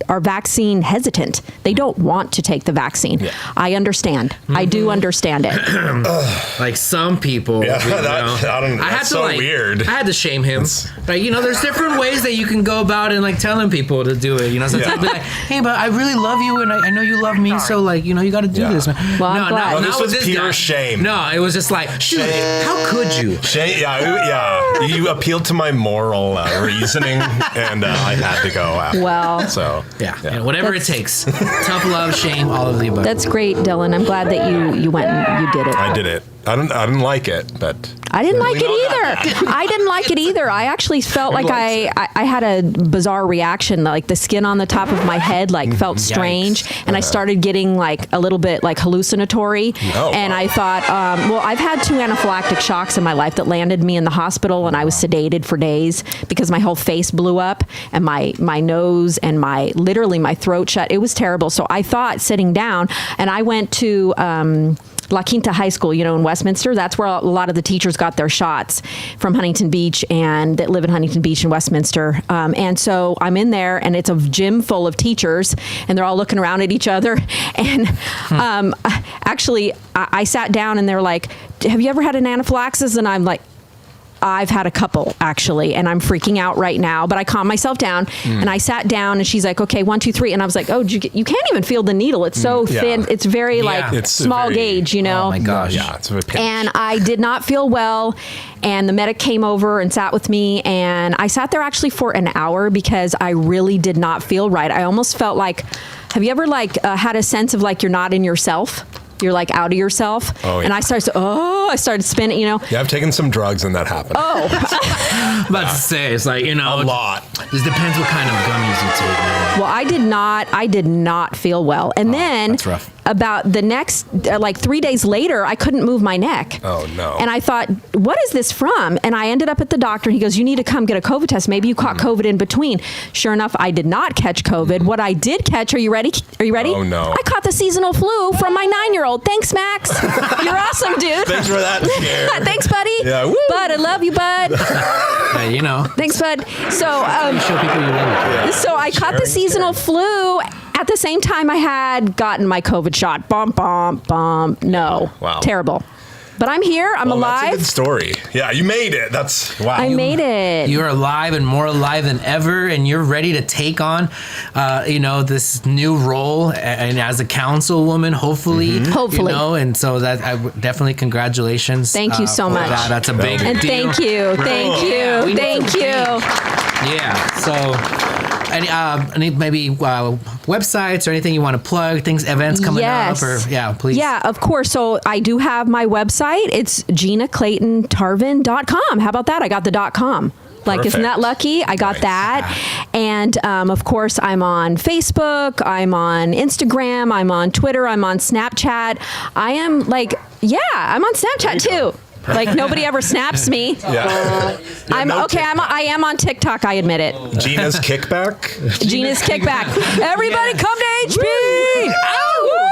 are vaccine hesitant. They don't want to take the vaccine. Yeah. I understand. I do understand it. Like some people. Yeah, that's so weird. I had to shame him. But there's different ways that you can go about and telling people to do it. Sometimes I'd be like, hey, but I really love you and I know you love me, so you got to do this, man. Well, I'm glad. This was pure shame. No, it was just like, shame. How could you? Shame. Yeah. You appealed to my moral reasoning, and I had to go after. Well, so. Yeah, whatever it takes. Tough love, shame, all of the above. That's great, Dylan. I'm glad that you went and you did it. I did it. I didn't like it, but I didn't like it either. I didn't like it either. I actually felt like I had a bizarre reaction. Like the skin on the top of my head felt strange, and I started getting a little bit hallucinatory. And I thought, I've had 2 anaphylactic shocks in my life that landed me in the hospital, and I was sedated for days because my whole face blew up and my nose and literally my throat shut. It was terrible. So I thought sitting down, and I went to La Quinta High School, in Westminster. That's where a lot of the teachers got their shots from Huntington Beach and that live in Huntington Beach and Westminster. And so I'm in there, and it's a gym full of teachers, and they're all looking around at each other. And actually, I sat down, and they're like, have you ever had an anaphylaxis? And I'm like, I've had a couple, actually, and I'm freaking out right now, but I calmed myself down, and I sat down, and she's like, okay, 1, 2, 3. And I was like, oh, you can't even feel the needle. It's so thin. It's very it's small gauge, Oh my gosh. Yeah, it's a pinch. And I did not feel well. And the medic came over and sat with me, and I sat there actually for an hour because I really did not feel right. I almost felt like, have you ever had a sense of you're not in yourself? You're out of yourself. Oh, yeah. And I started spinning, Yeah, I've taken some drugs and that happened. Oh. About to say, it's a lot. This depends what kind of gummies you take, man. Well, I did not feel well. And then that's rough. About the next, 3 days later, I couldn't move my neck. Oh, no. And I thought, what is this from? And I ended up at the doctor. He goes, you need to come get a COVID test. Maybe you caught COVID in between. Sure enough, I did not catch COVID. What I did catch, are you ready? Oh, no. I caught the seasonal flu from my 9-year-old. Thanks, Max. You're awesome, dude. Thanks for that scare. Thanks, buddy. Yeah, woo. Bud, I love you, bud. Thanks, bud. So, show people you love it. So I caught the seasonal flu. At the same time, I had gotten my COVID shot. Bump, bump, bump. No. Wow. Terrible. But I'm here. I'm alive. That's a good story. Yeah, you made it. Wow. I made it. You're alive and more alive than ever, and you're ready to take on, this new role and as a councilwoman, hopefully. Hopefully. And so that definitely congratulations. Thank you so much. That's a big deal. And thank you. Thank you. Yeah. So. Any maybe websites or anything you want to plug, events coming up, or please. Yeah, of course. So I do have my website. It's GinaClayton-Tarvin.com. How about that? I got the .com. Isn't that lucky? I got that. And of course, I'm on Facebook. I'm on Instagram. I'm on Twitter. I'm on Snapchat. I am I'm on Snapchat too. Nobody ever snaps me. Yeah. I am on TikTok. I admit it. Gina's Kickback. Gina's Kickback. Everybody come to HP.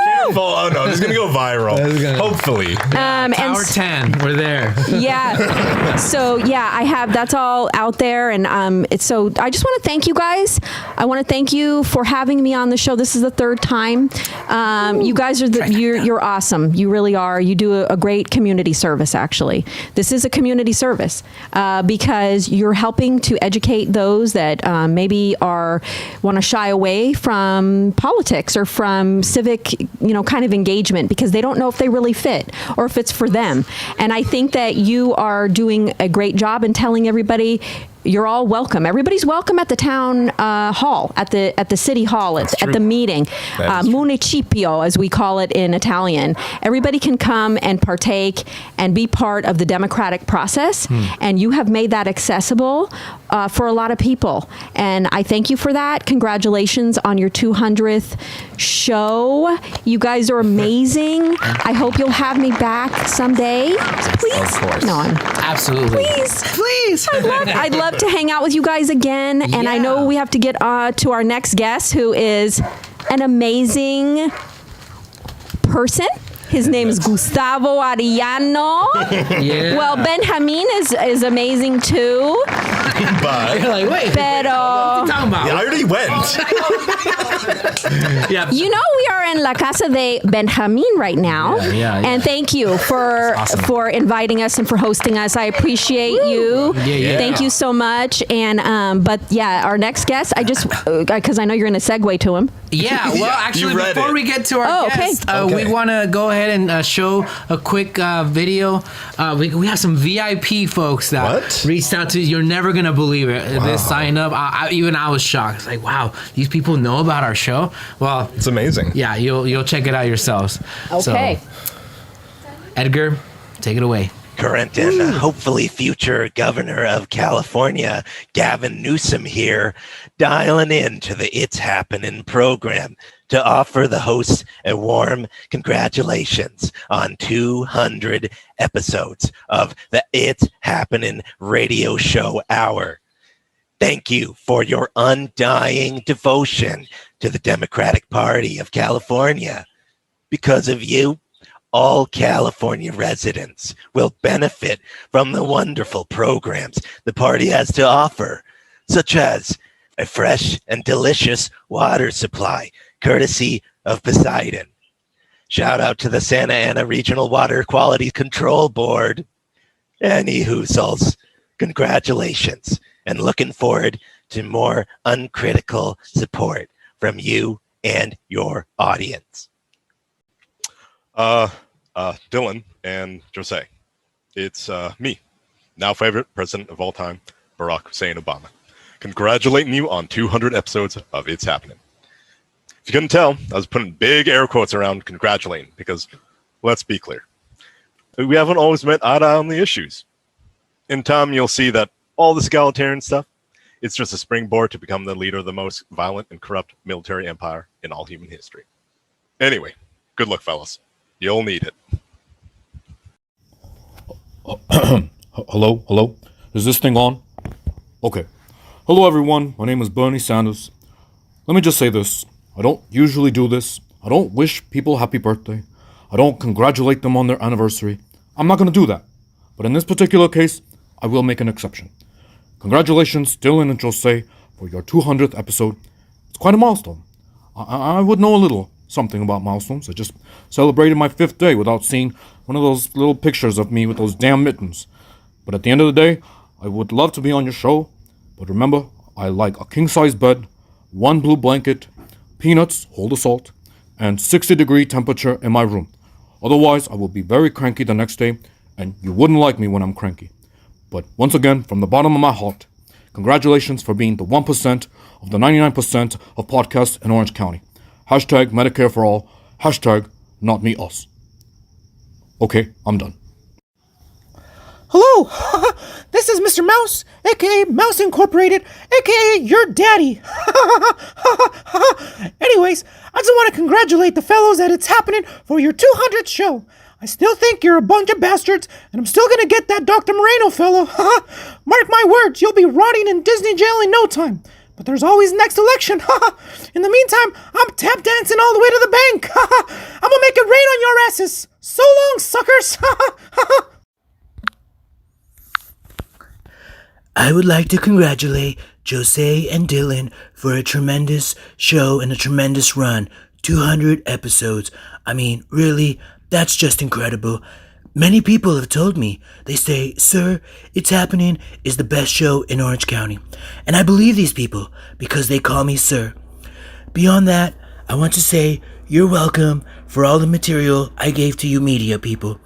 Careful. Oh no, this is gonna go viral. Hopefully. Tower 10. We're there. Yeah. So I have. That's all out there, and it's so. I just want to thank you guys. I want to thank you for having me on the show. This is the 3rd time. You guys are you're awesome. You really are. You do a great community service. Actually, this is a community service because you're helping to educate those that maybe want to shy away from politics or from civic, kind of engagement because they don't know if they really fit or if it's for them. And I think that you are doing a great job in telling everybody you're all welcome. Everybody's welcome at the town hall, at the city hall, at the meeting, municipio, as we call it in Italian. Everybody can come and partake and be part of the democratic process, and you have made that accessible for a lot of people. And I thank you for that. Congratulations on your 200th show. You guys are amazing. I hope you'll have me back someday. Please. Of course. No, Absolutely. Please. I'd love to hang out with you guys again. And I know we have to get to our next guest, who is an amazing person. His name is Gustavo Arellano. Yeah. Well, Benjamin is amazing too. But you're like, wait. Pero What are you talking about? I already went. Yeah. you know we are in La Casa de Benjamin right now. Yeah. And thank you for inviting us and for hosting us. I appreciate you. Yeah. Thank you so much. And but yeah, our next guest, I just because I know you're going to segue to him. Yeah, well, actually, before we get to our guest, we want to go ahead and show a quick video. We have some VIP folks that reached out to. You're never gonna believe it. Wow. They signed up. I was shocked. It's like, wow, these people know about our show. Well, it's amazing. Yeah, you'll check it out yourselves. Okay. So, Edgar, take it away. Current and hopefully future governor of California, Gavin Newsom here, dialing in to the It's Happenin' program to offer the hosts a warm congratulations on 200 episodes of the It's Happenin' radio show hour. Thank you for your undying devotion to the Democratic Party of California. Because of you, all California residents will benefit from the wonderful programs the party has to offer, such as a fresh and delicious water supply, courtesy of Poseidon. Shout out to the Santa Ana Regional Water Quality Control Board. Any hoozles, congratulations, and looking forward to more uncritical support from you and your audience. Dylan and Jose. It's me, now favorite president of all time, Barack Hussein Obama. Congratulating you on 200 episodes of It's Happenin'. If you couldn't tell, I was putting big air quotes around congratulating because, let's be clear, we haven't always met eye to eye on the issues. In time, you'll see that all this egalitarian stuff, it's just a springboard to become the leader of the most violent and corrupt military empire in all human history. Anyway, good luck, fellas. You'll need it. Hello? Is this thing on? Okay. Hello, everyone. My name is Bernie Sanders. Let me just say this. I don't usually do this. I don't wish people happy birthday. I don't congratulate them on their anniversary. I'm not going to do that. But in this particular case, I will make an exception. Congratulations, Dylan and Jose, for your 200th episode. It's quite a milestone. I would know a little something about milestones. I just celebrated my 5th day without seeing one of those little pictures of me with those damn mittens. But at the end of the day, I would love to be on your show. But remember, I like a king-size bed, 1 blue blanket, peanuts, hold the salt, and 60-degree temperature in my room. Otherwise, I will be very cranky the next day, and you wouldn't like me when I'm cranky. But once again, from the bottom of my heart, congratulations for being the 1% of the 99% of podcasts in Orange County. Hashtag Medicare for all. Hashtag not me us. Okay, I'm done. Hello, this is Mr. Mouse, aka Mouse Incorporated, aka your daddy. Anyways, I just want to congratulate the fellows at It's Happenin' for your 200th show. I still think you're a bunch of bastards, and I'm still gonna get that Dr. Moreno fellow. Mark my words, you'll be rotting in Disney jail in no time. But there's always next election. In the meantime, I'm tap dancing all the way to the bank. I'm gonna make it rain on your asses. So long, suckers. I would like to congratulate Jose and Dylan for a tremendous show and a tremendous run. 200 episodes. I mean, really, that's just incredible. Many people have told me, they say, "Sir, It's Happenin' is the best show in Orange County." And I believe these people because they call me sir. Beyond that, I want to say you're welcome for all the material I gave to you media people.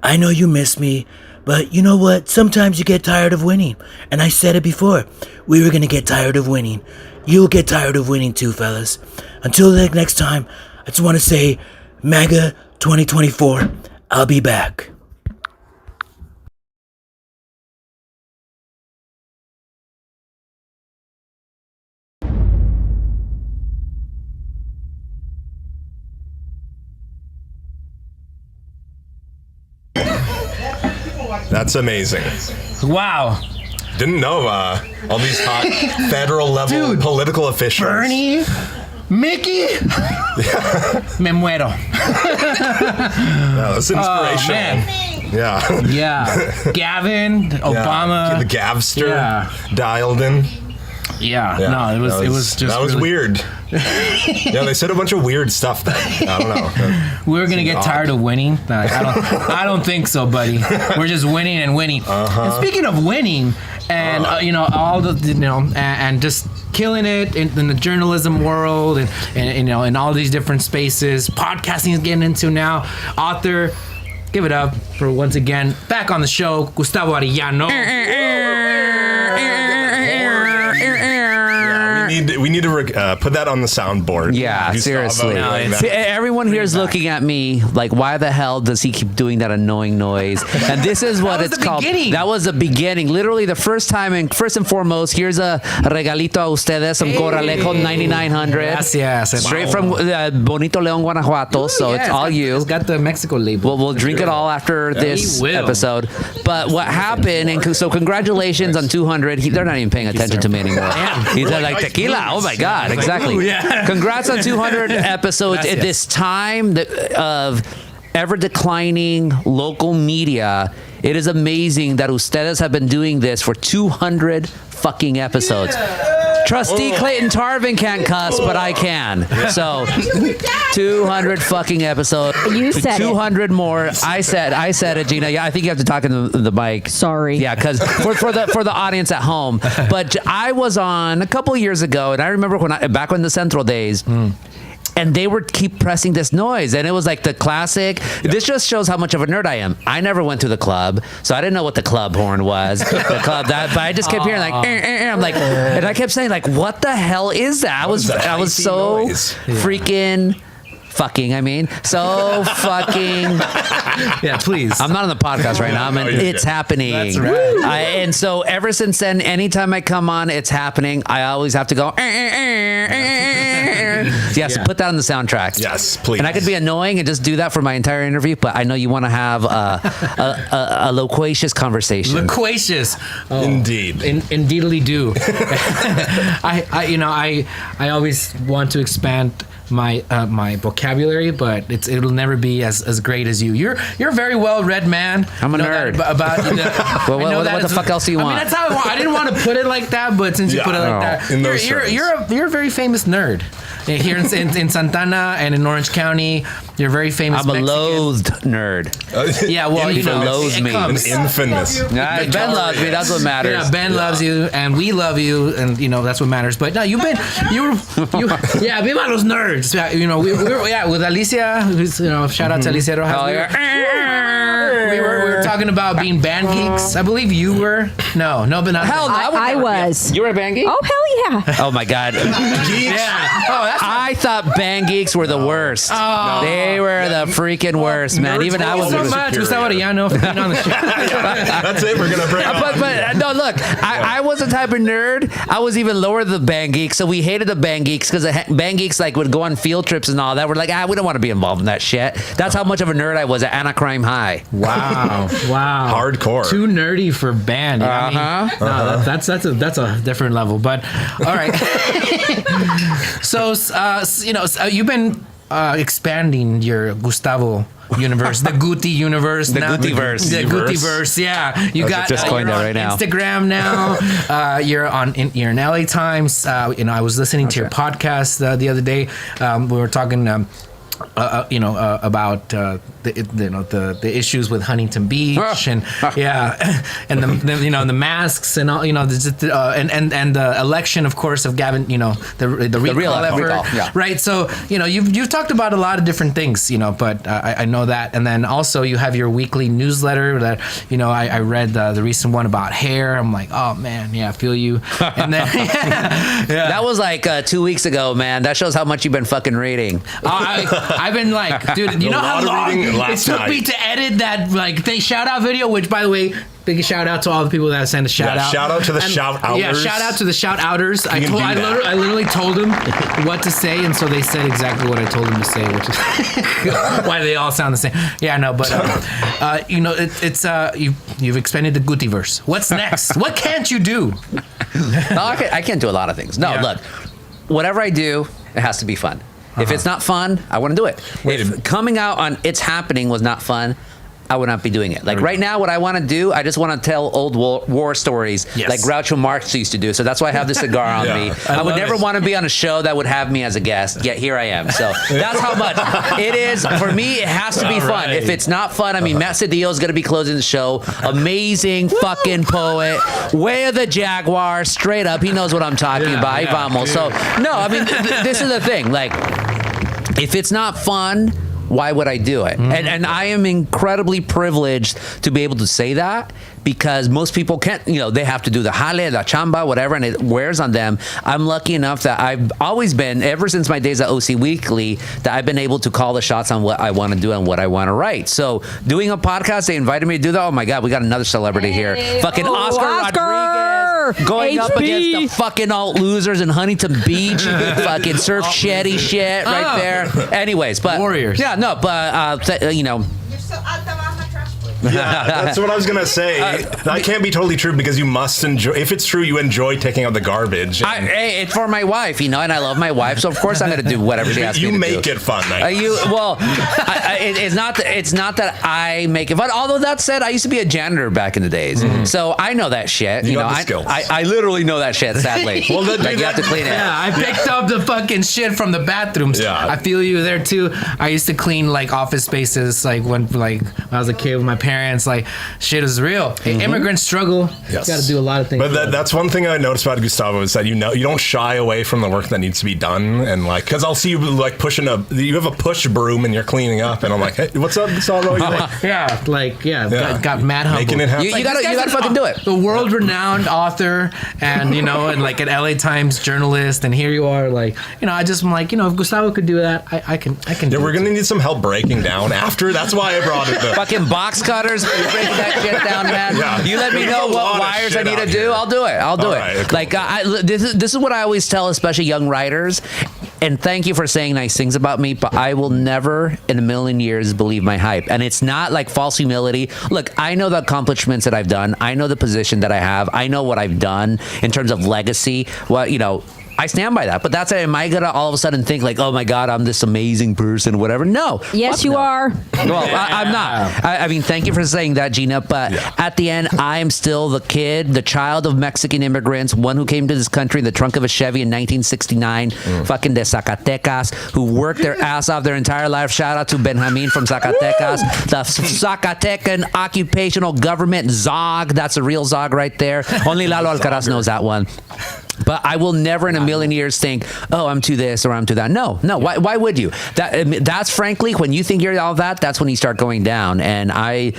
I know you miss me, but you know what? Sometimes you get tired of winning. And I said it before, we were going to get tired of winning. You'll get tired of winning too, fellas. Until the next time, I just want to say, MAGA 2024, I'll be back. That's amazing. Wow. Didn't know all these hot federal level political officials. Bernie, Mickey, me muero. That was inspirational. Man. Yeah. Yeah. Gavin, Obama. The Gavster Yeah. dialed in. Yeah. No, it was just that was really weird. Yeah, they said a bunch of weird stuff that I don't know. We're gonna get tired of winning. I don't think so, buddy. We're just winning and winning. And speaking of winning, and all the and just killing it in the journalism world, and in all these different spaces. Podcasting is getting into now. Author, give it up for once again back on the show, Gustavo Arellano. We need to put that on the soundboard. Yeah, seriously. Everyone here is looking at me like, why the hell does he keep doing that annoying noise? And this is what it's called. That was the beginning. Literally the first time, and first and foremost, here's a regalito a ustedes, some Corralejo 9900. Gracias. Straight from Bonito León, Guanajuato. So it's all you. It's got the Mexico label. We'll drink it all after this episode. But what happened, and so congratulations on 200. They're not even paying attention to me anymore. He's like, tequila. Oh my God, exactly. Congrats on 200 episodes at this time of ever declining local media. It is amazing that ustedes have been doing this for 200 fucking episodes. Trustee Clayton-Tarvin can't cuss, but I can. So 200 fucking episodes. You said 200 more. I said it, Gina. Yeah, I think you have to talk in the mic. Sorry. Yeah, because for the audience at home. But I was on a couple of years ago, and I remember back when the Central days. And they would keep pressing this noise, and it was like the classic. This just shows how much of a nerd I am. I never went to the club, so I didn't know what the club horn was. The club but I just kept hearing like, I'm like, and I kept saying like, what the hell is that? I was so freaking. Fucking, I mean, so fucking. Yeah, please. I'm not on the podcast right now. It's happening. That's right. And so ever since then, anytime I come on, it's happening. I always have to go. Yes, put that on the soundtrack. Yes, please. And I could be annoying and just do that for my entire interview, but I know you want to have a loquacious conversation. Loquacious, indeed, indeedly do. I always want to expand my vocabulary, but it'll never be as great as you. You're a very well read man. I'm a nerd. What the fuck else do you want? I mean, that's how I didn't want to put it like that, but since you put it like that, you're a very famous nerd. Here in Santana and in Orange County, you're very famous. I'm a loathed nerd. Yeah, well, people loathe me. Infamous. Ben loves me. That's what matters. Yeah, Ben loves you, and we love you, and that's what matters. But no, you viva los nerds. We were with Alicia. Who's, shout out to Alicia Rojas. We were talking about being band geeks. I believe you were. No, but not. Hell no. I was. You were a band geek? Oh, hell yeah. Oh my God. Yeah. Oh, I thought band geeks were the worst. Oh. They were the freaking worst, man. Even I was so much. Gustavo Arellano for being on the show. That's it. We're gonna bring. But no, look. I was the type of nerd. I was even lower than the band geeks, so we hated the band geeks because the band geeks would go on field trips and all that. We're like, we don't want to be involved in that shit. That's how much of a nerd I was at Anacrime High. Wow. Hardcore. Too nerdy for band. No, that's a different level. But all right. So you've been expanding your Gustavo universe, the Guti universe, the Gutiverse. The Gutiverse, yeah. You got just coined that right now. Instagram now. You're in LA Times. I was listening to your podcast the other day. We were talking. About the issues with Huntington Beach and the masks and all and the election, of course, of Gavin, the recall effort, right? So you've talked about a lot of different things, but I know that, and then also you have your weekly newsletter that I read the recent one about hair. I'm like, oh man, yeah, I feel you. And then that was like 2 weeks ago, man. That shows how much you've been fucking reading. I've been like, dude, you know how long? last It took night. me to edit that shout out video, which by the way, big shout out to all the people that sent a shout out. Shout out to the shout outers. Yeah, shout out to the shout outers. I literally told them what to say, and so they said exactly what I told them to say, which is why they all sound the same. Yeah, no, but you've expanded the Gutiverse. What's next? What can't you do? No, I can't do a lot of things. No, look, whatever I do, it has to be fun. If it's not fun, I wouldn't do it. If coming out on It's Happening was not fun, I would not be doing it. Like right now, what I want to do, I just want to tell old war stories like Groucho Marx used to do. So that's why I have the cigar on me. I would never want to be on a show that would have me as a guest, yet here I am. So that's how much it is. For me, it has to be fun. If it's not fun, I mean, Matt Sedillo is going to be closing the show. Amazing fucking poet. Way of the Jaguar, straight up. He knows what I'm talking about. Vamos. So, no, I mean, this is the thing. Like, if it's not fun, why would I do it? And I am incredibly privileged to be able to say that, because most people can't, they have to do the jale, the chamba, whatever, and it wears on them. I'm lucky enough that I've always been, ever since my days at OC Weekly, that I've been able to call the shots on what I want to do and what I want to write. So doing a podcast, they invited me to do that. Oh my God, we got another celebrity here. Fucking Oscar Rodriguez going up against the fucking alt losers in Huntington Beach. Fucking surf shetty shit right there. Anyways, but Warriors. Yeah, no, but Yeah, that's what I was gonna say. That can't be totally true, because you must enjoy. If it's true, you enjoy taking out the garbage. Hey, it's for my wife, and I love my wife, so of course I'm gonna do whatever she asks me to do. You make it fun. It's not that I make it fun. Although that said, I used to be a janitor back in the days, so I know that shit. You got the skills. I literally know that shit. Sadly, well, you have to clean it. Yeah, I picked up the fucking shit from the bathrooms. Yeah, I feel you there too. I used to clean office spaces when I was a kid with my parents. Shit is real. Immigrants struggle. Yes. Got to do a lot of things. But that's one thing I noticed about Gustavo, is that you don't shy away from the work that needs to be done, and because I'll see you pushing you have a push broom and you're cleaning up, and I'm like, hey, what's up, Gustavo? Got mad humble. Making it happen. You gotta fucking do it. The world-renowned author, and an LA Times journalist, and here you are, I'm like, if Gustavo could do that, I can. Yeah, we're gonna need some help breaking down after. That's why I brought it. Fucking box cutters. Break that shit down, man. Yeah. You let me know what wires I need to do. I'll do it. Right, cool. This is what I always tell, especially young writers. And thank you for saying nice things about me, but I will never in a million years believe my hype. And it's not like false humility. Look, I know the accomplishments that I've done. I know the position that I have. I know what I've done in terms of legacy. I stand by that. But that's it. Am I going to all of a sudden think oh my God, I'm this amazing person, whatever? No. Yes, you are. Well, I'm not. I mean, thank you for saying that, Gina. But at the end, I'm still the child of Mexican immigrants, one who came to this country in the trunk of a Chevy in 1969, fucking de Zacatecas, who worked their ass off their entire life. Shout out to Benjamin from Zacatecas. The Zacatecan Occupational Government, ZOG. That's a real ZOG right there. Only Lalo Alcaraz knows that one. But I will never in a million years think, I'm to this or I'm to that. No. Why would you? That's frankly, when you think you're all that, that's when you start going down. And I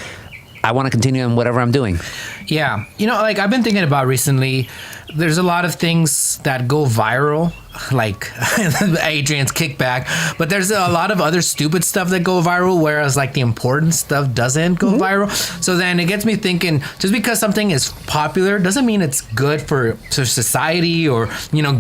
want to continue in whatever I'm doing. Yeah. I've been thinking about recently, there's a lot of things that go viral, like Adrian's kickback, but there's a lot of other stupid stuff that go viral, whereas the important stuff doesn't go viral. So then it gets me thinking, just because something is popular doesn't mean it's good for society or,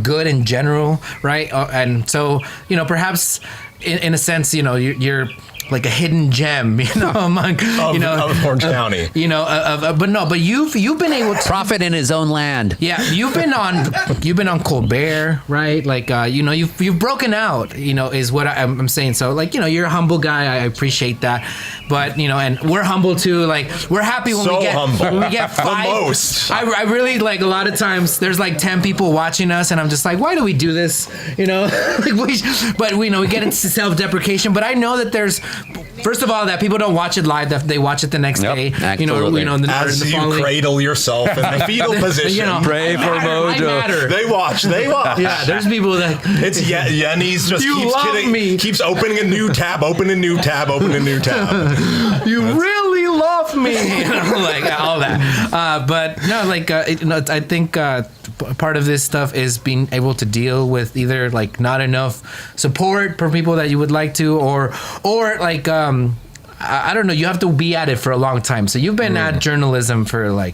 good in general, right? And so, perhaps in a sense, you're like a hidden gem, among of Orange County. But you've been able to profit in his own land. Yeah, you've been on Colbert, right? You've broken out. Is what I'm saying. So you're a humble guy. I appreciate that. But and we're humble too. We're happy when we get 5. The most. I really a lot of times there's 10 people watching us, and I'm just why do we do this? But we get into self-deprecation. But I know that there's. First of all, that people don't watch it live; that they watch it the next day. Absolutely. As you cradle yourself in the fetal position, pray for Mojo. They watch. Yeah, there's people that it's Yenny's just keeps opening a new tab, open a new tab. You really love me, all that. But no, I think part of this stuff is being able to deal with either not enough support for people that you would like to, or I don't know. You have to be at it for a long time. So you've been at journalism for a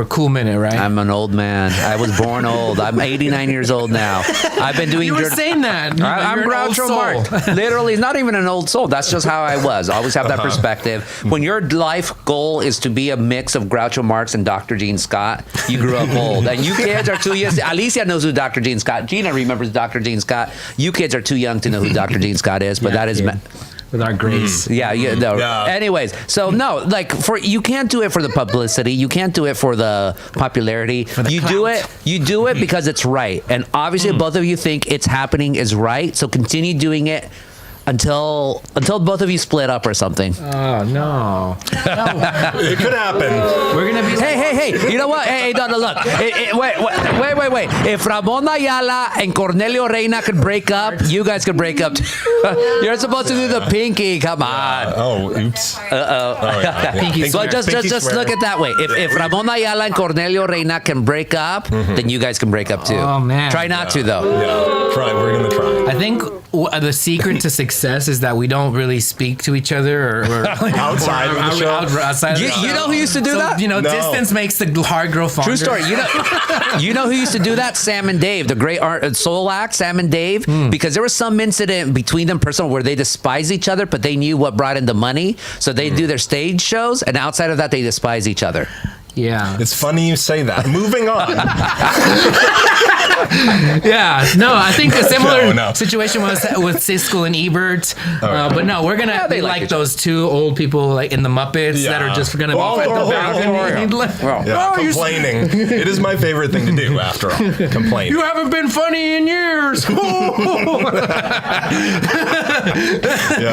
cool minute, right? I'm an old man. I was born old. I'm 89 years old now. I've been doing. You were saying that. I'm Groucho Marx. Literally, not even an old soul. That's just how I was. I always have that perspective. When your life goal is to be a mix of Groucho Marx and Dr. Gene Scott, you grew up old. And you kids are too young. Alicia knows who Dr. Gene Scott. Gina remembers Dr. Gene Scott. You kids are too young to know who Dr. Gene Scott is, but that is. With our grace. Yeah. Anyways, so no, like you can't do it for the publicity. You can't do it for the popularity. You do it because it's right. And obviously both of you think It's Happening is right. So continue doing it until both of you split up or something. Oh no. It could happen. We're gonna be. Hey! You know what? Hey, no, look. Wait. If Ramon Ayala and Cornelio Reina could break up, you guys could break up too. You're supposed to do the pinky. Come on. Oh, oops. Pinky. So just look at that way. If Ramon Ayala and Cornelio Reina can break up, then you guys can break up too. Oh man. Try not to though. Yeah. Try. We're gonna try. I think the secret to success is that we don't really speak to each other or outside of the show. Outside you know who used to do that? Distance makes the heart grow fonder. True story. You know who used to do that? Sam and Dave, the great soul act, Sam and Dave, because there was some incident between them personal where they despised each other, but they knew what brought in the money. So they do their stage shows, and outside of that, they despise each other. Yeah. It's funny you say that. Moving on. Yeah. No, I think a similar situation was with Siskel and Ebert. But no, we're going to be like those two old people like in the Muppets that are just going to be at the balcony. Complaining. It is my favorite thing to do, after all. Complain. You haven't been funny in years. Yeah,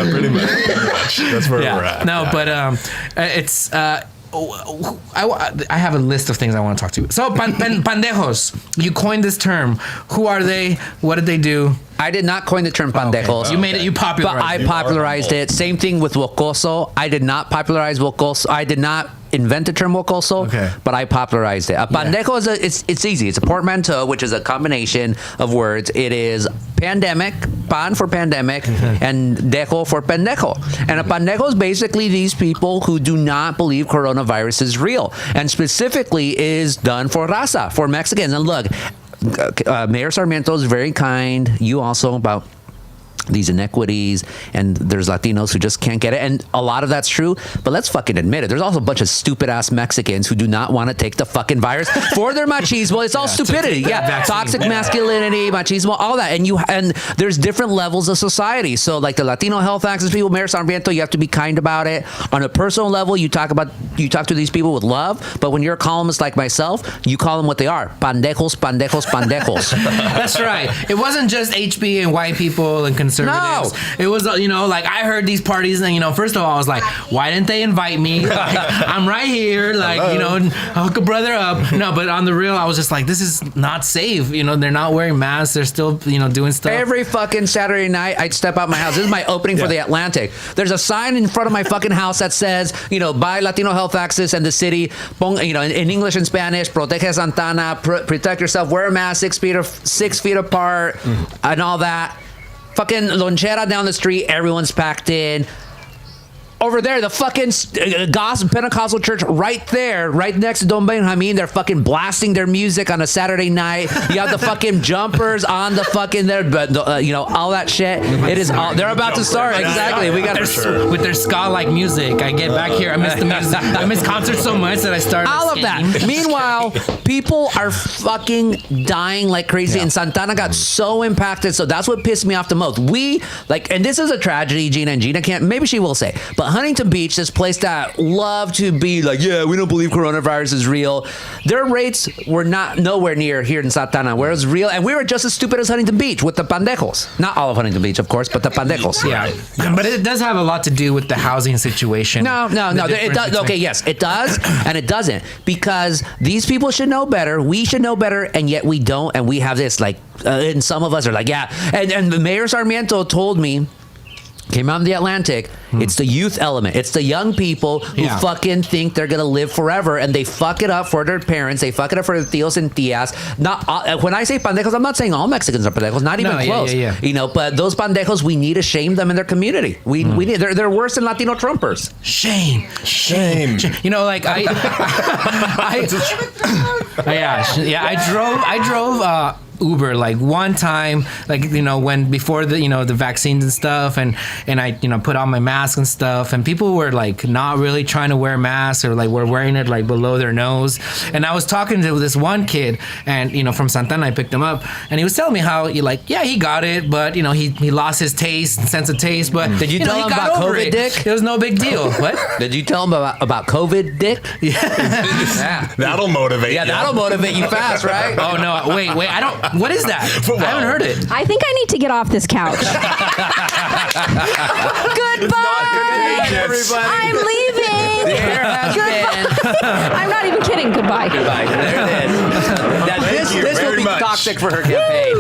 pretty much. That's where we're at. No, but it's... I have a list of things I want to talk to you. So, pandejos, you coined this term. Who are they? What did they do? I did not coin the term pandejos. Okay. You made it. You popularized it. But I popularized it. Same thing with wocoso. I did not popularize wocoso. I did not invent the term wocoso, but I popularized it. A pandejo is it's easy. It's a portmanteau, which is a combination of words. It is pandemic, pan for pandemic, and dejo for pendejo. And a pandejo is basically these people who do not believe coronavirus is real, and specifically is done for raza, for Mexicans. And look, Mayor Sarmiento is very kind. You also about these inequities, and there's Latinos who just can't get it, and a lot of that's true, but let's fucking admit it. There's also a bunch of stupid ass Mexicans who do not want to take the fucking virus for their machismo. It's all stupidity. Toxic masculinity, machismo, all that. And there's different levels of society. So like the Latino health access people, Mayor Sarmiento, you have to be kind about it. On a personal level, you talk to these people with love, but when you're a columnist like myself, you call them what they are: pandejos. That's right. It wasn't just HB and white people and conservatives. No. It was, like I heard these parties and, first of all, I was like, why didn't they invite me? Like, I'm right here. Like, hook a brother up. No, but on the real, I was just like, this is not safe. They're not wearing masks. They're still, doing stuff. Every fucking Saturday night, I'd step out my house. This is my opening for the Atlantic. There's a sign in front of my fucking house that says, buy Latino Health Access and the city, in English and Spanish, protege Santana, protect yourself, wear a mask 6 feet apart, and all that. Fucking lonchera down the street, everyone's packed in. Over there, the fucking Pentecostal church right there, right next to Don Benjamin, they're fucking blasting their music on a Saturday night. You have the fucking jumpers on the fucking there, but all that shit. It is all, they're about to start. Exactly. We got with their ska-like music. I get back here. I miss the music. I miss concerts so much that I started all of that. Meanwhile, people are fucking dying like crazy, and Santana got so impacted. So that's what pissed me off the most. And this is a tragedy. Gina can't. Maybe she will say, but Huntington Beach, this place that love to be like, we don't believe coronavirus is real. Their rates were nowhere near here in Santana, where it was real, and we were just as stupid as Huntington Beach with the pandejos. Not all of Huntington Beach, of course, but the pandejos. Yeah, but it does have a lot to do with the housing situation. No. It does. Okay, yes, it does, and it doesn't, because these people should know better. We should know better, and yet we don't, and we have this and some of us are like, and Mayor Sarmiento told me came out in the Atlantic. It's the youth element. It's the young people who fucking think they're gonna live forever, and they fuck it up for their parents. They fuck it up for their tios and tias. Not when I say pandejos, I'm not saying all Mexicans are pendejos. Not even close. You know, but those pandejos, we need to shame them in their community. We need. They're worse than Latino Trumpers. Shame. You know, like I drove Uber like one time, like, you know, when before the, you know, the vaccines and stuff, and I, you know, put on my mask and stuff, and people were like not really trying to wear masks, or like were wearing it like below their nose. And I was talking to this one kid, and, you know, from Santana, I picked him up, and he was telling me how he got it, but, you know, he lost his sense of taste. But did you tell him about COVID, Dick? It was no big deal. What? Did you tell him about COVID, Dick? Yeah. That'll motivate. Yeah, that'll motivate you fast, right? Oh no, wait, I don't. What is that? I haven't heard it. I think I need to get off this couch. Goodbye, everybody. I'm leaving. There has been. I'm not even kidding. Goodbye. Goodbye. There it is. Now, this will be toxic for her campaign.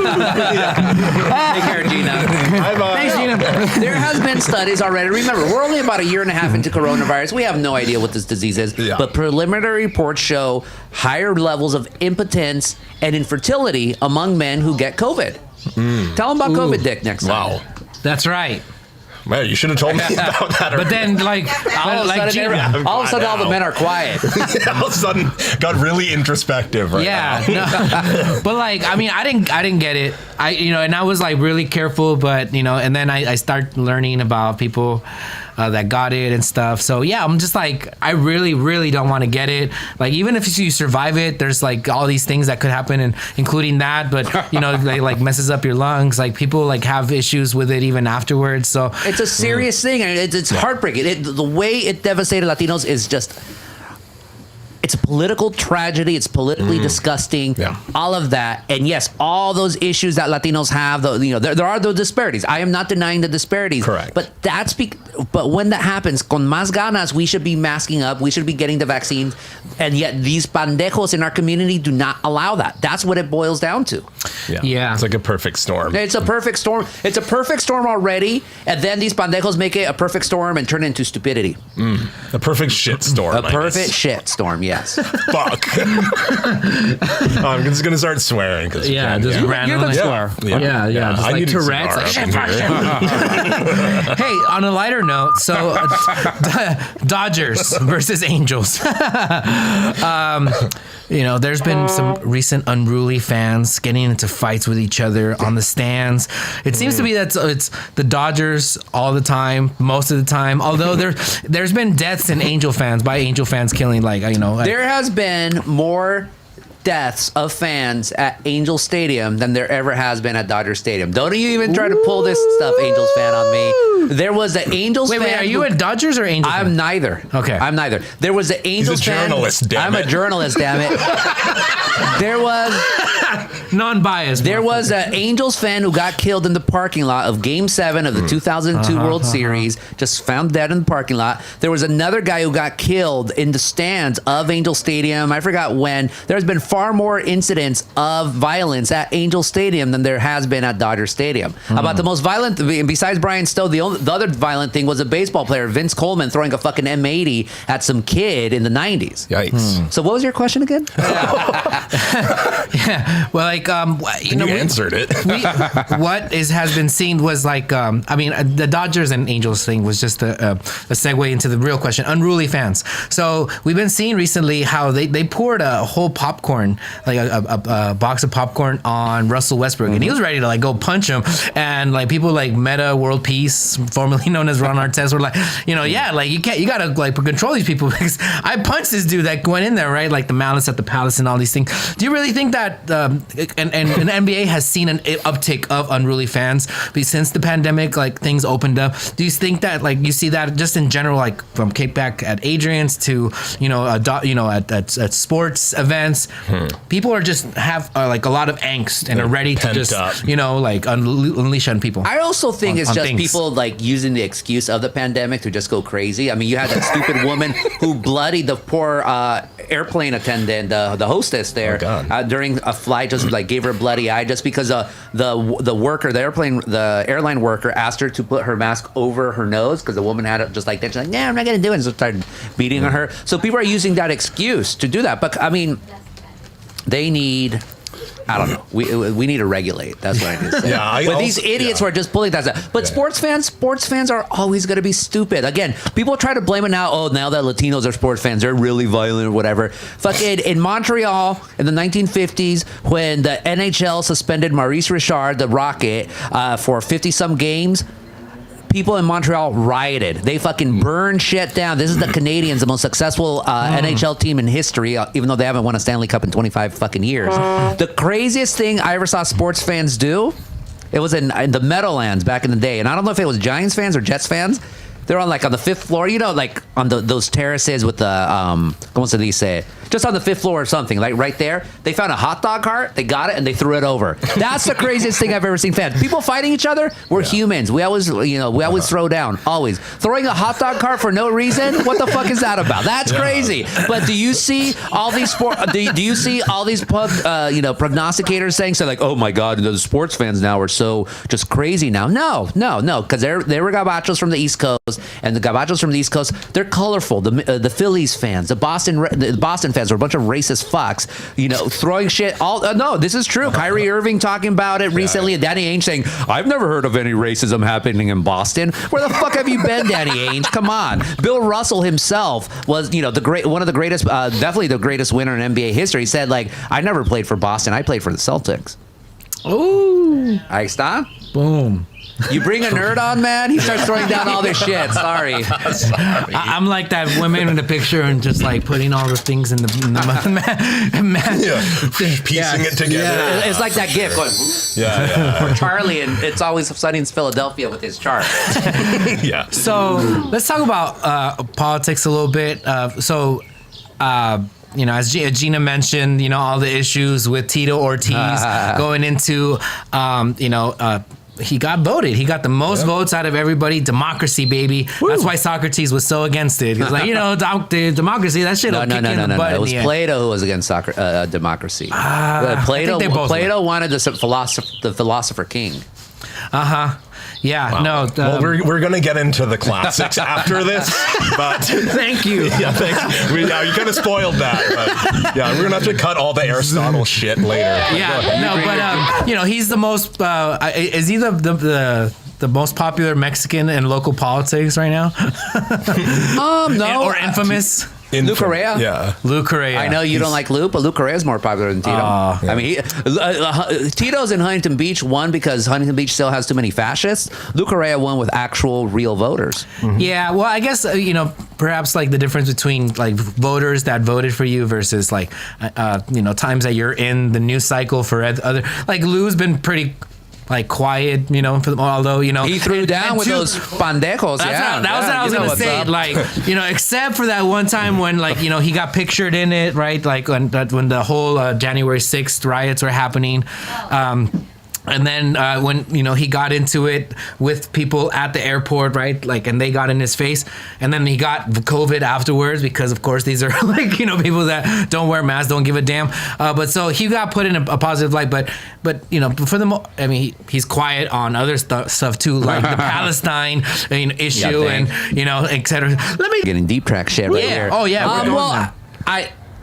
Take care, Gina. Thanks, Gina. There has been studies already. Remember, we're only about a year and a half into coronavirus. We have no idea what this disease is, but preliminary reports show higher levels of impotence and infertility among men who get COVID. Tell them about COVID, Dick, next time. Wow. That's right. Man, you should have told me about that. But then, like, all of a sudden, all the men are quiet. All of a sudden, got really introspective right now. No. But like, I mean, I didn't get it. And I was like really careful, but, you know, and then I start learning about people that got it and stuff. So yeah, I'm just like, I really, really don't want to get it. Like, even if you survive it, there's like all these things that could happen, and including that. But, you know, like messes up your lungs. Like, people like have issues with it even afterwards. So it's a serious thing, and it's heartbreaking. The way it devastated Latinos is just. It's a political tragedy. It's politically disgusting. Yeah. All of that, and yes, all those issues that Latinos have. There are those disparities. I am not denying the disparities. Correct. But but when that happens, con más ganas, we should be masking up. We should be getting the vaccines, and yet these pandejos in our community do not allow that. That's what it boils down to. Yeah. It's like a perfect storm. It's a perfect storm. It's a perfect storm already, and then these pandejos make it a perfect storm and turn it into stupidity. A perfect shit storm. A perfect shit storm. Yes. Fuck. I'm just gonna start swearing because just randomly swear. Yeah. Just I like need Tourette's. Like, shit. Hey, on a lighter note, so Dodgers versus Angels. You know, there's been some recent unruly fans getting into fights with each other on the stands. It seems to be that it's the Dodgers all the time, most of the time. Although there's been deaths in Angel fans by Angel fans killing, like, you know. There has been more deaths of fans at Angel Stadium than there ever has been at Dodger Stadium. Don't you even try to pull this stuff, Angels fan, on me. There was an Angels fan. Wait, are you a Dodgers or Angels fan? I'm neither. Okay. I'm neither. There was an Angels fan. He's a journalist, damn it. I'm a journalist, damn it. There was... Non-biased. There was an Angels fan who got killed in the parking lot of Game 7 of the 2002 World Series, just found dead in the parking lot. There was another guy who got killed in the stands of Angel Stadium. I forgot when. There's been far more incidents of violence at Angel Stadium than there has been at Dodger Stadium. About the most violent, besides Brian Stowe, the other violent thing was a baseball player, Vince Coleman, throwing a fucking M80 at some kid in the 90s. Yikes. So what was your question again? Yeah. Well, like, you answered it. What has been seen was like, the Dodgers and Angels thing was just a segue into the real question: unruly fans. So we've been seeing recently how they poured a whole popcorn, like a box of popcorn on Russell Westbrook, and he was ready to like go punch him. And like people like Meta World Peace, formerly known as Ron Artest, were like, you gotta like control these people, because I punched this dude that went in there, right? Like the Malice at the Palace and all these things. Do you really think that and the NBA has seen an uptick of unruly fans since the pandemic, like things opened up? Do you think that like you see that just in general, like from kickback at Adrian's to at sports events, people are just have like a lot of angst and are ready to just like unleash on people. I also think it's just people like using the excuse of the pandemic to just go crazy. I mean, you had that stupid woman who bloodied the poor airplane attendant, the hostess there, during a flight, just like gave her a bloody eye just because the worker, the airline worker asked her to put her mask over her nose because the woman had it just like that. She's like, "Nah, I'm not gonna do it." And so started beating on her. So people are using that excuse to do that. But I mean, they need. I don't know. We need to regulate. That's what I need to say. But these idiots who are just pulling that stuff. But sports fans are always going to be stupid. Again, people try to blame it now. Oh, now that Latinos are sports fans, they're really violent or whatever. Fucking in Montreal in the 1950s, when the NHL suspended Maurice Richard, the Rocket, for 50-some games, people in Montreal rioted. They fucking burned shit down. This is the Canadiens, the most successful NHL team in history, even though they haven't won a Stanley Cup in 25 fucking years. The craziest thing I ever saw sports fans do, it was in the Meadowlands back in the day. And I don't know if it was Giants fans or Jets fans. They're on like on the 5th floor, you know, like on those terraces with the, ¿cómo se dice? Just on the 5th floor or something, like right there. They found a hot dog cart, they got it, and they threw it over. That's the craziest thing I've ever seen fans. People fighting each other, we're humans. We always, throw down, always. Throwing a hot dog cart for no reason, what the fuck is that about? That's crazy. But do you see all these do you see all these prognosticators saying so like, oh my God, the sports fans now are so just crazy now? No, because they were gabachos from the East Coast, and the gabachos from the East Coast, they're colorful. The Phillies fans, the Boston fans are a bunch of racist fucks, throwing shit. No, this is true. Kyrie Irving talking about it recently, and Danny Ainge saying, I've never heard of any racism happening in Boston. Where the fuck have you been, Danny Ainge? Come on. Bill Russell himself was, one of the greatest, definitely the greatest winner in NBA history. He said, like, I never played for Boston. I played for the Celtics. Ooh. Ahí está. Boom. You bring a nerd on, man, he starts throwing down all this shit. Sorry. I'm like that woman in the picture and just like putting all the things in the piecing it together. Yeah. It's like that GIF going, for Charlie, and It's Always Sunny in Philadelphia with his chart. Yeah. So let's talk about politics a little bit. As Gina mentioned, all the issues with Tito Ortiz going into, he got voted. He got the most votes out of everybody. Democracy, baby. Woo. That's why Socrates was so against it. He was like, democracy, that shit will kick in the butt. It was Plato who was against democracy. Plato wanted the philosopher king. Yeah, wow. no. Well, we're going to get into the classics after this, but thank you. Yeah, thanks. You kind of spoiled that. But, we're going to have to cut all the Aristotle shit later. He's the most. Is he the most popular Mexican in local politics right now? No, or infamous. Lou Correa? Yeah. Lou Correa. I know you don't like Lou, but Lou Correa is more popular than Tito. I mean, Tito's in Huntington Beach won because Huntington Beach still has too many fascists. Lou Correa won with actual real voters. Mm-hmm. Yeah, well, I guess, perhaps like the difference between like voters that voted for you versus like, times that you're in the news cycle for other, like Lou's been pretty like quiet, although, he threw down with those pendejos. That was what I was going to say. Like, except for that one time when, like, he got pictured in it, right? Like when the whole January 6th riots were happening. And then when, he got into it with people at the airport, right? Like, and they got in his face. And then he got COVID afterwards because, of course, these are like, people that don't wear masks, don't give a damn. But so he got put in a positive light. But for he's quiet on other stuff too, like the Palestine issue and, et cetera. Let me getting deep track shit right here. Oh, yeah. We're doing that.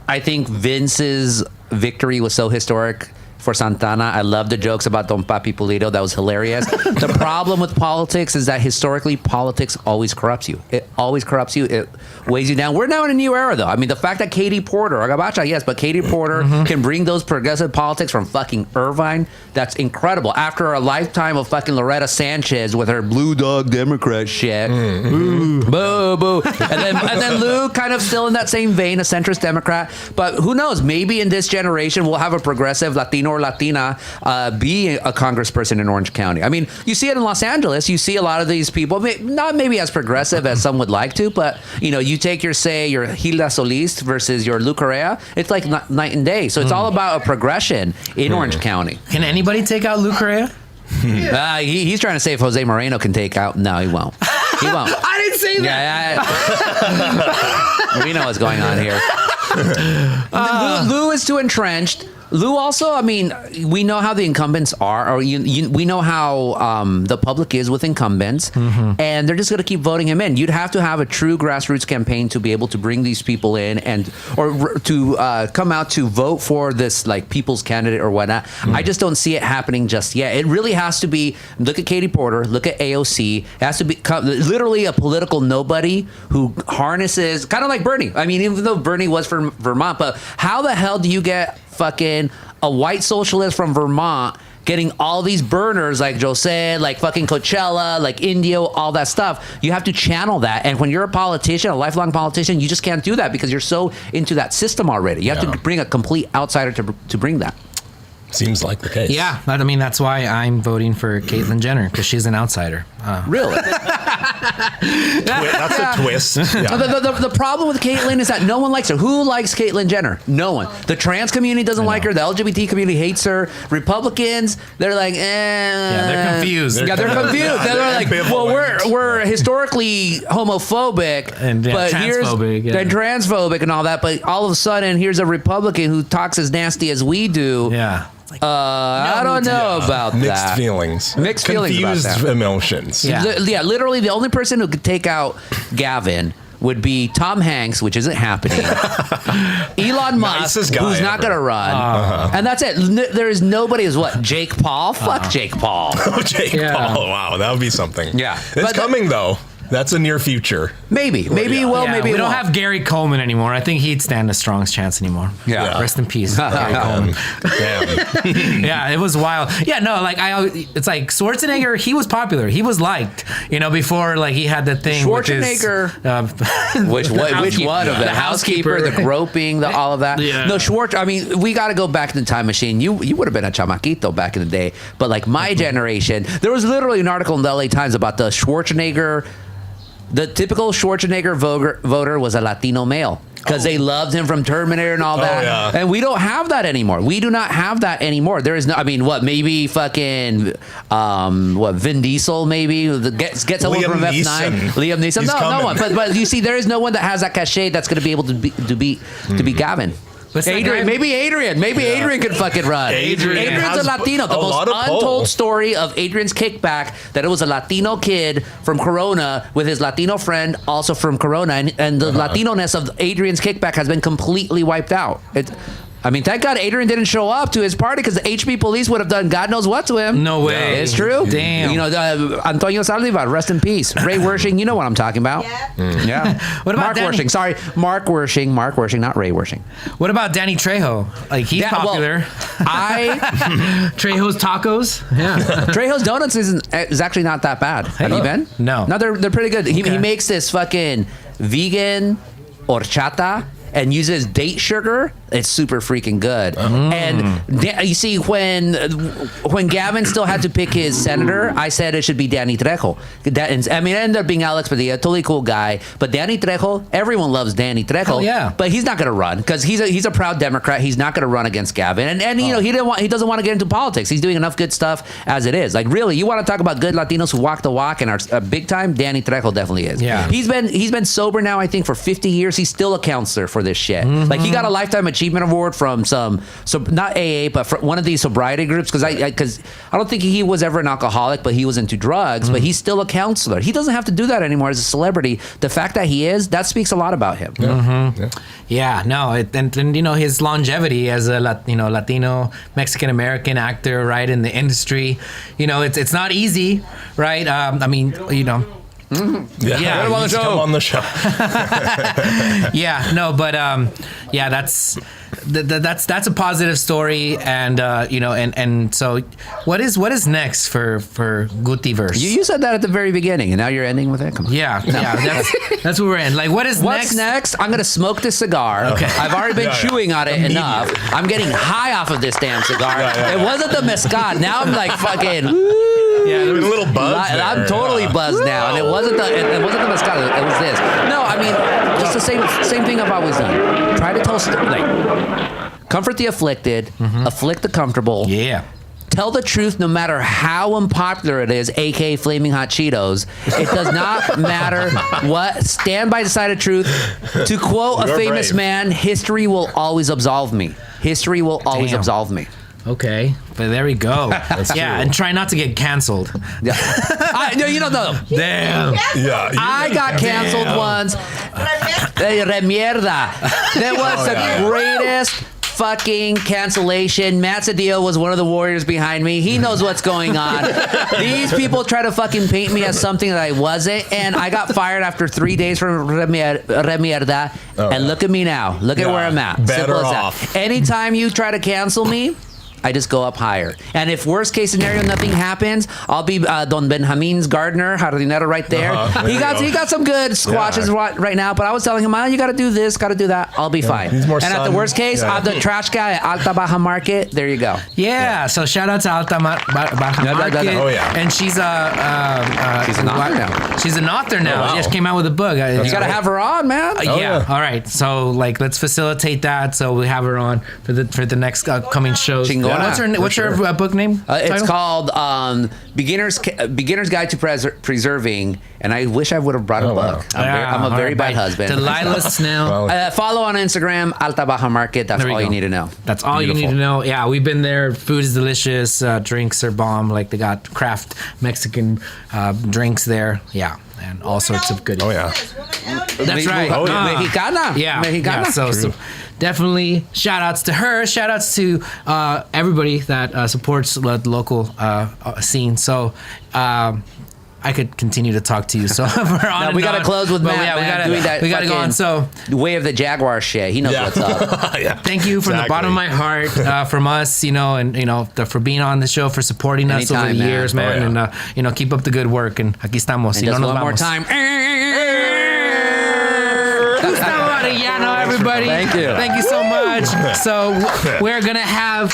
I think Vince's victory was so historic. For Santana, I love the jokes about Don Papi Pulido. That was hilarious. The problem with politics is that historically, politics always corrupts you. It always corrupts you. It weighs you down. We're now in a new era, though. I mean, the fact that Katie Porter, Agabacha, yes, but Katie Porter can bring those progressive politics from fucking Irvine, that's incredible. After a lifetime of fucking Loretta Sanchez with her blue dog Democrat shit. Boo, boo. And then Lou kind of still in that same vein, a centrist Democrat. But who knows? Maybe in this generation, we'll have a progressive Latino or Latina be a congressperson in Orange County. I mean, you see it in Los Angeles. You see a lot of these people, not maybe as progressive as some would like to, but you take your Hilda Solis versus your Lou Correa. It's like night and day. So it's all about a progression in Orange County. Can anybody take out Lou Correa? He's trying to say if Jose Moreno can take out. No, he won't. He won't. I didn't say that. Yeah. We know what's going on here. Lou is too entrenched. Lou also, I mean, we know how the incumbents are, or we know how the public is with incumbents, and they're just going to keep voting him in. You'd have to have a true grassroots campaign to be able to bring these people in or to come out to vote for this like people's candidate or whatnot. I just don't see it happening just yet. It really has to be, look at Katie Porter, look at AOC. It has to be literally a political nobody who harnesses, kind of like Bernie. I mean, even though Bernie was from Vermont, but how the hell do you get fucking a white socialist from Vermont getting all these burners like Jose, like fucking Coachella, like Indio, all that stuff? You have to channel that. And when you're a politician, a lifelong politician, you just can't do that because you're so into that system already. You have to bring a complete outsider to bring that. Seems like the case. Yeah, I mean, that's why I'm voting for Caitlyn Jenner, because she's an outsider. Really? That's a twist. Yeah. The problem with Caitlyn is that no one likes her. Who likes Caitlyn Jenner? No one. The trans community doesn't like her. The LGBT community hates her. Republicans, they're like, Yeah, they're confused. They're confused. They're like, well, we're historically homophobic, and transphobic, and transphobic and all that, but all of a sudden, here's a Republican who talks as nasty as we do. Yeah. I don't know about that. Mixed feelings. Mixed feelings about Confused that. emotions. Yeah, literally the only person who could take out Gavin would be Tom Hanks, which isn't happening. Elon Musk, who's not going to run. And that's it. There is nobody as what? Jake Paul? Fuck Jake Paul. Jake Paul. Wow, that would be something. Yeah. It's coming, though. That's a near future. Maybe. Maybe we don't have Gary Coleman anymore. I think he'd stand a strong chance anymore. Yeah. Rest in peace, Gary Coleman. Damn. Yeah, it was wild. Yeah, no, like it's like Schwarzenegger. He was popular. He was liked. Before like he had the thing. Schwarzenegger. Which one of the housekeeper, the groping, all of that? Yeah. No, I mean, we got to go back in the time machine. You would have been a chamaquito back in the day, but like my generation, there was literally an article in the LA Times about the Schwarzenegger. The typical Schwarzenegger voter was a Latino male because they loved him from Terminator and all that. Yeah. And we don't have that anymore. We do not have that anymore. There is no, I mean, maybe fucking, Vin Diesel maybe gets someone from F9. Liam Neeson. No one. But you see, there is no one that has that cachet that's going to be able to be Gavin. Adrian, maybe Adrian could fucking run. Adrian's a Latino. The most untold story of Adrian's kickback, that it was a Latino kid from Corona with his Latino friend, also from Corona, and the Latino-ness of Adrian's kickback has been completely wiped out. I mean, thank God Adrian didn't show up to his party because the HB police would have done God knows what to him. No way. It's true. Damn. Antonio Saldivar, rest in peace. Ray Wershing, you know what I'm talking about. Yeah. What about Mark Wershing? Sorry, Mark Wershing, not Ray Wershing. What about Danny Trejo? Like, he's popular. Trejo's Tacos? Yeah. Trejo's Donuts is actually not that bad. Have you been? No. No, they're pretty good. He makes this fucking vegan horchata and uses date sugar. It's super freaking good. And you see, when Gavin still had to pick his senator, I said it should be Danny Trejo. I mean, it ended up being Alex Padilla, totally cool guy. But Danny Trejo, everyone loves Danny Trejo. Oh, yeah. But he's not going to run because he's a proud Democrat. He's not going to run against Gavin. And he doesn't want to get into politics. He's doing enough good stuff as it is. Like, really, you want to talk about good Latinos who walk the walk and are big time? Danny Trejo definitely is. Yeah. He's been sober now, I think, for 50 years. He's still a counselor for this shit. Like, he got a lifetime achievement award from not AA, but from one of these sobriety groups, because I don't think he was ever an alcoholic, but he was into drugs. But he's still a counselor. He doesn't have to do that anymore as a celebrity. The fact that he is, that speaks a lot about him. Yeah, no, and his longevity as a Latino Mexican American actor, right, in the industry, it's not easy, right? I mean, Come on the show. Yeah, no, but that's a positive story, and and so what is next for Gutiverse? You said that at the very beginning, and now you're ending with it. Come on. Yeah, that's where we're in. Like, what's next? I'm gonna smoke this cigar. Okay. I've already been chewing on it enough. I'm getting high off of this damn cigar. It wasn't the mescal. Now I'm like fucking. Yeah, there was a little buzz there. I'm totally buzzed now, and it wasn't the mescal. It was this. No, I mean, just the same thing I've always done. Try to tell comfort the afflicted, afflict the comfortable. Yeah. tell the truth no matter how unpopular it is, aka Flaming Hot Cheetos. It does not matter what. Stand by the side of truth. To quote a famous man, history will always absolve me. History will always absolve me. Okay, but there we go. And try not to get canceled. Yeah. No, you don't know. Damn. Yeah. I got canceled once. Remierda. That was the greatest fucking cancellation. Matt Sedillo was one of the warriors behind me. He knows what's going on. These people try to fucking paint me as something that I wasn't, and I got fired after 3 days from Remierda. And look at me now. Look at where I'm at. Better Simple as off. that. Anytime you try to cancel me, I just go up higher. And if worst case scenario, nothing happens, I'll be Don Benjamin's gardener, jardinero right there. He got some good squashes right now, but I was telling him, you got to do this, got to do that. I'll be fine. He's more and at the worst case, I'm the trash guy at Alta Baja Market. There you go. Yeah. So shout out to Alta Baja Market. Oh, yeah. And she's an author now. She's an author now. Oh, wow. She just came out with a book. You got to have her on, man. Yeah. All right. So let's facilitate that. So we have her on for the next coming shows. What's her book name? It's called Beginner's Guide to Preserving, and I wish I would have brought a book. I'm a very bad husband. Delilah Snell. Follow on Instagram, Alta Baja Market. That's all you need to know. That's all you need to know. Yeah, we've been there. Food is delicious. Drinks are bomb. Like they got craft Mexican drinks there. Yeah. And all sorts of goodies. Oh, yeah. That's right. Mexicana. Yeah. Mexicana. Yeah, so definitely shout outs to her. Shout outs to everybody that supports the local scene. So I could continue to talk to you. So we got to close with Matt. We got to go on. So way of the Jaguar shit. He knows what's up. Thank you from the bottom of my heart from us, and for being on the show, for supporting us over the years, man. And keep up the good work. And aquí estamos. And just one more time. Gustavo Arellano, everybody. Thank you. Thank you so much. So we're going to have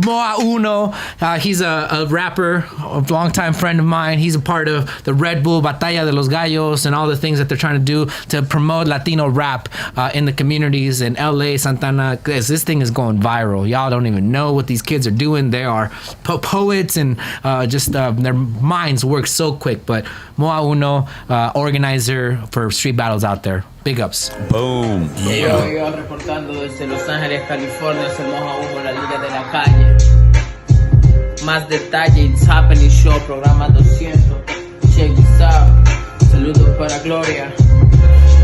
Moa Uno. He's a rapper, a longtime friend of mine. He's a part of the Red Bull Batalla de los Gallos and all the things that they're trying to do to promote Latino rap in the communities in LA, Santana. This thing is going viral. Y'all don't even know what these kids are doing. They are poets and their minds work so quick. But Moa Uno, organizer for street battles out there. Big ups. Boom. Yo reportando desde Los Ángeles, California, se moja humo la liga de la calle. Más detalle, It's Happening Show, programa 200. Check this out. Saludos para Gloria.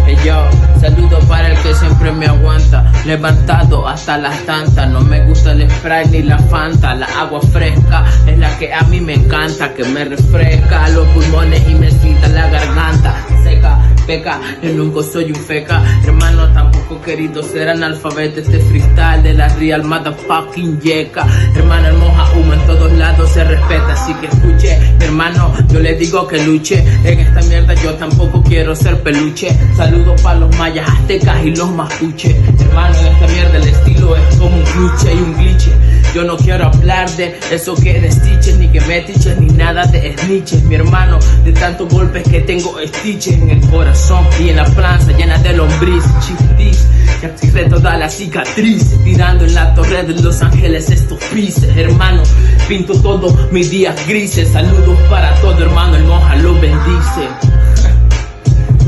Hey yo, saludo para el que siempre me aguanta. Levantado hasta las tantas. No me gusta el Sprite ni la Fanta. La agua fresca es la que a mí me encanta. Que me refresca los pulmones y me excita la garganta. Seca, peca, yo nunca soy un feca. Hermano, tampoco querido ser analfabeto. Este freestyle de la real motherfucking yeca. Hermano, el moja humo en todos lados se respeta. Así que escuche, mi hermano, yo le digo que luche. En esta mierda yo tampoco quiero ser peluche. Saludos para los mayas, aztecas y los mapuches. Hermano, en esta mierda el estilo es como un cluche y un glitch. Yo no quiero hablar de eso que eres stitches, ni que me tiches, ni nada de snitches. Mi hermano, de tantos golpes que tengo stitches en el corazón y en la panza llena de lombriz. Chiftis, ya existe toda la cicatriz, tirando en la torre de Los Ángeles estos pises. Hermano, pinto todos mis días grises. Saludos para todo, hermano, el moja lo bendice.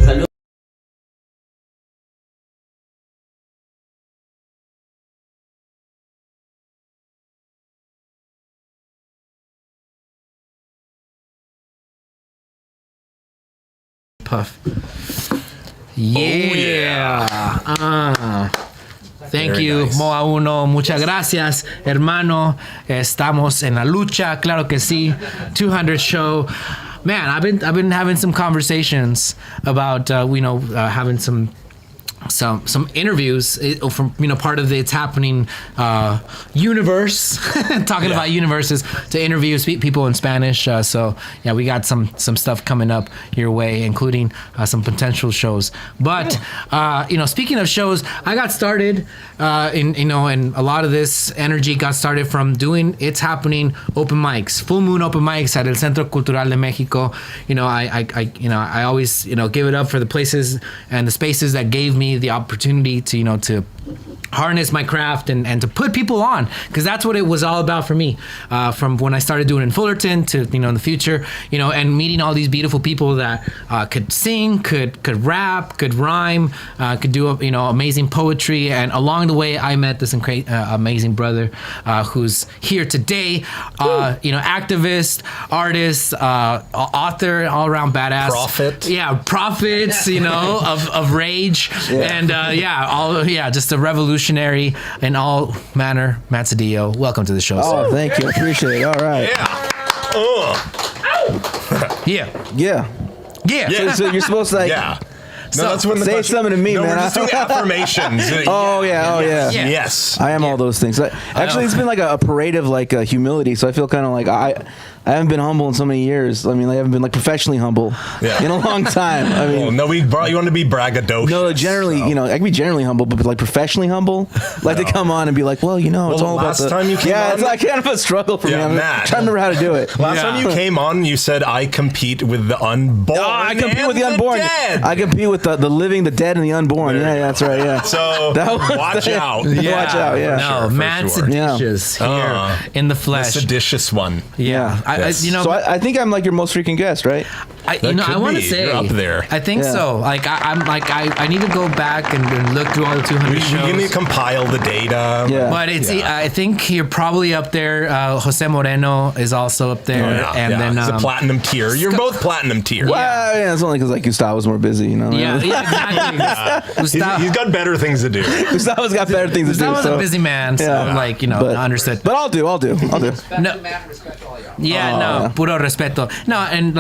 Saludos. Puff. Yeah. Thank Very you, nice. Moa Uno. Muchas gracias, hermano. Estamos en la lucha. Claro que sí. 200 show. Man, I've been having some conversations about having some interviews from part of the It's Happening universe, talking about universes, to interview people in Spanish. So yeah, we got some stuff coming up your way, including some potential shows. But speaking of shows, I got started and a lot of this energy got started from doing It's Happening open mics, full moon open mics at el Centro Cultural de Mexico. I always give it up for the places and the spaces that gave me the opportunity to harness my craft and to put people on, because that's what it was all about for me, from when I started doing in Fullerton to in the future, and meeting all these beautiful people that could sing, could rap, could rhyme, could do amazing poetry. And along the way I met this amazing brother who's here today, activist, artist, author, all around badass prophets of rage, and just a revolutionary in all manner. Matt Sedillo, welcome to the show. Oh, thank you. Appreciate it. All right. Yeah. So you're supposed to that's when say something to me, man. We're just doing affirmations. Oh yeah. Yes. I am all those things. Actually, it's been like a parade of humility. So I feel kind of like I haven't been humble in so many years. I mean, I haven't been professionally humble in a long time. I mean, you want to be braggadocious. No, generally, I can be generally humble, but professionally humble, to come on and be like, it's all about the time you came on, it's like kind of a struggle for me. I'm trying to remember how to do it. Last time you came on, you said I compete with the unborn. I compete with the unborn. Dead. I compete with the living, the dead, and the unborn. Yeah, that's right. Yeah. So watch out. Watch out. Yeah. No, Matt Seditious here in the flesh. The seditious one. Yeah. So I think I'm your most freaking guest, right? I want to say you're up there. I think so. I need to go back and look through all the 200 shows. You need to compile the data. Yeah. But I think you're probably up there. Jose Moreno is also up there, then it's a platinum tier. You're both platinum tier. Well, it's only because Gustavo's more busy, Yeah, exactly. He's got better things to do. Gustavo's got better things to do. Gustavo's a busy man, so understood. But I'll do. No. Yeah, puro respeto. No, and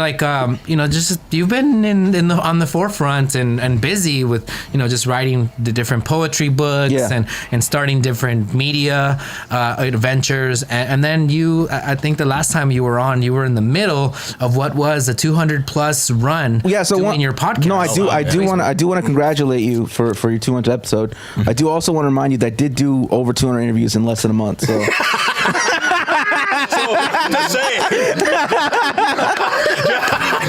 just you've been on the forefront and busy with just writing the different poetry books and starting different media adventures, and then I think the last time you were on, you were in the middle of what was a 200+ run. Yeah, so doing your podcast. No, I do want to congratulate you for your 200th episode. I do also want to remind you that I did do over 200 interviews in less than a month. So.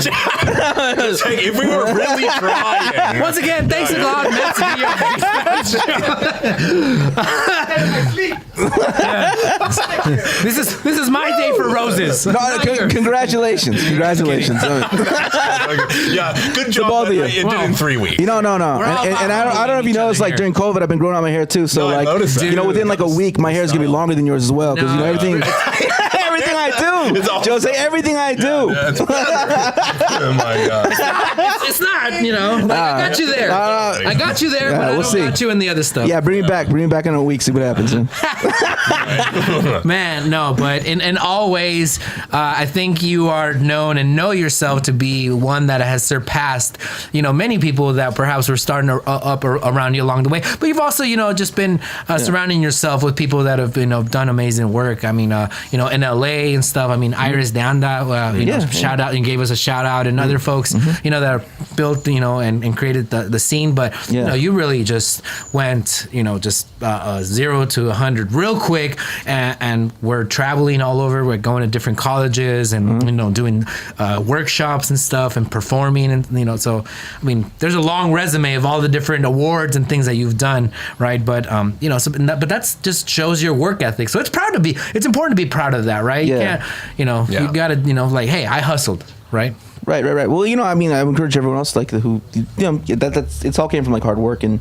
Just saying, if we were really trying. Once again, thanks a lot, Matt This is my day for roses. Congratulations. Good job. Both of you. It did in 3 weeks. No. And I don't know if you noticed, during COVID, I've been growing out my hair too. So within a week, my hair is gonna be longer than yours as well, because everything. Everything I do, Jose. Everything I do. Oh my God! It's not. I got you there. I got you there, but I don't got you in the other stuff. Yeah, bring me back in a week. See what happens. Man, no, but in all ways, I think you are known and know yourself to be one that has surpassed, many people that perhaps were starting up around you along the way. But you've also, just been surrounding yourself with people that have, done amazing work. I mean, in LA and stuff. I mean, Iris de Anda, shout out and gave us a shout out, and other folks, that are built, and created the scene. But you really just went, just 0 to 100 real quick, and we're traveling all over. We're going to different colleges and doing workshops and stuff and performing, and so I mean, there's a long resume of all the different awards and things that you've done, right? But but that's just shows your work ethic. So it's important to be proud of that, right? Yeah. You can't, you gotta, hey, I hustled, right? Right. Well, I mean, I encourage everyone else who, that's it's all came from hard work, and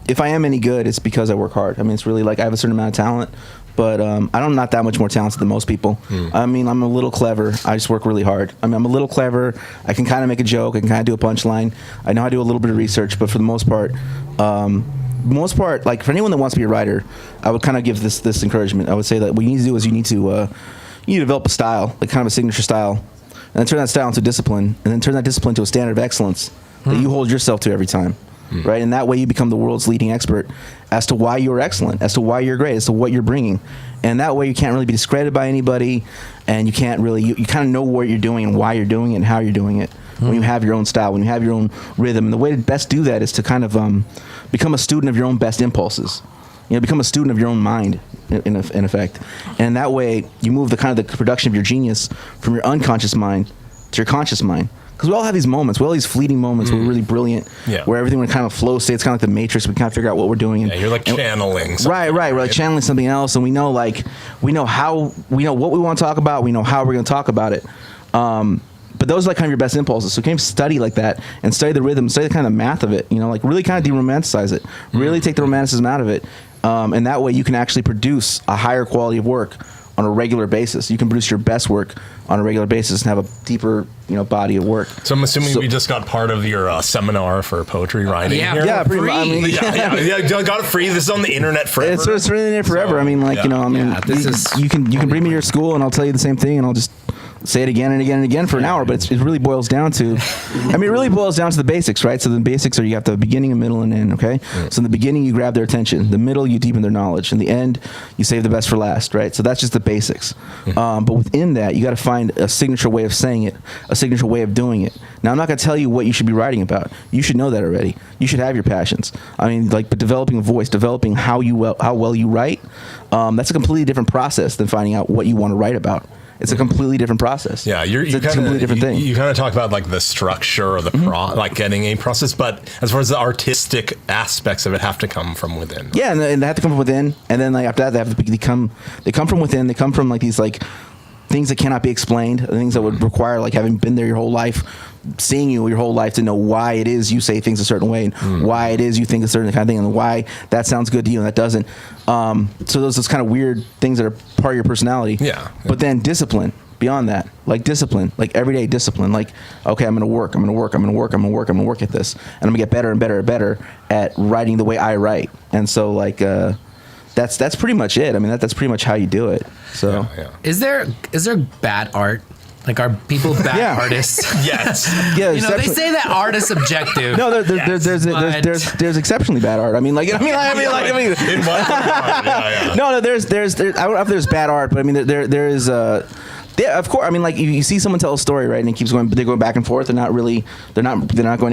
if I am any good, it's because I work hard. I mean, it's really I have a certain amount of talent, but I'm not that much more talented than most people. I mean, I'm a little clever. I just work really hard. I mean, I'm a little clever. I can kind of make a joke. I can kind of do a punchline. I know how to do a little bit of research, but for the most part, for anyone that wants to be a writer, I would kind of give this encouragement. I would say that what you need to do is you need to develop a style, kind of a signature style, and then turn that style into discipline, and then turn that discipline to a standard of excellence that you hold yourself to every time, right? And that way you become the world's leading expert as to why you're excellent, as to why you're great, as to what you're bringing. And that way you can't really be discredited by anybody, and you can't really, you kind of know what you're doing and why you're doing it and how you're doing it when you have your own style, when you have your own rhythm. And the way to best do that is to kind of become a student of your own best impulses. Become a student of your own mind, in effect. And that way, you move the production of your genius from your unconscious mind to your conscious mind. because we all have these moments. We all have these fleeting moments where we're really brilliant, where everything kind of flow states, kind of like the Matrix. We kind of figure out what we're doing. And, you're like channeling. Right. We're like channeling something else, and we know what we want to talk about. We know how we're going to talk about it. But those are like kind of your best impulses. So you can study like that and study the rhythm, study the kind of math of it. Like really kind of de-romanticize it. Really take the romanticism out of it, and that way you can actually produce a higher quality of work on a regular basis. You can produce your best work on a regular basis and have a deeper, body of work. So I'm assuming we just got part of your seminar for poetry writing. Here. Yeah, pretty much. I mean, got it free. This is on the internet forever. It's really in there forever. I mean, you can bring me to your school and I'll tell you the same thing and I'll just say it again and again and again for an hour, but it really boils down to, the basics, right? So the basics are you have the beginning, a middle, and end, okay? So in the beginning, you grab their attention. The middle, you deepen their knowledge. In the end, you save the best for last, right? So that's just the basics. But within that, you got to find a signature way of saying it, a signature way of doing it. Now, I'm not going to tell you what you should be writing about. You should know that already. You should have your passions. I mean, but developing a voice, developing how well you write, that's a completely different process than finding out what you want to write about. It's a completely different process. Yeah, it's a completely different thing. You kind of talk about like the structure or the like getting a process, but as far as the artistic aspects of it have to come from within. Yeah, and they have to come from within, and then like after that they come from within. They come from like these like things that cannot be explained, things that would require like having been there your whole life, seeing you your whole life to know why it is you say things a certain way and why it is you think a certain kind of thing and why that sounds good to you and that doesn't. So those kind of weird things that are part of your personality. Yeah. But then discipline beyond that, like discipline, like everyday discipline, like, okay, I'm going to work at this and I'm gonna get better and better and better at writing the way I write. And so like, that's pretty much it. I mean, that's pretty much how you do it. So Is there bad art? Like, are people bad artists? Yes. Yeah. They say that art is subjective. No, there's exceptionally bad art. I mean, in what? No, there's I don't know if there's bad art, but I mean, there is. Of course. I mean, like you see someone tell a story, right, and it keeps going. They're going back and forth. They're not going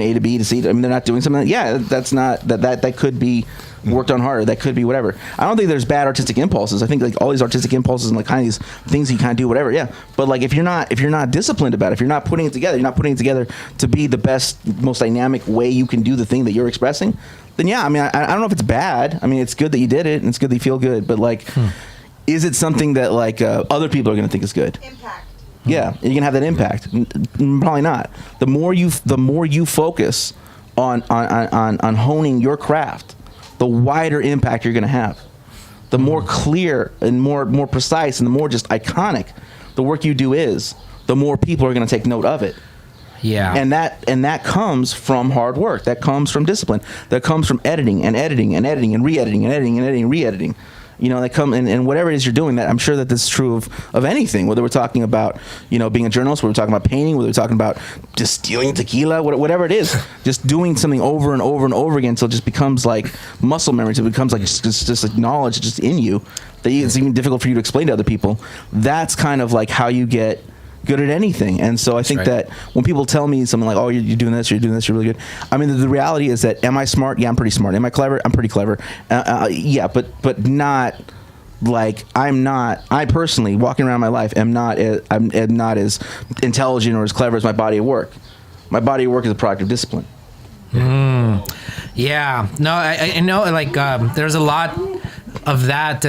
A to B to C. I mean, they're not doing something. That's not that could be worked on harder. That could be whatever. I don't think there's bad artistic impulses. I think like all these artistic impulses and like kind of these things you kind of do whatever. Yeah. But like if you're not disciplined about it, if you're not putting it together, to be the best, most dynamic way you can do the thing that you're expressing, then yeah. I mean, I don't know if it's bad. I mean, it's good that you did it and it's good that you feel good. But like. Is it something that like other people are going to think is good? Impact. Yeah, you can have that impact. Probably not. The more you focus on honing your craft, the wider impact you're going to have. The more clear and more precise and the more just iconic the work you do is, the more people are going to take note of it. Yeah. And that comes from hard work. That comes from discipline. That comes from editing and re-editing and re-editing. That come and whatever it is you're doing, that I'm sure that this is true of anything, whether we're talking about, being a journalist, whether we're talking about painting, whether we're talking about distilling tequila, whatever it is, just doing something over and over and over again until it just becomes like muscle memory, until it becomes like just like knowledge just in you that it's even difficult for you to explain to other people. That's kind of like how you get good at anything. And so I think that when people tell me something like, oh, you're doing this, you're really good. I mean, the reality is that, am I smart? Yeah, I'm pretty smart. Am I clever? I'm pretty clever. Yeah, but not like I personally, walking around my life, am not as intelligent or as clever as my body of work. My body of work is a product of discipline. Yeah. No, I know, like, there's a lot of that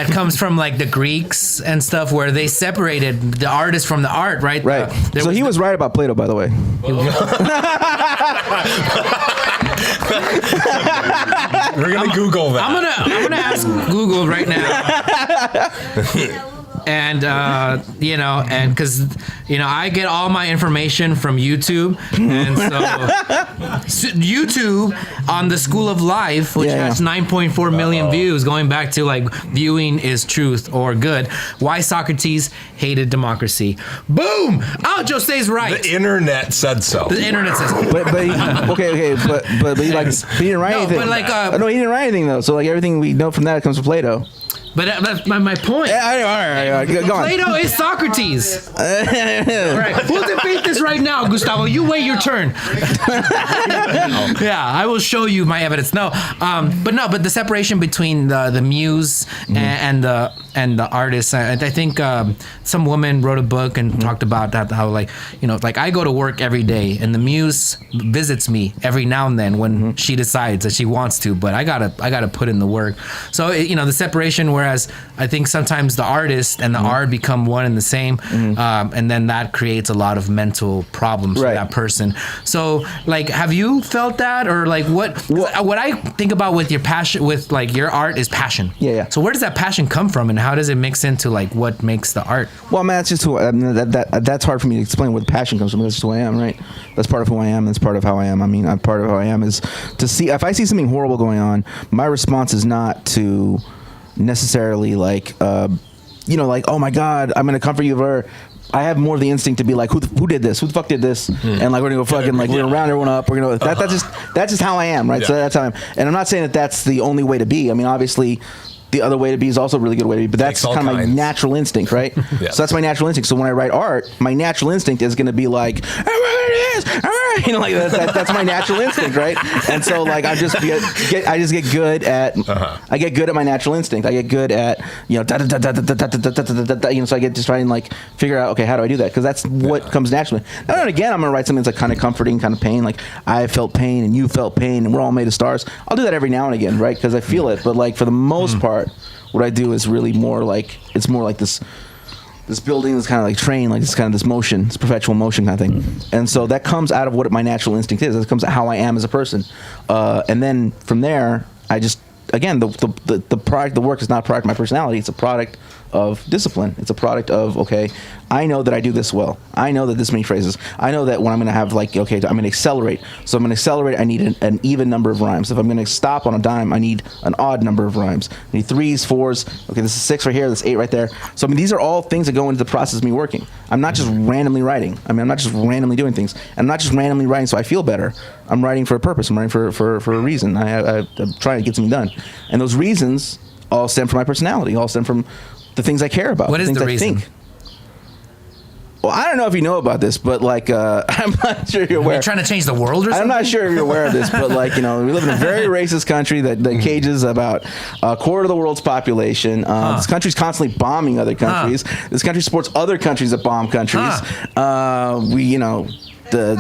comes from like the Greeks and stuff, where they separated the artist from the art, right? Right. So he was right about Plato, by the way. We're gonna Google that. I'm gonna ask Google right now. And and because I get all my information from YouTube, and so YouTube on the School of Life, which has 9.4 million views, going back to like viewing is truth or good. Why Socrates hated democracy. Boom! Oh, Jose's right. The internet said so. The internet says so. But he didn't write anything. But like no, he didn't write anything though. So like everything we know from that comes from Plato. But that's my point. All right, go on. Plato is Socrates. All right, we'll debate this right now, Gustavo. You wait your turn. Yeah, I will show you my evidence. But the separation between the muse and the and the artists. I think some woman wrote a book and talked about that, how like, you know, like I go to work every day and the muse visits me every now and then when she decides that she wants to, but I gotta put in the work. So you know, the separation, whereas I think sometimes the artist and the art become one and the same, and then that creates a lot of mental problems for that person. So like, have you felt that, or like what I think about with your passion, with like your art, is passion. Yeah. So where does that passion come from, and how does it mix into like what makes the art? Well, man, that's just who that's hard for me to explain where the passion comes from. That's just who I am, right? That's part of who I am. That's part of how I am. I mean, part of how I am is to see, if I see something horrible going on, my response is not to necessarily like, you know, like, oh my God, I'm gonna comfort you. Or I have more of the instinct to be like, who did this? Who the fuck did this? And like, we're gonna go fucking like, we're gonna round everyone up. We're gonna that's just how I am, right? So that's how I am. And I'm not saying that that's the only way to be. I mean, obviously, the other way to be is also a really good way to be, but that's kind of my natural instinct, right? So that's my natural instinct. So when I write art, my natural instinct is going to be like, all right, it is, all right, you know, like that's my natural instinct, right? And so like I just get good at I get good at my natural instinct. I get good at, you know, you know, so I get to try and like figure out, okay, how do I do that? Because that's what comes naturally. Now and again, I'm gonna write something that's like kind of comforting, kind of pain, like I felt pain and you felt pain and we're all made of stars. I'll do that every now and again, right? Because I feel it, but like for the most part, what I do is really more like, it's more like this building, this kind of like train, like this kind of this motion, this perpetual motion kind of thing. And so that comes out of what my natural instinct is. It comes out how I am as a person. And then from there, I just, again, the product, the work is not a product of my personality. It's a product of discipline. It's a product of, okay, I know that I do this well. I know that this many phrases. I know that when I'm going to have like, okay, I'm going to accelerate. So I'm going to accelerate, I need an even number of rhymes. If I'm going to stop on a dime, I need an odd number of rhymes. I need 3s, 4s. Okay, this is 6 right here, this is 8 right there. So I mean, these are all things that go into the process of me working. I'm not just randomly writing. I mean, I'm not just randomly doing things. I'm not just randomly writing so I feel better. I'm writing for a purpose. I'm writing for a reason. I'm trying to get something done. And those reasons all stem from my personality, all stem from the things I care about. What is the reason? I think. Well, I don't know if you know about this, but like, I'm not sure you're aware. Are you trying to change the world or something? I'm not sure if you're aware of this, but like, you know, we live in a very racist country that cages about a quarter of the world's population. This country's constantly bombing other countries. This country supports other countries that bomb countries. We, you know, the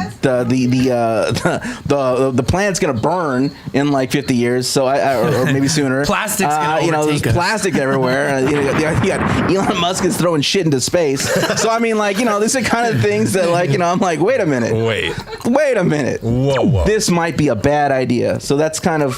planet's gonna burn in like 50 years, so or maybe sooner. Plastic's gonna you know, there's plastic everywhere. You got Elon Musk is throwing shit into space. So I mean, like, you know, these are kind of things that, like, you know, I'm like, wait a minute, wait a minute, whoa, this might be a bad idea. So that's kind of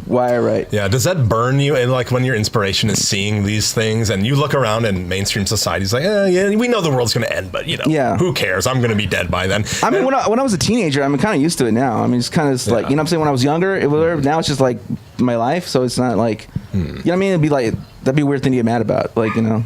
why I write. Yeah, does that burn you? And like when your inspiration is seeing these things, and you look around and mainstream society's like, yeah, we know the world's gonna end, but you know, who cares? I'm gonna be dead by then. I mean, when I was a teenager, I'm kind of used to it now. I mean, it's kind of like, you know what I'm saying? When I was younger, now it's just like my life. So it's not like, you know what I mean? It'd be like, that'd be a weird thing to get mad about. Like, you know,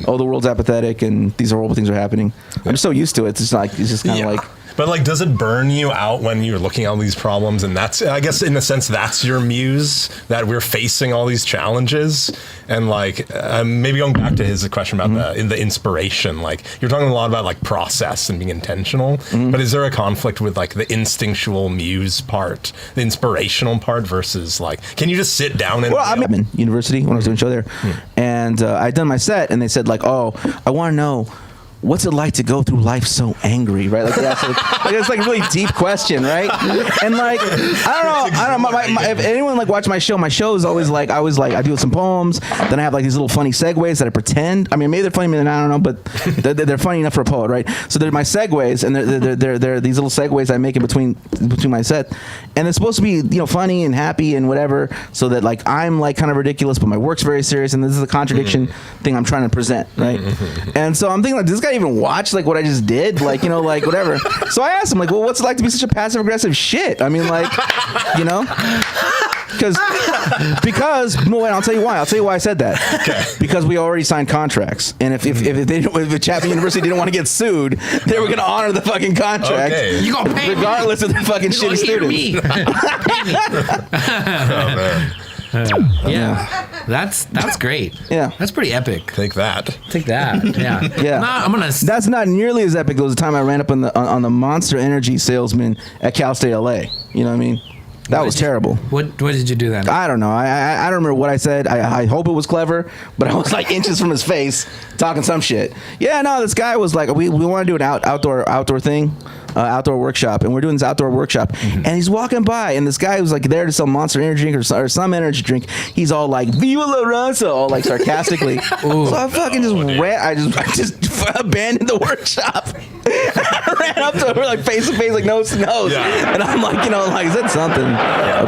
oh, the world's apathetic and these horrible things are happening. I'm so used to it. It's just like, it's just kind of like. But like, does it burn you out when you're looking at all these problems? And that's, I guess, in a sense, that's your muse, that we're facing all these challenges. And like, maybe going back to his question about the inspiration, like you're talking a lot about like process and being intentional, but is there a conflict with like the instinctual muse part, the inspirational part versus like, can you just sit down and... Well, I'm in university when I was doing a show there, and I'd done my set and they said like, oh, I want to know, what's it like to go through life so angry, right? Like, like it's like a really deep question, right? And like, I don't know. If anyone like watch my show is always like, I do some poems, then I have like these little funny segues that I pretend. I mean, maybe they're funny, maybe I don't know, but they're funny enough for a poet, right? So they're my segues, and they're these little segues I make in between my set, and it's supposed to be, you know, funny and happy and whatever, so that like I'm like kind of ridiculous, but my work's very serious, and this is a contradiction thing I'm trying to present, right? And so I'm thinking like, this guy even watch like what I just did, like, you know, like whatever. So I asked him like, well, what's it like to be such a passive aggressive shit? I mean, like, you know, because well, I'll tell you why I said that. Okay. Because we already signed contracts, and if Chapman University didn't want to get sued, they were going to honor the fucking contract. Okay. You gonna pay regardless of the fucking shitty students. Oh man. Yeah, that's great. Yeah, that's pretty epic. Take that. Yeah, yeah. I'm gonna. That's not nearly as epic as the time I ran up on the Monster Energy salesman at Cal State LA. You know what I mean? That was terrible. What did you do then? I don't know. I don't remember what I said. I hope it was clever, but I was like inches from his face talking some shit. Yeah, no, this guy was like, we want to do an outdoor thing. Outdoor workshop, and we're doing this outdoor workshop, and he's walking by, and this guy was like there to sell Monster Energy drink or some energy drink. He's all like "Viva la raza," all like sarcastically. So I fucking just ran. I just abandoned the workshop. I ran up to her like face to face, like nose to nose, and I'm like, like is that something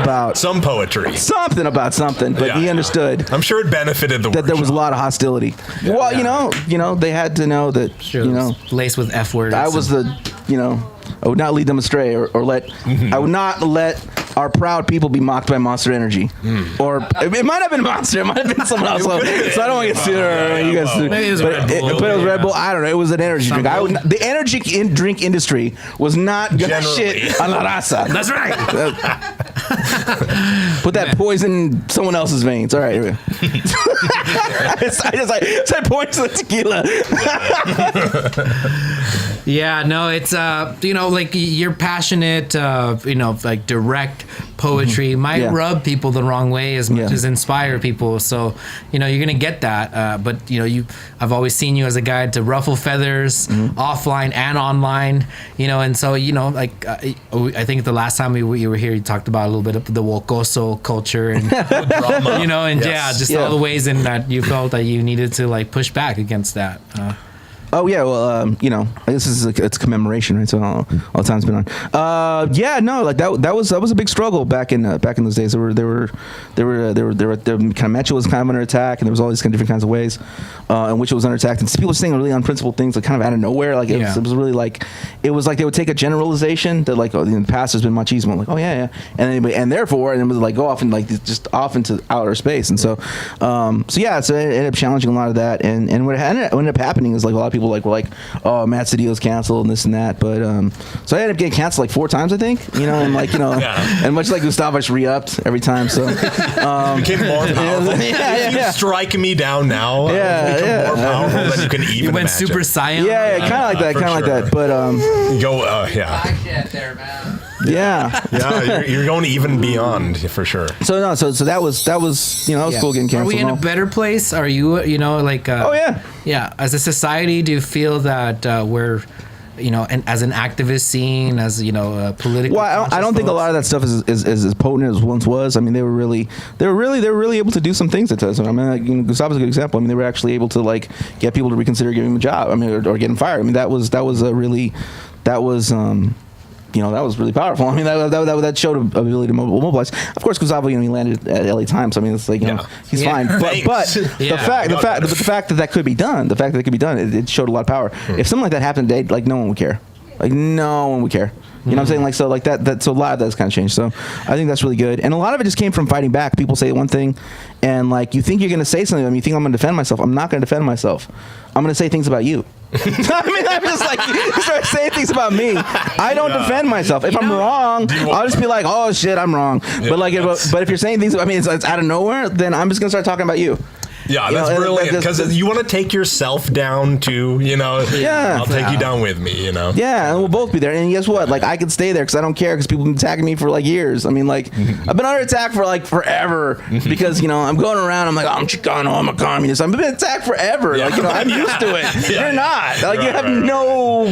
about some poetry, something about something? But he understood. I'm sure it benefited the that there was a lot of hostility. Well, they had to know that laced with F words. I was I would not lead them astray or let. I would not let our proud people be mocked by Monster Energy, or it might have been Monster. It might have been someone else. So I don't want to get sued. You guys, maybe it was Red Bull. But it was Red Bull. I don't know. It was an energy drink. The energy drink industry was not gonna shit on La Raza. That's right. Put that poison in someone else's veins. All right. Here we go. I said poison to tequila. Yeah, no, it's like you're passionate, like direct poetry might rub people the wrong way as much as inspire people. So, you're gonna get that. But I've always seen you as a guy to ruffle feathers, offline and online. And so I think the last time you were here, you talked about a little bit of the wokoso culture and drama, all the ways in that you felt that you needed to like push back against that. Oh yeah, well, this is it's commemoration, right? So all the time's been on. That was a big struggle back in those days. The kind of Metro was kind of under attack, and there was all these kind of different kinds of ways in which it was under attack. And people were saying really unprincipled things, like kind of out of nowhere. Like it was really like it was like they would take a generalization that like in the past there's been machismo, like and therefore it was like go off and like just off into outer space. And so it ended up challenging a lot of that. And what ended up happening is like a lot of people were like, oh, Matt Sedillo's canceled and this and that. But so I ended up getting canceled like 4 times, I think. And much like Gustavo, I just re-upped every time. So became more powerful. If you strike me down now, become more powerful than you can even. You went imagine. Super Saiyan. Yeah, kind of like that, like that. But There, man. You're going even beyond for sure. So that was cool getting canceled. Are we in a better place? Are you as a society, do you feel that we're and as an activist scene, as political? Well, I don't think a lot of that stuff is as potent as once was. I mean, they were really able to do some things at times. I mean, Gustavo's a good example. I mean, they were actually able to like get people to reconsider giving them a job. I mean, or getting fired. I mean, that was really powerful. I mean, that showed ability to mobilize. Of course, Gustavo, he landed at LA Times. So, I mean, it's like he's fine. But the fact that could be done, it showed a lot of power. If something like that happened today, like no one would care. Like no one would care. You know what I'm saying? Like so, like that. So a lot of that's kind of changed. So I think that's really good. And a lot of it just came from fighting back. People say one thing, and like you think you're going to say something. I mean, you think I'm going to defend myself. I'm not going to defend myself. I'm going to say things about you. I mean, I'm just like, you start saying things about me. I don't defend myself. If I'm wrong, I'll just be like, oh shit, I'm wrong. Yeah. But like, but if you're saying things, I mean, it's out of nowhere, then I'm just gonna start talking about you. Yeah, that's brilliant because you want to take yourself down too. I'll take you down with me. Yeah, and we'll both be there. And guess what? Like, I could stay there because I don't care because people have been attacking me for like years. I mean, like, I've been under attack for like forever because I'm going around. I'm like, I'm Chicano, I'm a communist. I've been attacked forever. Yeah. Like, I'm used to it. You're not. Like, you have no.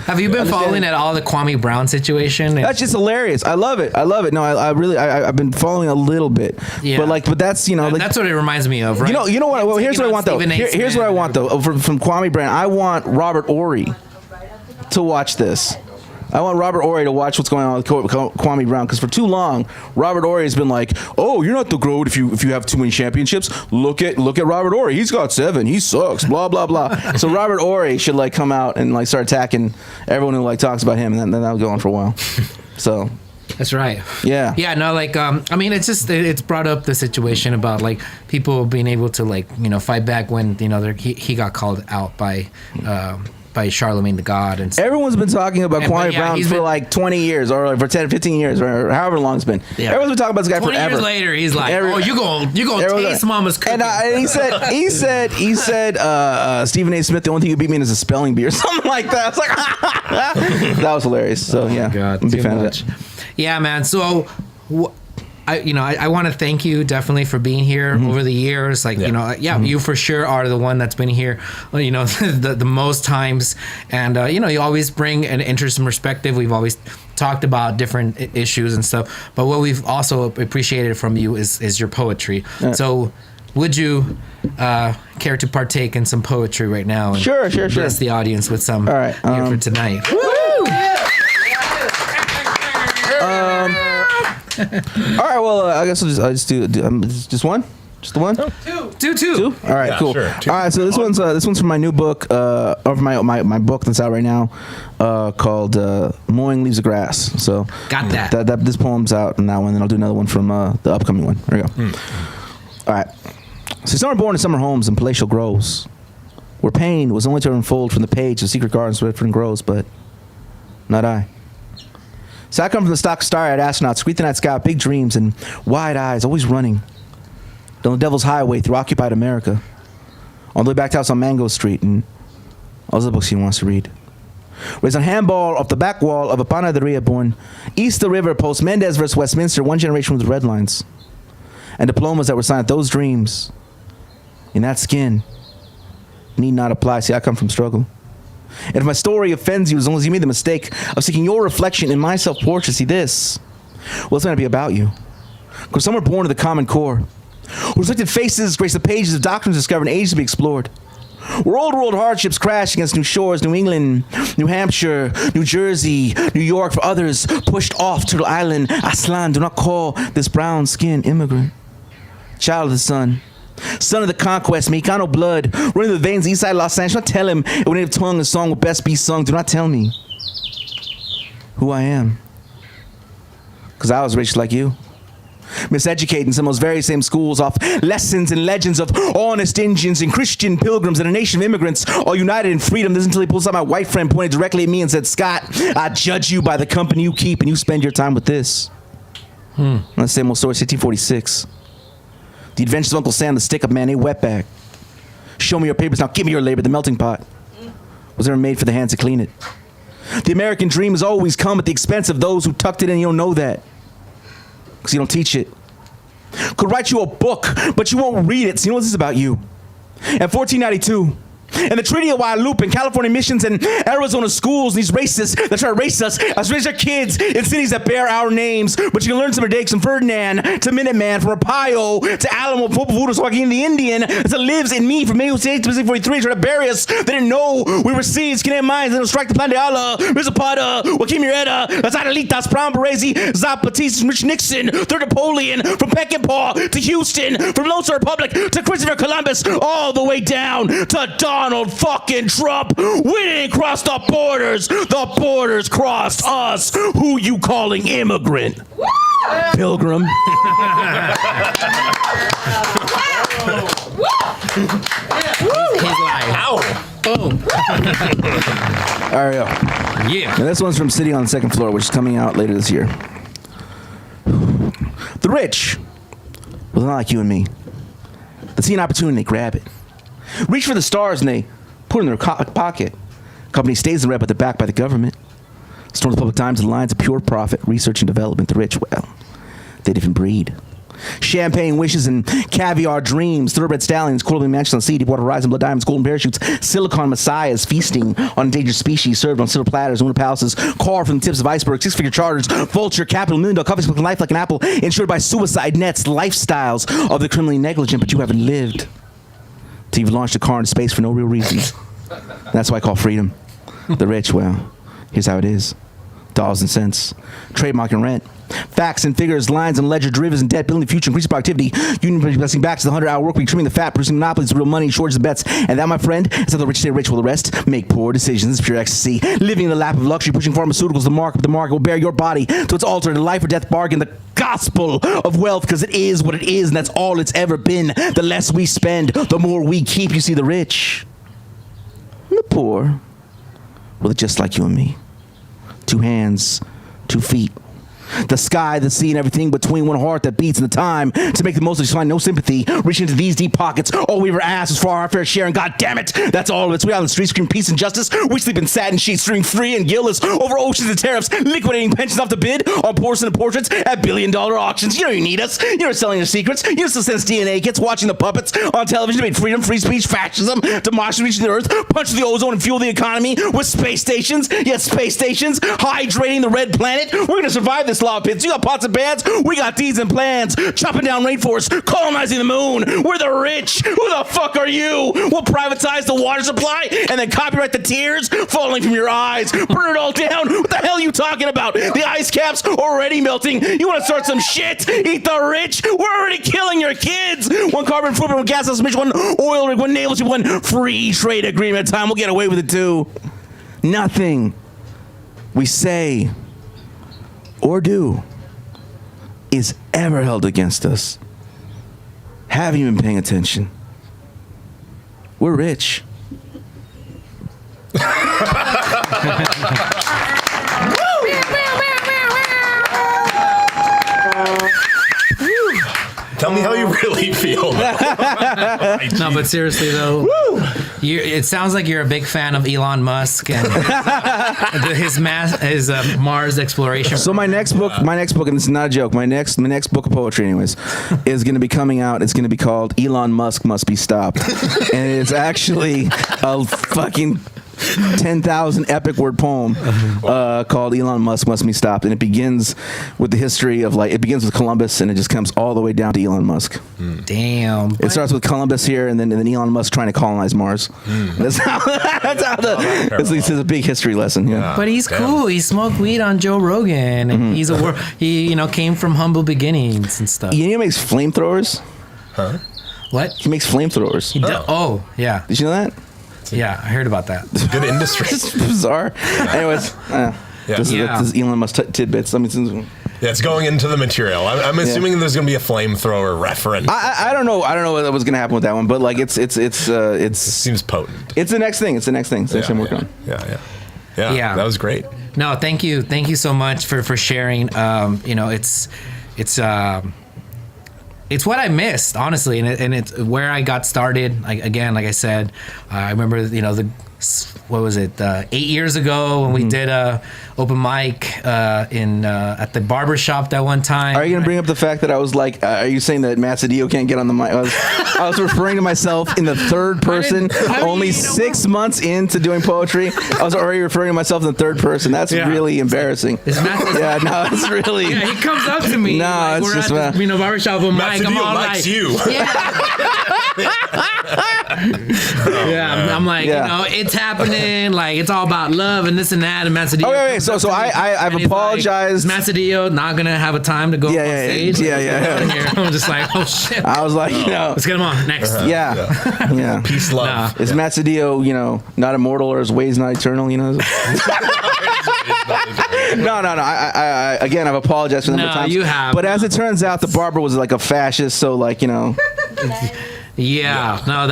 Have you been following at all the Kwame Brown situation? That's just hilarious. I love it. No, I really I've been following a little bit. Yeah. But that's like, that's what it reminds me of, right? You know what? Well, here's what I want though. Here's what I want though. From Kwame Brown, I want Robert Ory to watch this. I want Robert Ory to watch what's going on with Kwame Brown because for too long, Robert Ory has been like, "Oh, you're not the GOAT if you have too many championships. Look at Robert Ory. He's got 7. He sucks. Blah blah blah." So Robert Ory should like come out and like start attacking everyone who like talks about him, and then that'll go on for a while. So. That's right. Yeah. Yeah. No, like, I mean, it's brought up the situation about like people being able to like, fight back when, he got called out by Charlemagne the God. And everyone's been talking about Kwame Brown for like 20 years or for 10, 15 years or however long it's been. Yeah. Everyone's been talking about this guy 20 forever. 20 years later, he's like, you're going to taste mama's cooking. And he said, Stephen A. Smith, the only thing you beat me in is a spelling bee or something like that. I was like, that was hilarious. So, yeah. God, I'm a big fan of that. Yeah, man. So I want to thank you definitely for being here over the years. Like, you for sure are the one that's been here, the most times. And, you always bring an interesting perspective. We've always talked about different issues and stuff. But what we've also appreciated from you is your poetry. So would you care to partake in some poetry right now? And Sure. bless the audience with some here for tonight. All right, well, I guess I'll just do just one? Just the one? Two. All right, cool. Sure, two. All right, so this one's from my new book, or my book that's out right now, called "Mowing Leaves of Grass." So got that. This poem's out in that one, then I'll do another one from the upcoming one. There we go. All right. So some are born in summer homes and palatial groves, where pain was only to unfold from the page of secret gardens where Redfern grows, but not I. So I come from the stock starry-eyed astronauts, greet the night sky with big dreams and wide eyes, always running down the devil's highway through occupied America, on the way back to house on Mango Street, and all the books he wants to read. Raised on handball off the back wall of a panaderia born east the river, post Mendez versus Westminster, one generation with red lines, and diplomas that were signed at those dreams in that skin need not apply. See, I come from struggle. And if my story offends you, as long as you made the mistake of seeking your reflection in my self-portrait, see this, well, it's going to be about you. Because some are born to the common core, whose reflected faces grace the pages of doctrines discovered and ages to be explored. Where old world hardships crash against new shores, New England, New Hampshire, New Jersey, New York, for others pushed off Turtle Island. Aslan, do not call this brown-skinned immigrant. Child of the sun. Son of the conquest, Mexicano blood, running the veins east side of Los Angeles. Do not tell him a native tongue a song will best be sung. Do not tell me who I am. Because I was rich like you. Miseducated in some of those very same schools off lessons and legends of honest Indians and Christian pilgrims and a nation of immigrants all united in freedom. This until he pulls out my white friend, pointed directly at me and said, Scott, I judge you by the company you keep and you spend your time with this. That's the same old story, 1646. The Adventures of Uncle Sam, the stick-up man, a wetbag. Show me your papers, now give me your labor, the melting pot was never made for the hands to clean it. The American dream has always come at the expense of those who tucked it in. You don't know that because you don't teach it. Could write you a book, but you won't read it, so you know what this is about you. In 1492, and the Treaty of Guadalupe and California missions and Arizona schools, these racists that try to race us, as raise our kids in cities that bear our names. But you can learn some mistakes from Ferdinand to Minuteman, from Arpaio to Alamo, Pope Voodoo, Joaquin the Indian, that lives in me from May 8th to 43, trying to bury us. They didn't know we were seeds, skin and minds, they don't strike the plan de Allah, Rizapata, Joaquin Murrieta, Las Adelitas, Brown Baresi, Zapatista, Rich Nixon, Third Napoleon, from Peckinpah to Houston, from Lone Star Republic to Christopher Columbus, all the way down to Donald fucking Trump. We didn't cross the borders crossed us. Who you calling immigrant? Pilgrim. He's like, ow. Boom. All right, yeah. And this one's from City on the Second Floor, which is coming out later this year. The rich, well, they're not like you and me. They see an opportunity, they grab it. Reach for the stars and they put it in their pocket. Company stays in red, but they're backed by the government. Storm the public times and lines of pure profit, research and development. The rich, well, they different breed. Champagne wishes and caviar dreams, thoroughbred stallions, quarterly mansions on sea, Deepwater Horizon, blood diamonds, golden parachutes, silicon messiahs, feasting on endangered species, served on silver platters, lunar palaces, carved from the tips of icebergs, six-figure charters, vulture capital, $1 million coffee, smoking life like an apple, insured by suicide nets, lifestyles of the criminally negligent, but you haven't lived till you've launched a car into space for no real reason. That's why I call freedom. The rich, well, here's how it is. Dollars and cents, trademark and rent, facts and figures, lines and ledger, derivatives and debt, building the future, increasing productivity, union blessing back to the 100-hour work week, trimming the fat, producing monopolies, real money, shortages and bets. And that, my friend, is how the rich stay rich while the rest make poor decisions. It's pure ecstasy. Living in the lap of luxury, pushing pharmaceuticals, the market will bear your body to its altar, the life or death bargain, the gospel of wealth, because it is what it is, and that's all it's ever been. The less we spend, the more we keep. You see, the rich and the poor, well, they're just like you and me. 2 hands, 2 feet, The sky, the sea, and everything between, one heart that beats in the time. To make the most of it, find no sympathy. Reaching into these deep pockets, all we ever asked was for our fair share, and god damn it, that's all of it. So we out on the streets scream peace and justice. We sleep in satin sheets, streaming free and guiltless over oceans of tariffs, liquidating pensions off the bid on porcelain and portraits at billion-dollar auctions. You know you need us. You're selling your secrets. You still send DNA kits, watching the puppets on television debate freedom, free speech, fascism, democracy reaching the earth, punch the ozone and fuel the economy with space stations. Yes, space stations hydrating the red planet. We're gonna survive this lava pits. You got pots and pans. We got deeds and plans. Chopping down rainforests, colonizing the moon. We're the rich. Who the fuck are you? We'll privatize the water supply and then copyright the tears falling from your eyes. Burn it all down. What the hell are you talking about? The ice caps already melting. You want to start some shit? Eat the rich? We're already killing your kids. One carbon footprint, one gas emission, one oil rig, one naval ship, one free trade agreement at a time. We'll get away with it too. Nothing we say or do is ever held against us. Haven't you been paying attention? We're rich. Tell me how you really feel. No, but seriously though, it sounds like you're a big fan of Elon Musk and his Mars exploration. So my next book, and this is not a joke, my next book of poetry, anyways, is going to be coming out. It's going to be called Elon Musk Must Be Stopped, and it's actually a fucking 10,000 epic word poem called Elon Musk Must Be Stopped, and it begins with the history of it begins with Columbus and it just comes all the way down to Elon Musk. Damn. It starts with Columbus here and then Elon Musk trying to colonize Mars. That's how it's a big history lesson. Yeah. But he's cool. He smoked weed on Joe Rogan and he came from humble beginnings and stuff. You know he makes flamethrowers? Huh? What? He makes flamethrowers. Yeah. Did you know that? Yeah, I heard about that. It's a good industry. It's bizarre. Anyways, this is Elon Musk tidbits. It's going into the material. I'm assuming there's going to be a flamethrower reference. I don't know what was going to happen with that one, but it seems potent. It's the next thing. It's the next thing. I'm working on. Yeah. That was great. No, thank you so much for sharing. It's what I missed, honestly, and it's where I got started. Like I said, I remember, what was it, 8 years ago when we did a open mic at the barber shop that one time. Are you going to bring up the fact that I was like, are you saying that Matt Sedillo can't get on the mic? I was referring to myself in the third person, only 6 months into doing poetry. I was already referring to myself in the third person. That's really embarrassing. It's really. Yeah, he comes up to me. No, it's we're just at the, barbershop open mic. I'm all likes you. I'm like, it's happening. Like, it's all about love and this and that. And Matt Sedillo. Okay, so I've apologized. Like, Matt Sedillo not gonna have a time to go on stage. I'm just like, oh shit. I was like, let's get him on next. Yeah. Peace, love. Is Matt Sedillo, not immortal, or his ways not eternal? No. I again, I've apologized for the number of times. You have. But as it turns out, the barber was like a fascist. So Yeah, no,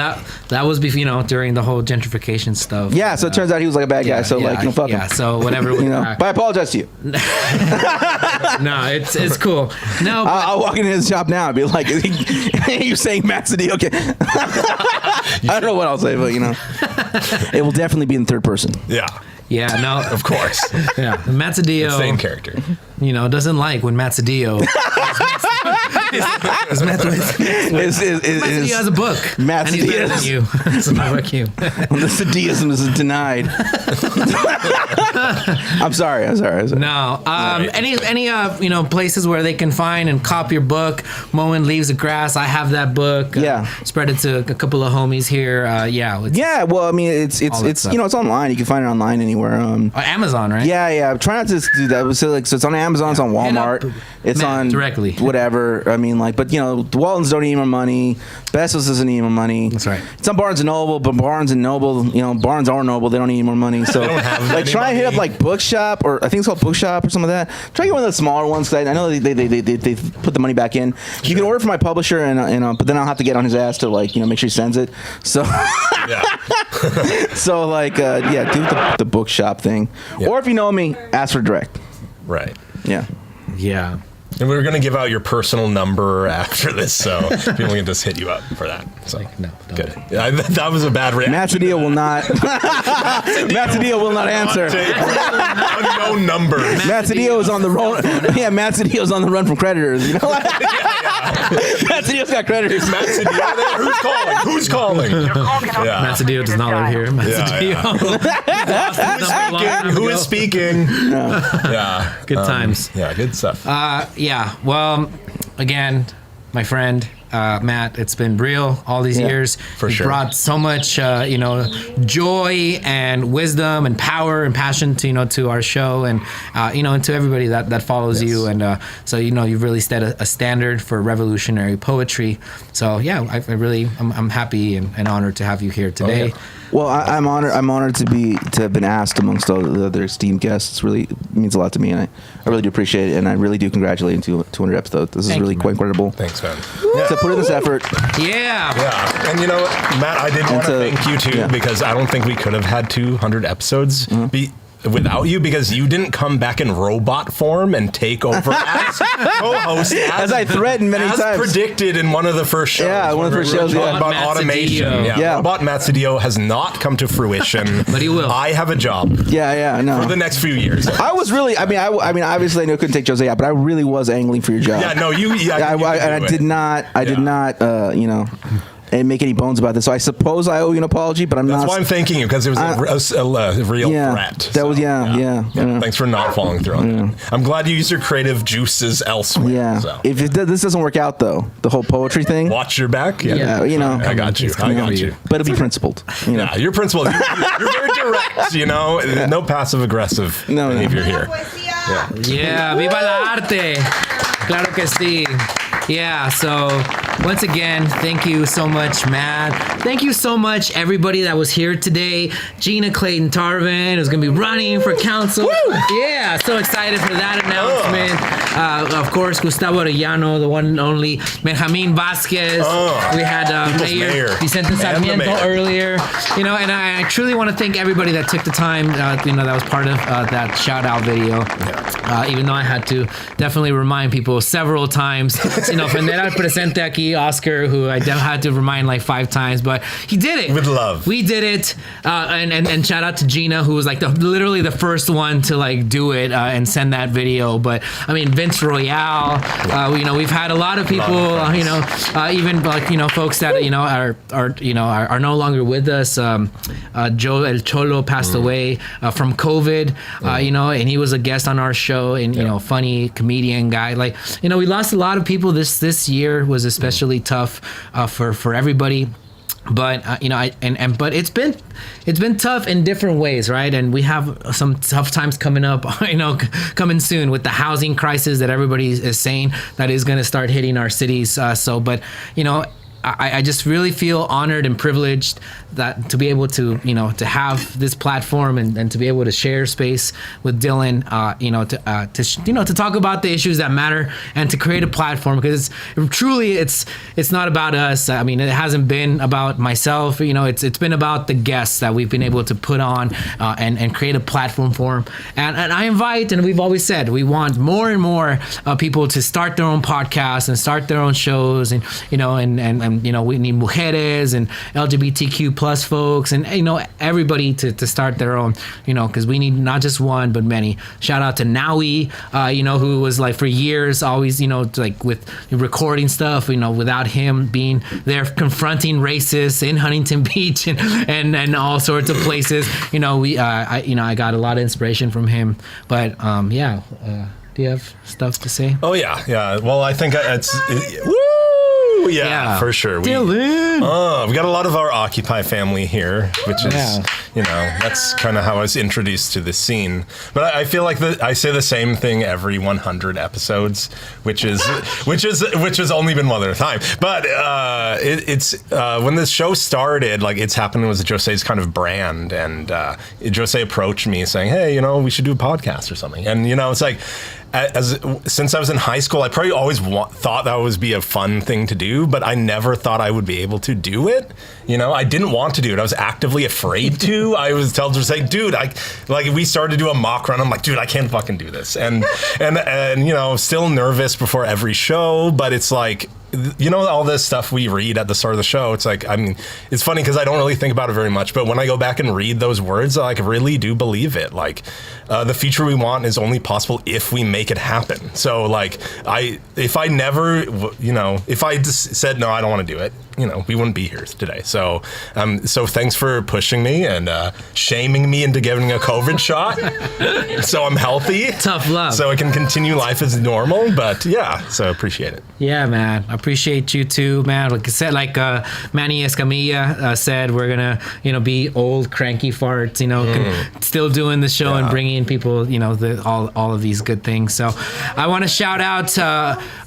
that was during the whole gentrification stuff. Yeah, so it turns out he was like a bad guy. So fuck him. Yeah, so whatever. But I apologize to you. No, it's cool. No, I'll walk into his shop now and be like, "You saying Matt Sedillo?" Okay. I don't know what I'll say, but it will definitely be in third person. Yeah, no, of course. Yeah, Matt Sedillo, same character. Doesn't like when Matt Sedillo is met with. Matt Sedillo has a book. Matt and he's better than you. So fuck you. The Sedillism is denied. I'm sorry. No. Any places where they can find and cop your book? Mowing Leaves of Grass. I have that book. Spread it to a couple of homies here. Well, I mean, it's it's online. You can find it online anywhere. Amazon, right? Yeah. Try not to do that. So it's on Amazon. It's on Walmart. It's on directly. Whatever. I mean, but the Waltons don't need my money. Bessos doesn't need my money. That's right. It's on Barnes and Noble, but Barnes and Noble, Barnes are Noble. They don't need more money. So try and hit up Bookshop, or I think it's called Bookshop or something like that. Try to get one of the smaller ones. I know they put the money back in. You can order from my publisher, and but then I'll have to get on his ass to make sure he sends it. So do the Bookshop thing, or if you know me, ask for direct. Right. Yeah. Yeah. And we're going to give out your personal number after this, so people can just hit you up for that. So no, good. That was a bad reaction. Matt Sedillo will not. Matt Sedillo will not answer. Unknown number. Matt Sedillo is on the run. Yeah, Matt Sedillo's on the run from creditors. You know? Matt Sedillo's got creditors. Matt Sedillo there? Who's calling? Yeah. Matt Sedillo does not live here. Matt Sedillo. Who is speaking? Yeah. Good times. Yeah, good stuff. Yeah. Well, again, my friend Matt, it's been real all these years. For sure. Brought so much, joy and wisdom and power and passion to, to our show and, and to everybody that follows you. And so, you've really set a standard for revolutionary poetry. So, yeah, I'm happy and honored to have you here today. Oh, yeah. Well, I'm honored to have been asked amongst all the other esteemed guests. Really means a lot to me, and I really do appreciate it, and I really do congratulate you on 200 episodes. This is really quite incredible. Thanks, man. To put in this effort. Yeah. And you know what, Matt, I did want to thank you too, because I don't think we could have had 200 episodes without you, because you didn't come back in robot form and take over as co-host, as I threatened many times, predicted in one of the first shows. Yeah, one of the first shows. About automation. Robot Matt Sedillo has not come to fruition, but he will. I have a job. No. For the next few years. I was really. I mean, obviously, I knew I couldn't take Jose out, but I really was angling for your job. Yeah, no, you. Yeah, I did not. And make any bones about this. So I suppose I owe you an apology, but I'm not. That's why I'm thanking you, because it was a real threat. That was Thanks for not following through on it. I'm glad you used your creative juices elsewhere. Yeah. So. If this doesn't work out, though, the whole poetry thing. Watch your back. Yeah. I got you. I got you. But it'll be principled. Yeah, you're principled. You're very direct. No passive aggressive behavior here. Yeah. Viva la arte. Claro que sí. Yeah, so once again, thank you so much, Matt. Thank you so much, everybody that was here today. Gina Clayton-Tarvin is going to be running for council. Woo! Yeah, so excited for that announcement. Of course, Gustavo Arellano, the one and only Benjamin Vazquez. We had Mayor Vicente Sarmiento earlier. And I truly want to thank everybody that took the time, that was part of that shout-out video. Even though I had to definitely remind people several times. Ofender al presente aquí, Oscar, who I had to remind like 5 times, but he did it. With love. We did it. And shout out to Gina, who was like literally the first one to like do it and send that video. But I mean, Vince Royale, we've had a lot of people, even like, folks that, are no longer with us. Joe El Cholo passed away from COVID, and he was a guest on our show and, funny comedian guy. Like, we lost a lot of people. This year was especially tough for everybody. But but it's been tough in different ways, right? And we have some tough times coming up, coming soon with the housing crisis that everybody is saying that is going to start hitting our cities. I just really feel honored and privileged that to be able to, to have this platform and to be able to share space with Dylan, to talk about the issues that matter and to create a platform, because it's not about us. I mean, it hasn't been about myself. It's been about the guests that we've been able to put on and create a platform for them. And I invite, and we've always said, we want more and more people to start their own podcasts and start their own shows, and we need mujeres and LGBTQ plus folks and everybody to start their own, because we need not just one but many. Shout out to Naui, who was like for years always like with recording stuff, without him being there confronting racists in Huntington Beach and all sorts of places. I got a lot of inspiration from him. But do you have stuff to say? Oh yeah. Well, I think Yeah, for sure. Dylan. We got a lot of our Occupy family here, which is, that's kind of how I was introduced to this scene. But I feel like I say the same thing every 100 episodes, which has only been one other time. But it's when this show started, like It's Happenin was Jose's kind of brand, and Jose approached me saying, "Hey, we should do a podcast or something." And it's like, since I was in high school, I probably always thought that would be a fun thing to do, but I never thought I would be able to do it. You know, I didn't want to do it. I was actively afraid to. I was told to say, dude, we started to do a mock run. I'm like, dude, I can't fucking do this. And you know, still nervous before every show, but it's like, you know, all this stuff we read at the start of the show, it's like, I mean, it's funny because I don't really think about it very much, but when I go back and read those words, I like really do believe it. Like, the future we want is only possible if we make it happen. So like, if I just said, no, I don't want to do it, you know, we wouldn't be here today. So thanks for pushing me and shaming me into giving a COVID shot. So I'm healthy. Tough love. So I can continue life as normal. But yeah, so appreciate it. Yeah, man. I appreciate you too, man. Like I said, like Manny Escamilla said, we're gonna, you know, be old cranky farts, you know, still doing the show and bringing people, you know, all of these good things. So I want to shout out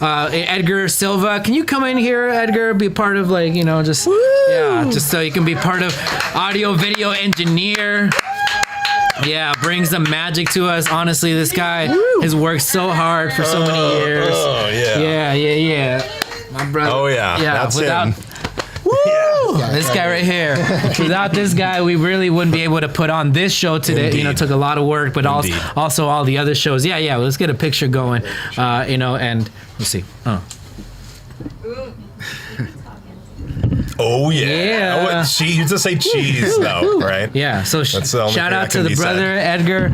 Edgar Silva. Can you come in here, Edgar? Be part of, like, you know, just just so you can be part of audio video engineer. Yeah, brings the magic to us. Honestly, this guy has worked so hard for so many years. Oh yeah. My brother. Oh yeah. That's him. This guy right here. Without this guy, we really wouldn't be able to put on this show today. Indeed. You know, it took a lot of work, but also all the other shows. Yeah. Let's get a picture going. You know, and let's see. Oh yeah. Oh, you just say cheese though, right? Yeah. So shout out to the brother Edgar.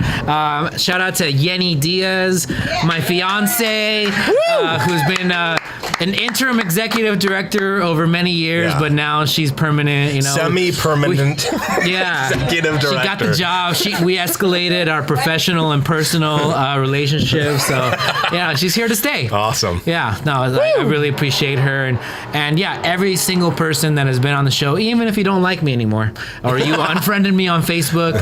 Shout out to Yenny Diaz, my fiance, who's been an interim executive director over many years, but now she's permanent. You know, semi-permanent. Executive director. She got the job. We escalated our professional and personal relationships. So yeah, she's here to stay. Awesome. Yeah. No, I really appreciate her, and yeah, every single person that has been on the show, even if you don't like me anymore or you unfriended me on Facebook,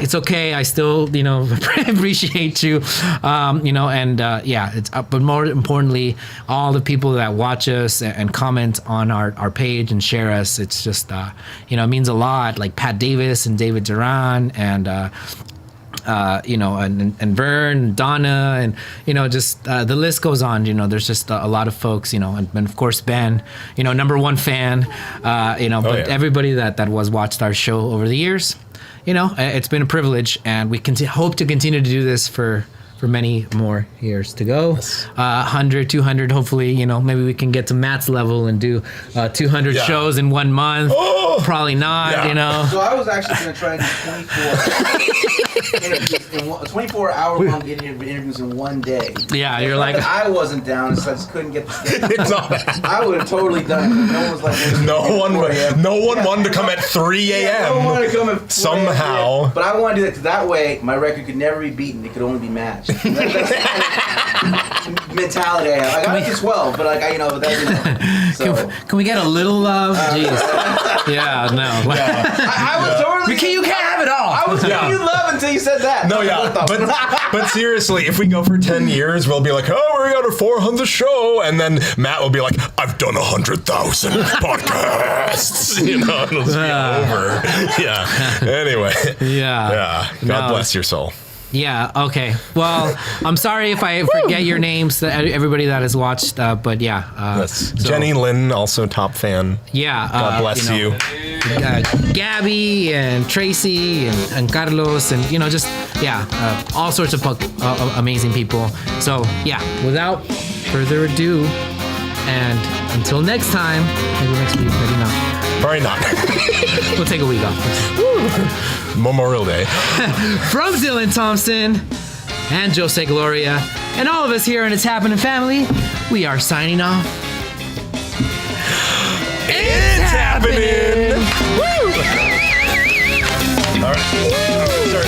it's okay. I still, you know, appreciate you. You know, and it's but more importantly, all the people that watch us and comment on our page and share us. It's just you know, it means a lot. Like Pat Davis and David Duran and you know, and Vern, Donna, and, you know, just the list goes on. You know, there's just a lot of folks, you know, and of course Ben, you know, #1 fan, you know, everybody that was watched our show over the years. You know, it's been a privilege, and we hope to continue to do this for many more years to go. 100, 200, hopefully, you know, maybe we can get to Matt's level and do 200 shows in 1 month. Probably not, you know. So I was actually going to try and do 24-hour long interviews in one day. Yeah, you're like... I wasn't down, so I just couldn't get the schedule. It's not bad. I would have totally done it. No one was like... No one wanted to come at 3 a.m. Yeah, no one wanted to come at 4 somehow. A.m. But I want to do that because that way my record could never be beaten. It could only be matched. That's mentality I have. Like, I like 12, but like I, you know, so. Can we get a little love? Jeez. Yeah, no. I was totally. You can't have it all. I was giving you love until you said that. No, but seriously, if we go for 10 years, we'll be like, oh, we got our 400th show, and then Matt will be like, I've done 100,000 podcasts. You know, it'll just be over. Yeah. Anyway. Yeah. God bless your soul. Yeah, okay. Well, I'm sorry if I forget your names, everybody that has watched, but yeah. Jenny Lynn, also top fan. Yeah. God bless you. Gabby and Tracy and Carlos and, you know, just, all sorts of amazing people. So, yeah, without further ado, and until next time, maybe next week, maybe not. Probably not. We'll take a week off. Memorial Day. From Dylan Thompson and Jose Gloria and all of us here in It's Happening family, we are signing off. It's happening! Woo! All right. Start.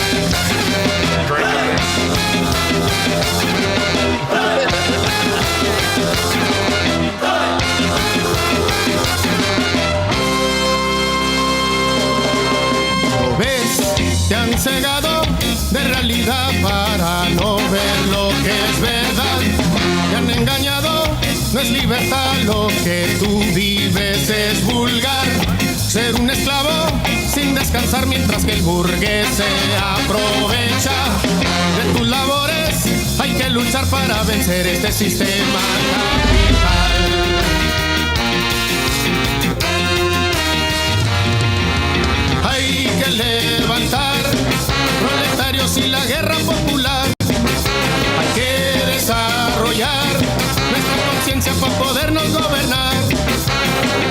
Te han cegado de realidad para no ver lo que es verdad. Te han engañado, no es libertad, lo que tú vives es vulgar. Ser un esclavo sin descansar mientras que el burgués se aprovecha de tus labores. Hay que luchar para vencer este sistema capital. Hay que levantar proletarios y la guerra popular. Hay que desarrollar nuestra conciencia para podernos gobernar.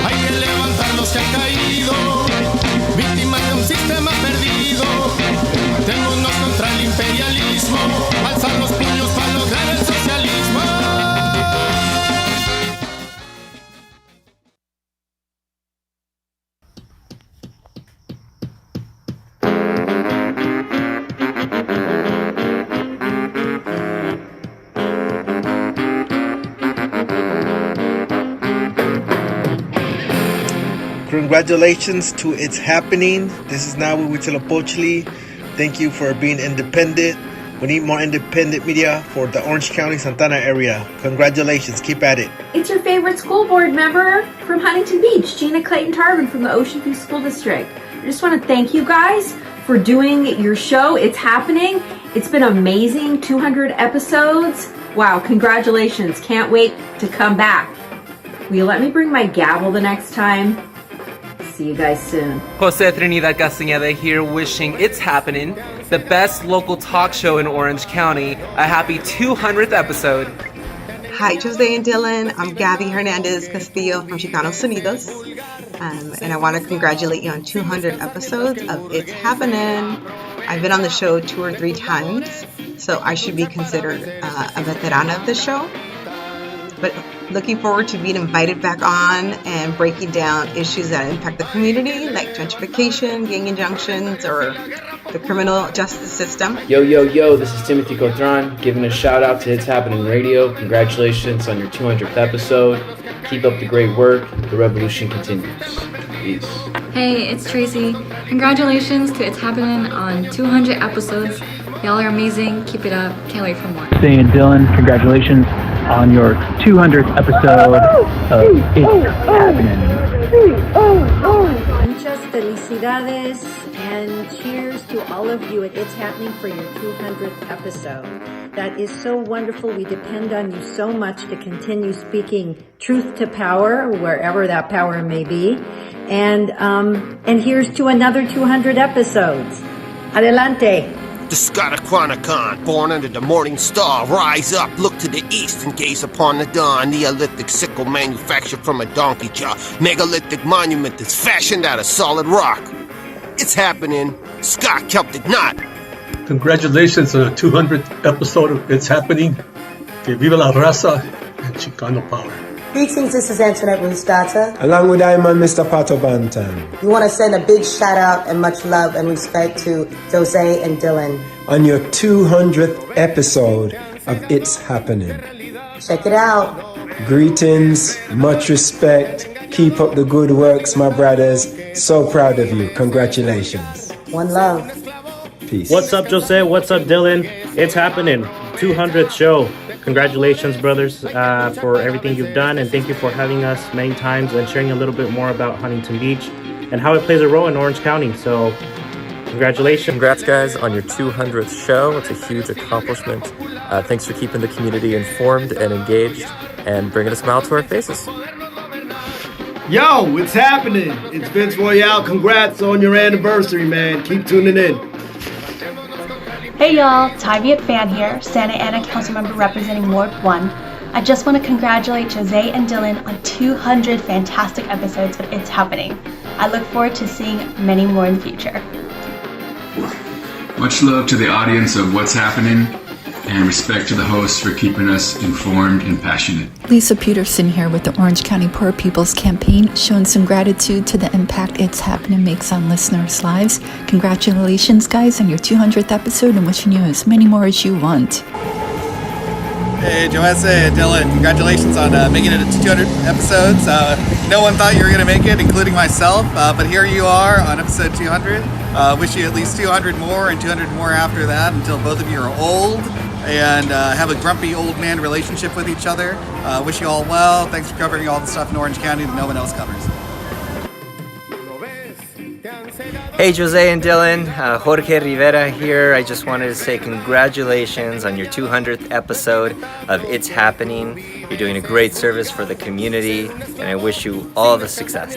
Hay que levantar los que han caído, víctimas de un sistema perdido. Matémonos contra el imperialismo, alzar los puños para lograr el socialismo. Congratulations to It's Happening. This is Nawi Huitzilopochtli. Thank you for being independent. We need more independent media for the Orange County, Santana area. Congratulations. Keep at it. It's your favorite school board member from Huntington Beach, Gina Clayton-Tarvin from the Ocean View School District. I just want to thank you guys for doing your show. It's happening. It's been amazing. 200 episodes. Wow, congratulations. Can't wait to come back. Will you let me bring my gavel the next time? See you guys soon. Jose Trinidad Castañeda here, wishing It's Happening, the best local talk show in Orange County, a happy 200th episode. Hi, Jose and Dylan. I'm Gabby Hernandez Castillo from Chicano Sonidos. And I want to congratulate you on 200 episodes of It's Happening. I've been on the show 2 or 3 times, so I should be considered a veterana of the show. But looking forward to being invited back on and breaking down issues that impact the community, like gentrification, gang injunctions, or the criminal justice system. Yo, this is Timothy Cotran, giving a shout out to It's Happening Radio. Congratulations on your 200th episode. Keep up the great work. The revolution continues. Peace. Hey, it's Tracy. Congratulations to It's Happening on 200 episodes. Y'all are amazing. Keep it up. Can't wait for more. Jose and Dylan, congratulations on your 200th episode of It's Happening. Muchas felicidades and cheers to all of you at It's Happening for your 200th episode. That is so wonderful. We depend on you so much to continue speaking truth to power, wherever that power may be. And here's to another 200 episodes. Adelante. The Scotachronicon, born under the morning star, rise up, look to the east and gaze upon the dawn. Neolithic sickle manufactured from a donkey jaw, megalithic monument that's fashioned out of solid rock. It's happening, Scott Celtic knot. Congratulations on the 200th episode of It's Happening. Que viva la raza and Chicano power. Greetings, this is Antoinette Rustata. Along with I'm Mr. Pato Bantan. We want to send a big shout out and much love and respect to Jose and Dylan. On your 200th episode of It's Happening. Check it out. Greetings, much respect. Keep up the good works, my brothers. So proud of you. Congratulations. One love. Peace. What's up, Jose? What's up, Dylan? It's Happening. 200th show. Congratulations, brothers, for everything you've done, and thank you for having us many times and sharing a little bit more about Huntington Beach and how it plays a role in Orange County. So, congratulations. Congrats, guys, on your 200th show. It's a huge accomplishment. Thanks for keeping the community informed and engaged and bringing a smile to our faces. Yo, it's happening. It's Vince Royale. Congrats on your anniversary, man. Keep tuning in. Hey y'all, Tyviet Fan here, Santa Ana Councilmember representing Ward 1. I just want to congratulate Jose and Dylan on 200 fantastic episodes of It's Happening. I look forward to seeing many more in the future. Much love to the audience of What's Happening, and respect to the hosts for keeping us informed and passionate. Lisa Peterson here with the Orange County Poor People's Campaign, showing some gratitude to the impact It's Happening makes on listeners' lives. Congratulations, guys, on your 200th episode, and wishing you as many more as you want. Hey, Jose and Dylan, congratulations on making it to 200 episodes. No one thought you were going to make it, including myself, but here you are on episode 200. Wish you at least 200 more and 200 more after that until both of you are old and have a grumpy old man relationship with each other. Wish you all well. Thanks for covering all the stuff in Orange County that no one else covers. Hey Jose and Dylan, Jorge Rivera here. I just wanted to say congratulations on your 200th episode of It's Happening. You're doing a great service for the community and I wish you all the success.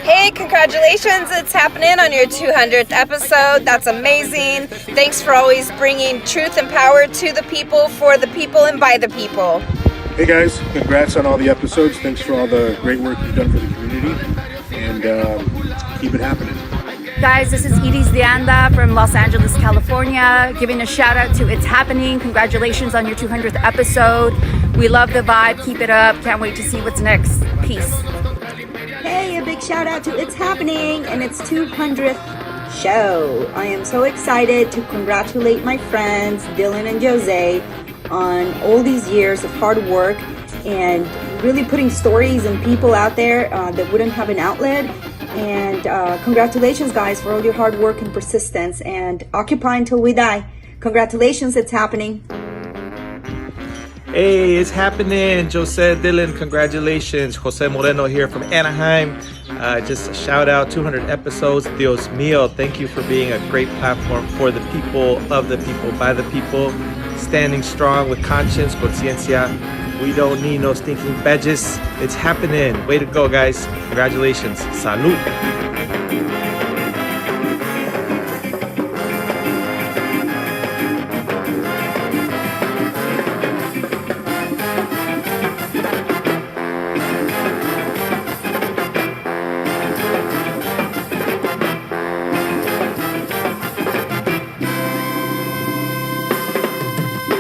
Hey, congratulations, It's Happening on your 200th episode. That's amazing. Thanks for always bringing truth and power to the people, for the people, and by the people. Hey guys, congrats on all the episodes. Thanks for all the great work you've done for the community. And keep it happening. Guys, this is ITZ Happenin from Los Angeles, California, giving a shout out to It's Happening. Congratulations on your 200th episode. We love the vibe. Keep it up. Can't wait to see what's next. Peace. Hey, a big shout out to It's Happening and its 200th show. I am so excited to congratulate my friends Dylan and Jose on all these years of hard work and really putting stories and people out there that wouldn't have an outlet. And congratulations, guys, for all your hard work and persistence, and occupy until we die. Congratulations, It's Happening. Hey, it's happening. Jose, Dylan, congratulations. Jose Moreno here from Anaheim. Just a shout out, 200 episodes. Dios mío, thank you for being a great platform for the people, of the people, by the people. Standing strong with conscience, conciencia. We don't need no stinking badges. It's happening. Way to go, guys. Congratulations. Salud.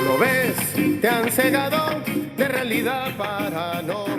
¿Lo ves? Te han cegado de realidad para no